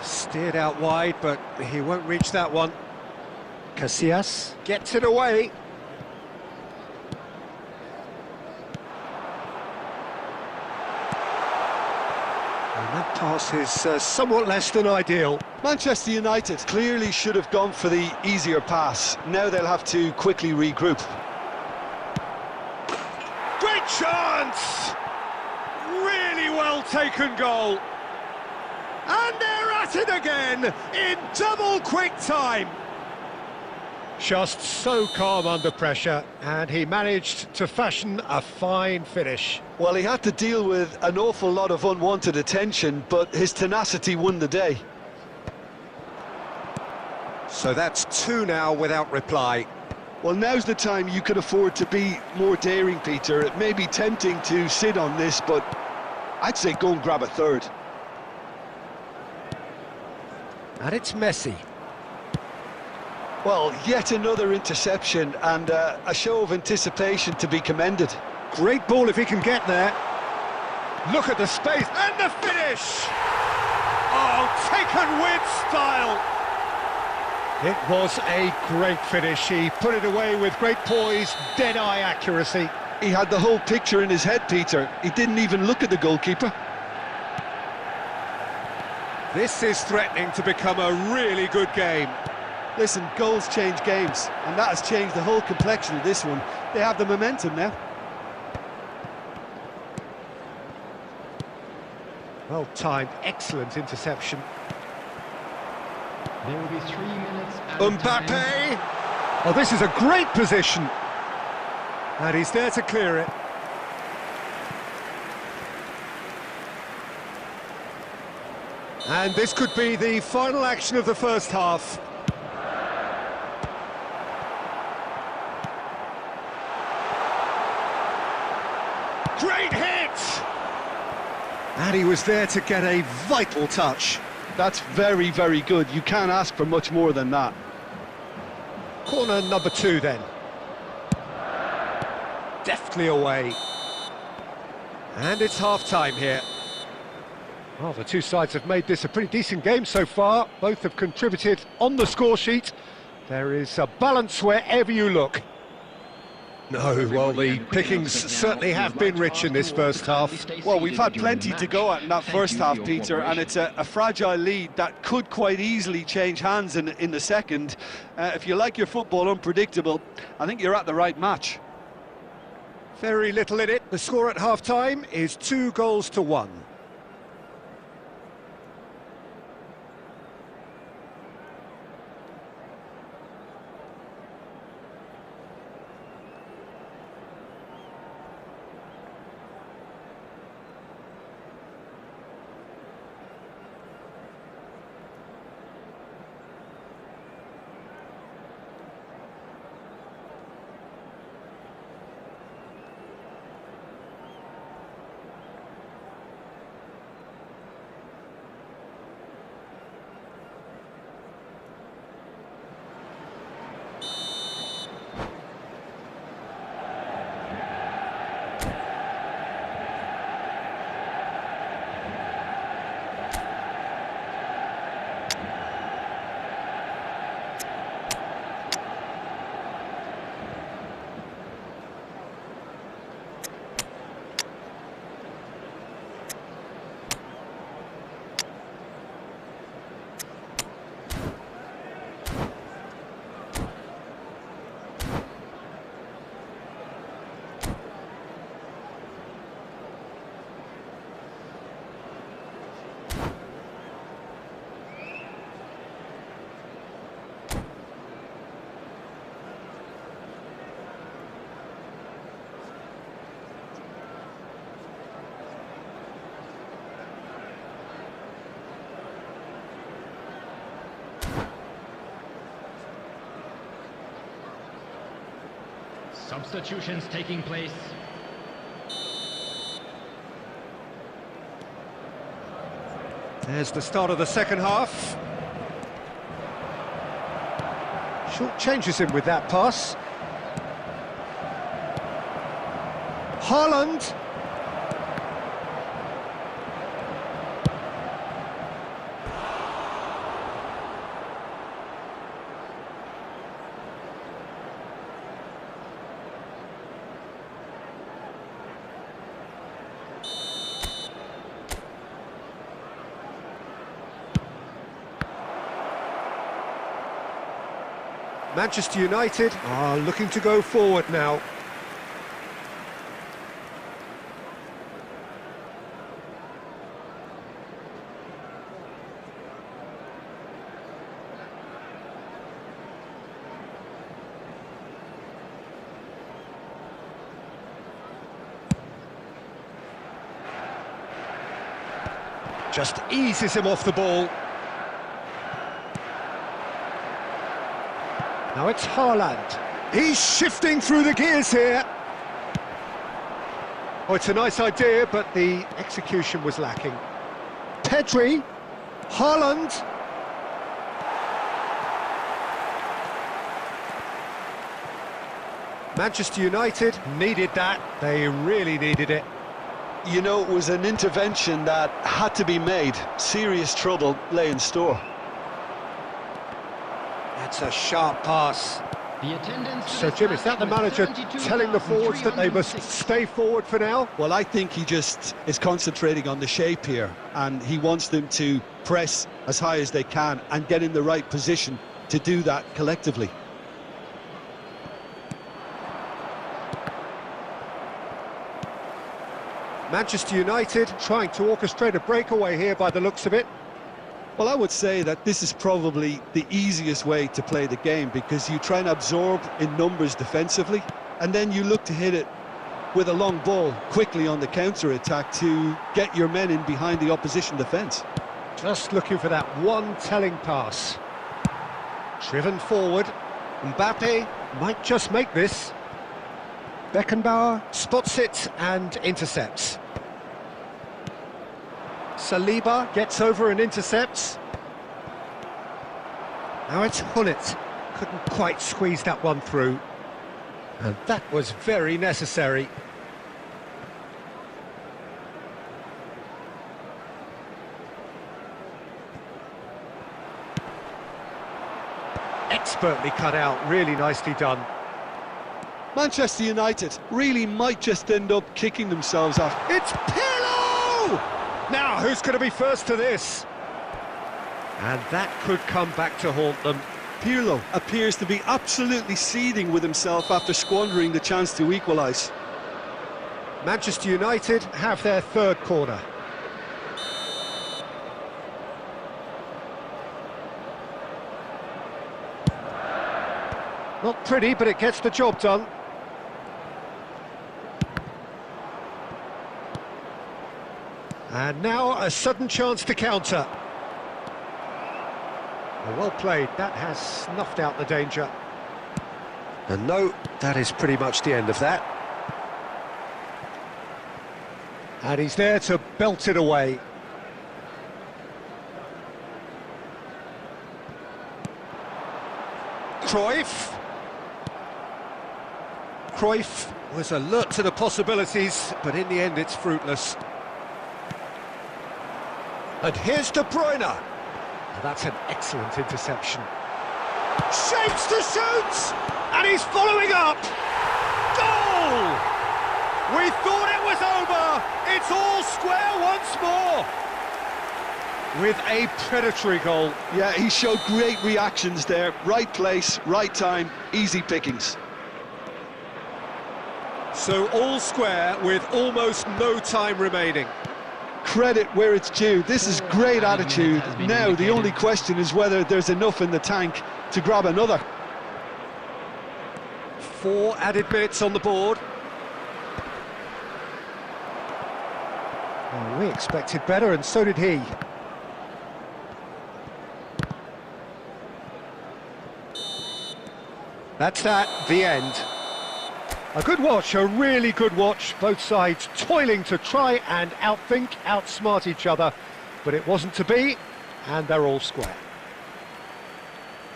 Steered out wide, but he won't reach that one. Casillas gets it away. And that pass is somewhat less than ideal. Manchester United clearly should have gone for the easier pass. Now they'll have to quickly regroup. Great chance! Really well taken goal. And they're at it again in double quick time. Just so calm under pressure, and he managed to fashion a fine finish. Well, he had to deal with an awful lot of unwanted attention, but his tenacity won the day. So that's two now without reply. Well, now's the time you could afford to be more daring, Peter. It may be tempting to sit on this, but I'd say go and grab a third. And it's Messi. Well, yet another interception and a show of anticipation to be commended. Great ball if he can get there. Look at the space and the finish! Oh, taken with style! It was a great finish. He put it away with great poise, dead-eye accuracy. He had the whole picture in his head, Peter. He didn't even look at the goalkeeper. This is threatening to become a really good game. Listen, goals change games, and that has changed the whole complexion of this one. They have the momentum now. Well timed, excellent interception. There will be 3 minutes added time. Mbappe! Oh, this is a great position. And he's there to clear it. And this could be the final action of the first half. Great hit! And he was there to get a vital touch. That's very, very good. You can't ask for much more than that. Corner number 2 then. Deftly away. And it's half-time here. Well, the two sides have made this a pretty decent game so far. Both have contributed on the score sheet. There is a balance wherever you look. No, well, the pickings certainly have been rich in this first half. Well, we've had plenty to go at in that first half, Peter, and it's a fragile lead that could quite easily change hands in the second. If you like your football unpredictable, I think you're at the right match. Very little in it. The score at half-time is 2-1. Substitutions taking place. There's the start of the second half. Short changes him with that pass. Haaland. Manchester United are looking to go forward now. Just eases him off the ball. Now it's Haaland. He's shifting through the gears here. Oh, it's a nice idea, but the execution was lacking. Pedri. Haaland. Manchester United needed that. They really needed it. You know, it was an intervention that had to be made. Serious trouble lay in store. That's a sharp pass. The attendance. So, Jim, is that the manager telling the forwards that they must stay forward for now? Well, I think he just is concentrating on the shape here, and he wants them to press as high as they can and get in the right position to do that collectively. Manchester United trying to orchestrate a breakaway here by the looks of it. Well, I would say that this is probably the easiest way to play the game, because you try and absorb in numbers defensively, and then you look to hit it with a long ball quickly on the counter-attack to get your men in behind the opposition defence. Just looking for that one telling pass. Driven forward. Mbappe might just make this. Beckenbauer spots it and intercepts. Saliba gets over and intercepts. Now it's Hullet. Couldn't quite squeeze that one through. And that was very necessary. Expertly cut out, really nicely done. Manchester United really might just end up kicking themselves off. It's Pirlo! Now, who's going to be first to this? And that could come back to haunt them. Pirlo appears to be absolutely seething with himself after squandering the chance to equalise. Manchester United have their third corner. Not pretty, but it gets the job done. And now a sudden chance to counter. Well played, that has snuffed out the danger. And no, that is pretty much the end of that. And he's there to belt it away. Cruyff. Cruyff was alert to the possibilities, but in the end it's fruitless. And here's De Bruyne. Now that's an excellent interception. Shapes to shoot! And he's following up! Goal! We thought it was over! It's all square once more! With a predatory goal. Yeah, he showed great reactions there. Right place, right time, easy pickings. So all square with almost no time remaining. Credit where it's due. This is great attitude. Now the only question is whether there's enough in the tank to grab another. 4 added minutes on the board. Well, we expected better, and so did he. That's that, the end. A good watch, a really good watch. Both sides toiling to try and outthink, outsmart each other. But it wasn't to be, and they're all square.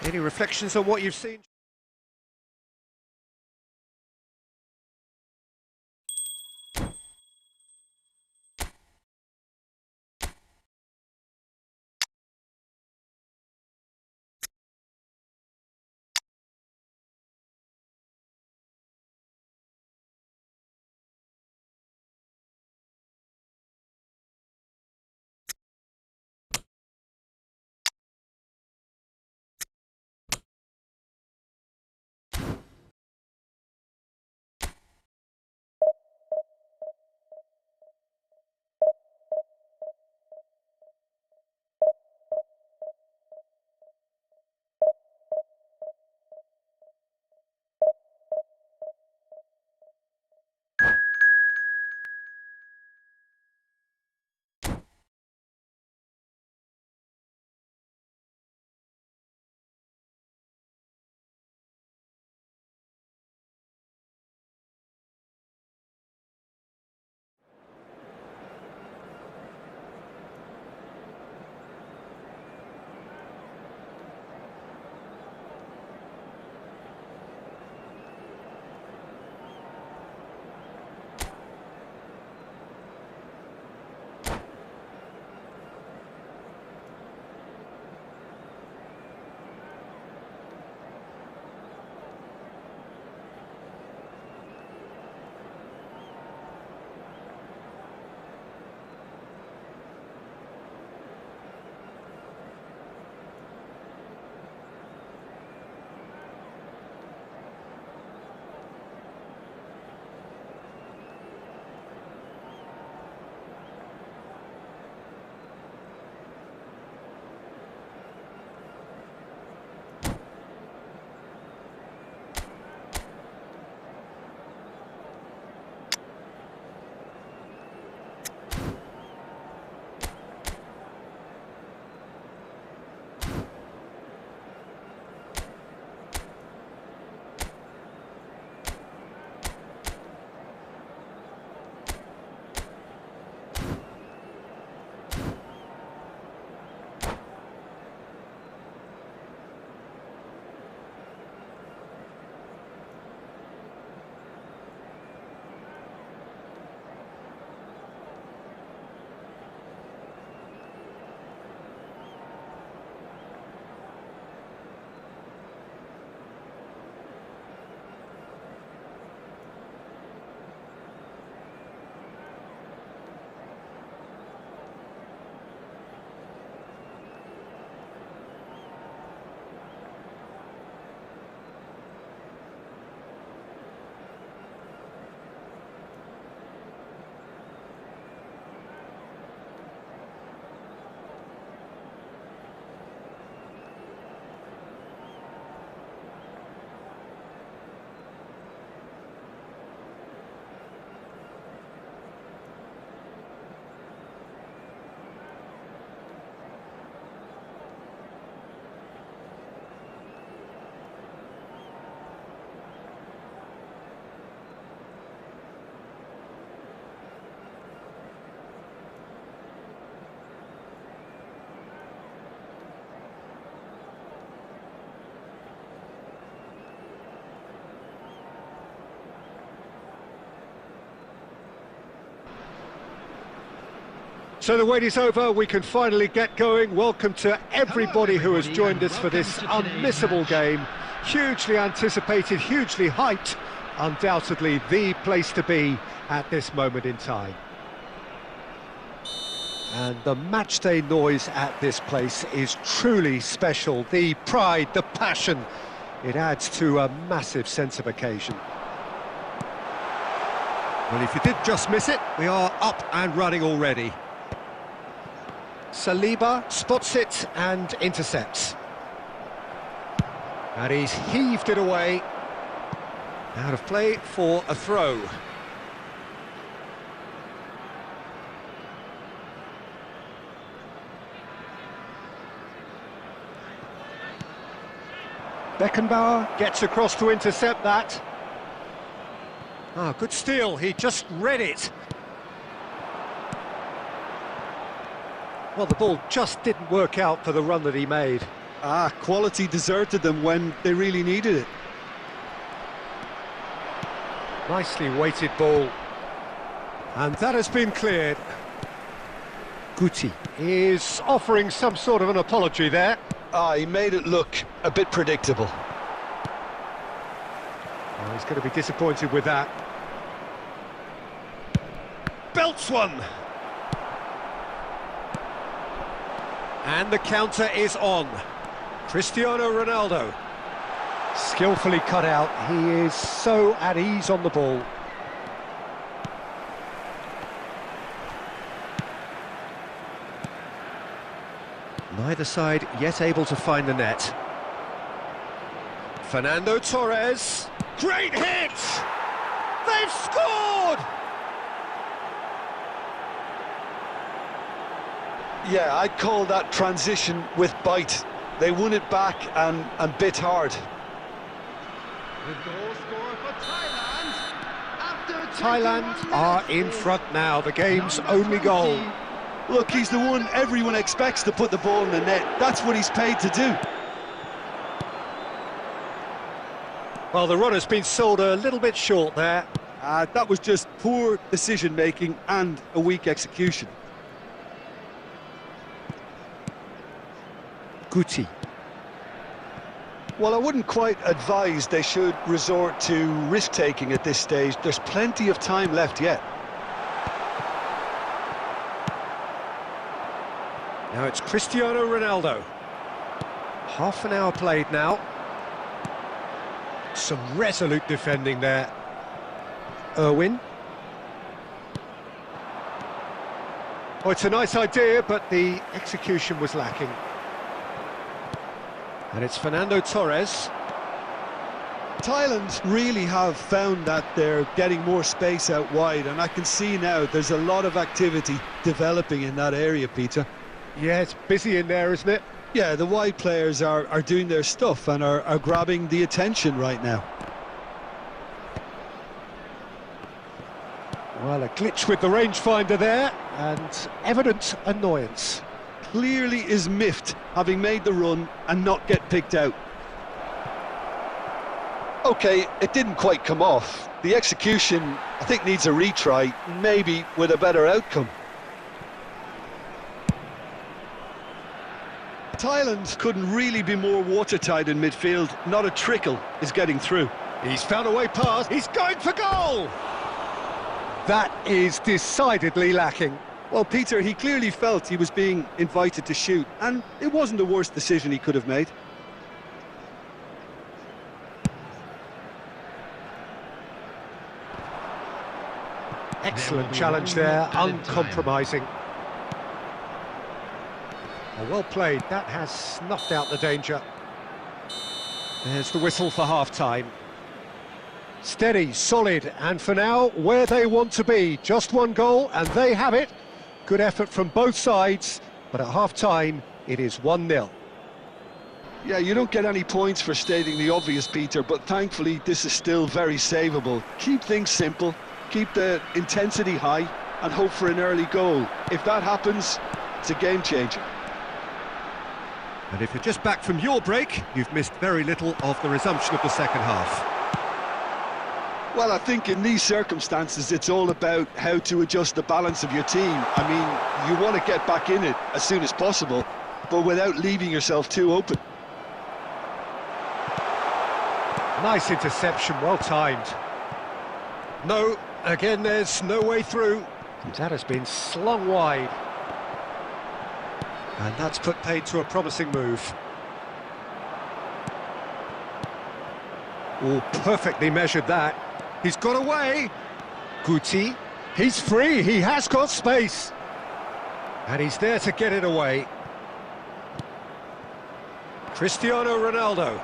Any reflections on what you've seen? So the wait is over, we can finally get going. Welcome to everybody who has joined us for this unmissable game. Hugely anticipated, hugely hyped, undoubtedly the place to be at this moment in time. And the matchday noise at this place is truly special. The pride, the passion, it adds to a massive sense of occasion. Well, if you did just miss it, we are up and running already. Saliba spots it and intercepts. And he's heaved it away. Out of play for a throw. Beckenbauer gets across to intercept that. Ah, good steal, he just read it. Well, the ball just didn't work out for the run that he made. Quality deserted them when they really needed it. Nicely weighted ball. And that has been cleared. Guti is offering some sort of an apology there. He made it look a bit predictable. Oh, he's going to be disappointed with that. Belts one! And the counter is on. Cristiano Ronaldo. Skillfully cut out. He is so at ease on the ball. Neither side yet able to find the net. Fernando Torres. Great hit! They've scored! Yeah, I'd call that transition with bite. They won it back and bit hard. The goal scorer for Thailand. After Thailand are in front now, the game's only goal. Look, he's the one everyone expects to put the ball in the net. That's what he's paid to do. Well, the run has been sold a little bit short there. That was just poor decision-making and a weak execution. Guti. Well, I wouldn't quite advise they should resort to risk-taking at this stage. There's plenty of time left yet. Now it's Cristiano Ronaldo. Half an hour played now. Some resolute defending there. Irwin. Oh, it's a nice idea, but the execution was lacking. And it's Fernando Torres. Thailand really have found that they're getting more space out wide, and I can see now there's a lot of activity developing in that area, Peter. Yeah, it's busy in there, isn't it? Yeah, the wide players are doing their stuff and are grabbing the attention right now. Well, a glitch with the rangefinder there, and evident annoyance. Clearly is miffed, having made the run and not get picked out. Okay, it didn't quite come off. The execution, I think, needs a retry, maybe with a better outcome. Thailand couldn't really be more watertight in midfield. Not a trickle is getting through. He's found a way past. He's going for goal! That is decidedly lacking. Well, Peter, he clearly felt he was being invited to shoot, and it wasn't the worst decision he could have made. Excellent challenge there, uncompromising. Oh, well played, that has snuffed out the danger. There's the whistle for half-time. Steady, solid, and for now, where they want to be. Just one goal, and they have it. Good effort from both sides, but at half-time, it is 1-0. Yeah, you don't get any points for stating the obvious, Peter, but thankfully this is still very savable. Keep things simple, keep the intensity high, and hope for an early goal. If that happens, it's a game-changer. And if you're just back from your break, you've missed very little of the resumption of the second half. Well, I think in these circumstances, it's all about how to adjust the balance of your team. I mean, you want to get back in it as soon as possible, but without leaving yourself too open. Nice interception, well timed. No, again, there's no way through. That has been slung wide. And that's put paid to a promising move. Oh, perfectly measured that. He's got away. Guti, he's free, he has got space. And he's there to get it away. Cristiano Ronaldo.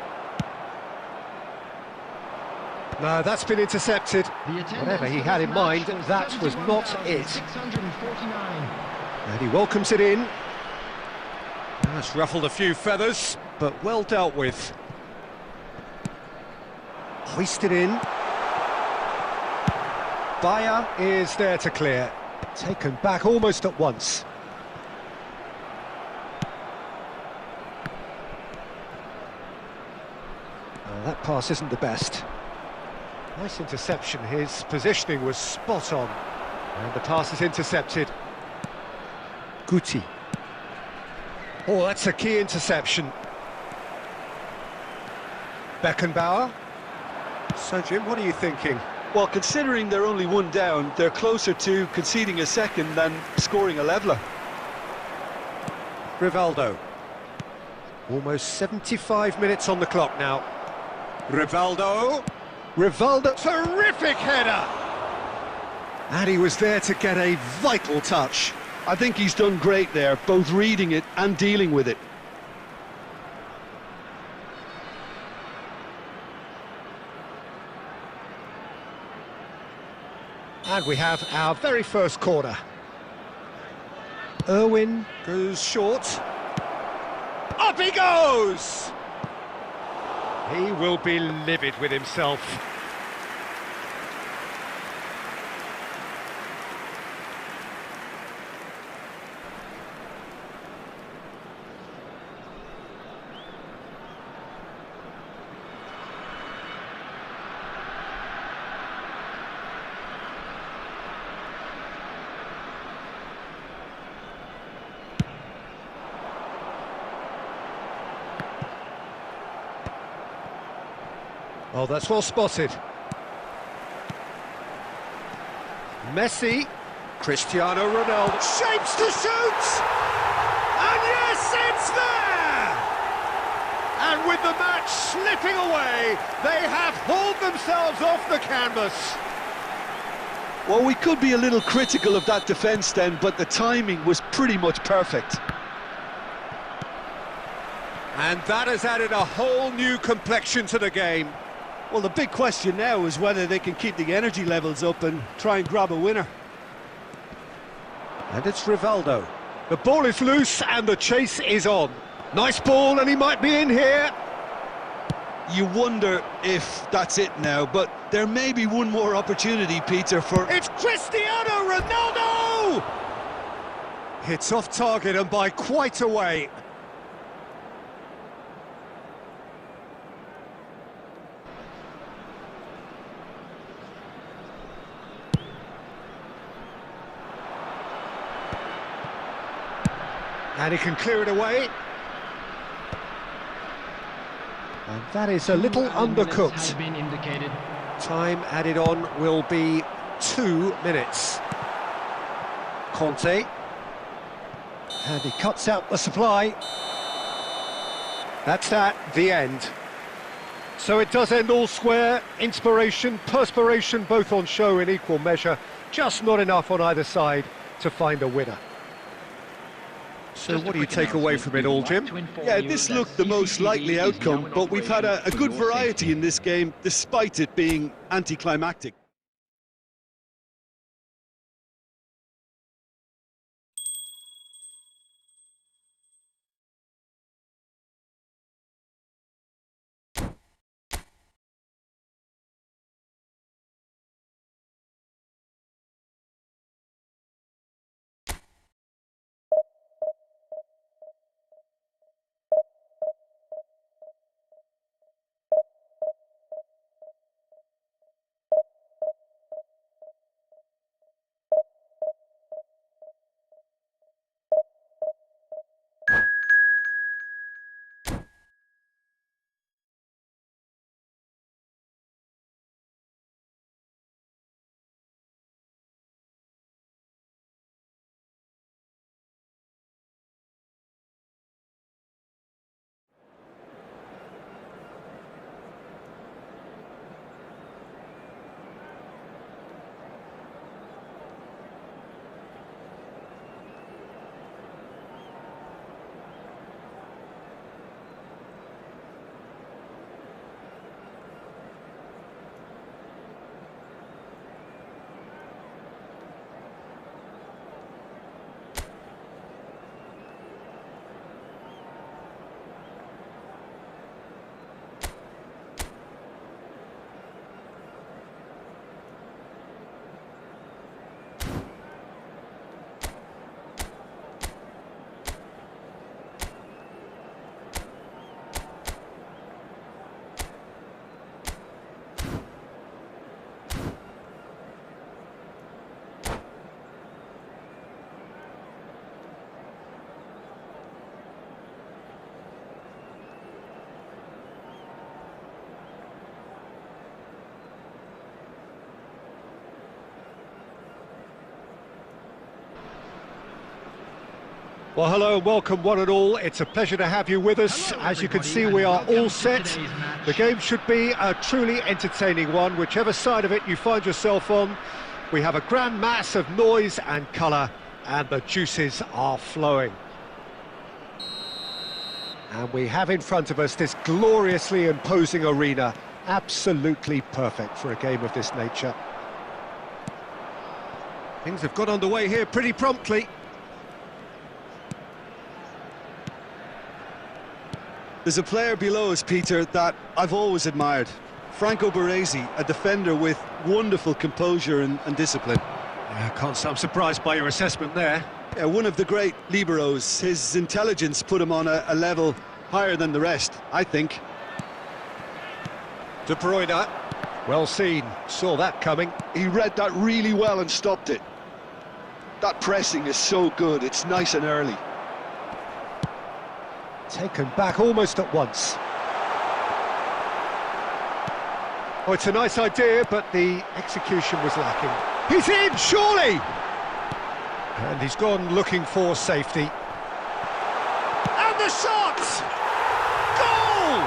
No, that's been intercepted. Whatever he had in mind, that was not it. And he welcomes it in. That's ruffled a few feathers, but well dealt with. Hoisted in. Bayer is there to clear. Taken back almost at once. That pass isn't the best. Nice interception, his positioning was spot on. And the pass is intercepted. Guti. Oh, that's a key interception. Beckenbauer. So, Jim, what are you thinking? Well, considering they're only one down, they're closer to conceding a second than scoring a leveller. Rivaldo. Almost 75 minutes on the clock now. Rivaldo. Rivaldo, terrific header! And he was there to get a vital touch. I think he's done great there, both reading it and dealing with it. And we have our very first corner. Irwin goes short. Up he goes! He will be livid with himself. Oh, that's well spotted. Messi, Cristiano Ronaldo, shapes to shoot! And yes, it's there! And with the match slipping away, they have hauled themselves off the canvas. Well, we could be a little critical of that defence then, but the timing was pretty much perfect. And that has added a whole new complexion to the game. Well, the big question now is whether they can keep the energy levels up and try and grab a winner. And it's Rivaldo. The ball is loose and the chase is on. Nice ball and he might be in here. You wonder if that's it now, but there may be one more opportunity, Peter, for... It's Cristiano Ronaldo! It's off target and by quite a way. And he can clear it away. And that is a little undercooked. Time added on will be 2 minutes. Conte. And he cuts out the supply. That's that, the end. So it does end all square. Inspiration, perspiration, both on show in equal measure. Just not enough on either side to find a winner. So what do you take away from it all, Jim? Yeah, this looked the most likely outcome, but we've had a good variety in this game, despite it being anticlimactic. Well, hello and welcome one and all. It's a pleasure to have you with us. Hello, As you can everybody, see, and we are welcome all to set. today's match. The game should be a truly entertaining one, whichever side of it you find yourself on. We have a grand mass of noise and colour, and the juices are flowing. And we have in front of us this gloriously imposing arena, absolutely perfect for a game of this nature. Things have got underway here pretty promptly. There's a player below us, Peter, that I've always admired. Franco Baresi, a defender with wonderful composure and discipline. I'm surprised by your assessment there. Yeah, one of the great liberos. His intelligence put him on a level higher than the rest, I think. De Bruyne, well seen, saw that coming. He read that really well and stopped it. That pressing is so good, it's nice and early. Taken back almost at once. Oh, it's a nice idea, but the execution was lacking. He's in, surely! And he's gone looking for safety. And the shot! Goal!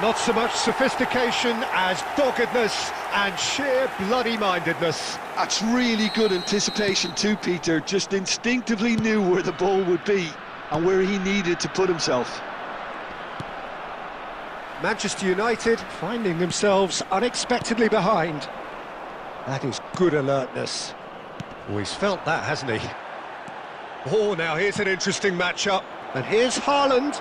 Not so much sophistication as doggedness and sheer bloody-mindedness. That's really good anticipation too, Peter. Just instinctively knew where the ball would be and where he needed to put himself. Manchester United finding themselves unexpectedly behind. That is good alertness. Oh, he's felt that, hasn't he? Oh, now here's an interesting matchup. And here's Haaland.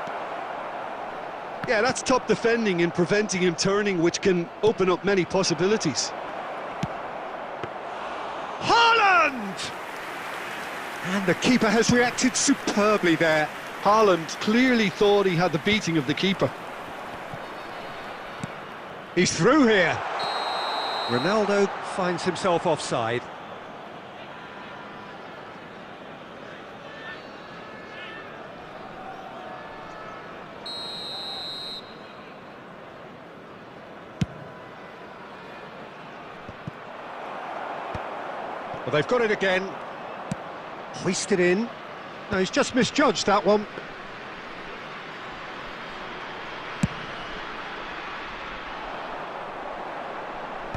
Yeah, that's top defending and preventing him turning, which can open up many possibilities. Haaland! And the keeper has reacted superbly there. Haaland clearly thought he had the beating of the keeper. He's through here. Ronaldo finds himself offside. Well, they've got it again. Hoisted in. No, he's just misjudged that one.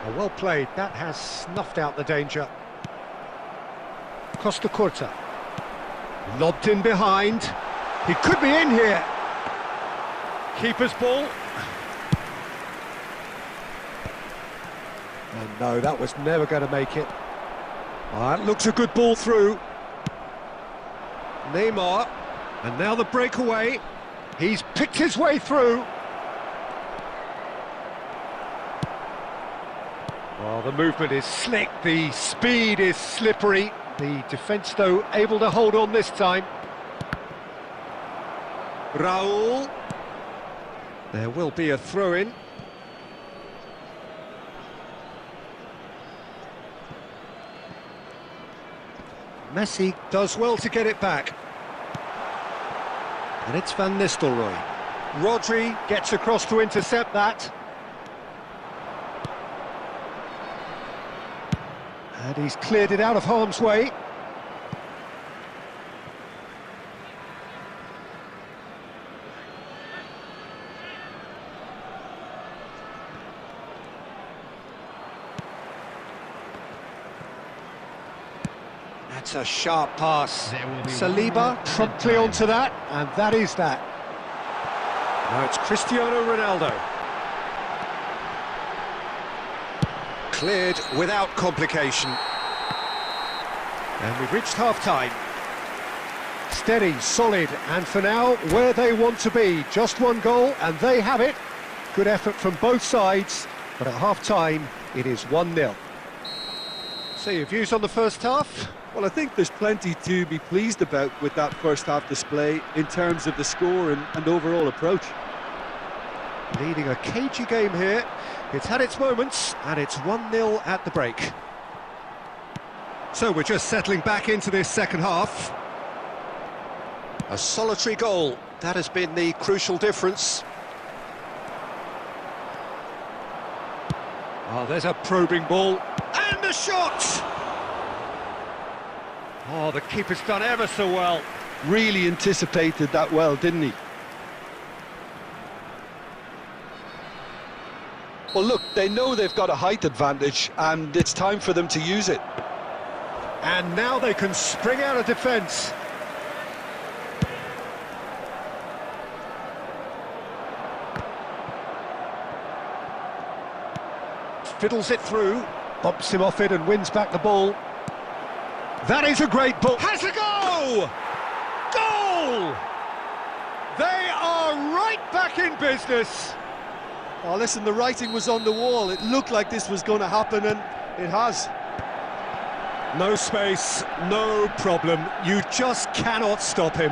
Oh, well played. That has snuffed out the danger. Costa Curta. Lobbed in behind. He could be in here. Keeper's ball. And no, that was never going to make it. That looks a good ball through. Neymar, and now the breakaway. He's picked his way through. Well, the movement is slick, the speed is slippery. The defence, though, able to hold on this time. Raul. There will be a throw-in. Messi does well to get it back. And it's Van Nistelrooy. Rodri gets across to intercept that. And he's cleared it out of harm's way. That's a sharp pass. Saliba promptly onto that, and that is that. Now it's Cristiano Ronaldo. Cleared without complication. And we've reached half-time. Steady, solid, and for now, where they want to be. Just one goal, and they have it. Good effort from both sides, but at half-time, it is 1-0. So your views on the first half? Well, I think there's plenty to be pleased about with that first half display in terms of the score and overall approach. Leading a cagey game here. It's had its moments, and it's 1-0 at the break. So we're just settling back into this second half. A solitary goal, that has been the crucial difference. Oh, there's a probing ball, and a shot! Oh, the keeper's done ever so well. Really anticipated that well, didn't he? Well, look, they know they've got a height advantage, and it's time for them to use it. And now they can spring out of defence. Fiddles it through, bumps him off it and wins back the ball. That is a great ball. Has a go! Goal! They are right back in business. Oh, listen, the writing was on the wall. It looked like this was going to happen, and it has. No space, no problem. You just cannot stop him.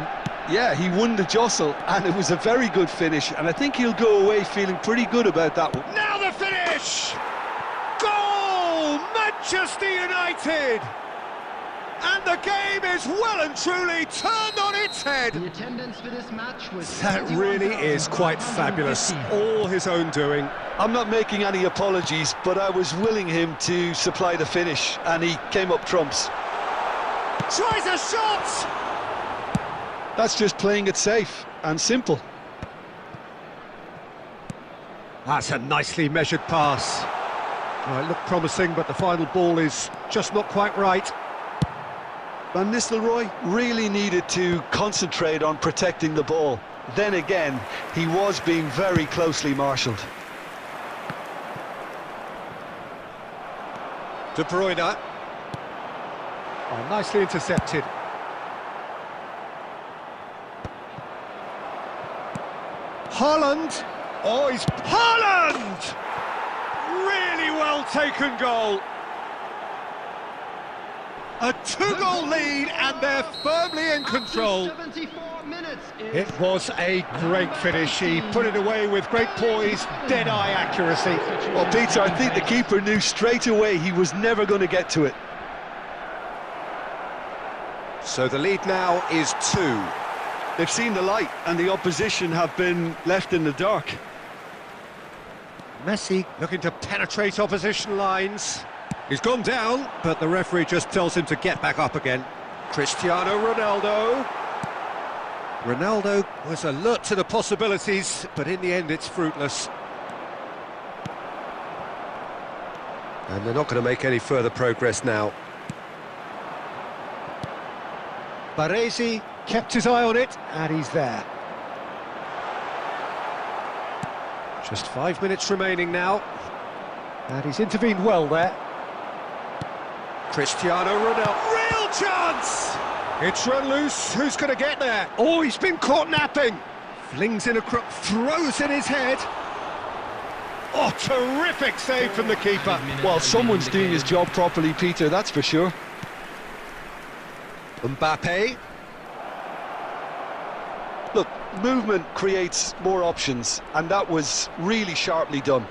Yeah, he won the jostle, and it was a very good finish, and I think he'll go away feeling pretty good about that one. Now the finish! Goal! Manchester United! And the game is well and truly turned on its head. The attendance for this match was... That really is quite fabulous. All his own doing. I'm not making any apologies, but I was willing him to supply the finish, and he came up trumps. Tries a shot! That's just playing it safe and simple. That's a nicely measured pass. Well, it looked promising, but the final ball is just not quite right. Van Nistelrooy really needed to concentrate on protecting the ball. Then again, he was being very closely marshalled. De Bruyne. Oh, nicely intercepted. Haaland. Oh, he's... Haaland! Really well taken goal. A two-goal lead, and they're firmly in control. 74 minutes. It was a great finish. He put it away with great poise, dead-eye accuracy. Well, Peter, I think the keeper knew straight away he was never going to get to it. So the lead now is 2. They've seen the light, and the opposition have been left in the dark. Messi looking to penetrate opposition lines. He's gone down, but the referee just tells him to get back up again. Cristiano Ronaldo. Ronaldo was alert to the possibilities, but in the end it's fruitless. And they're not going to make any further progress now. Baresi kept his eye on it, and he's there. Just 5 minutes remaining now. And he's intervened well there. Cristiano Ronaldo, real chance! It's run loose, who's going to get there? Oh, he's been caught napping! Flings in a crook, throws in his head. Oh, terrific save from the keeper. Well, someone's doing his job properly, Peter, that's for sure. Mbappe. Look, movement creates more options, and that was really sharply done.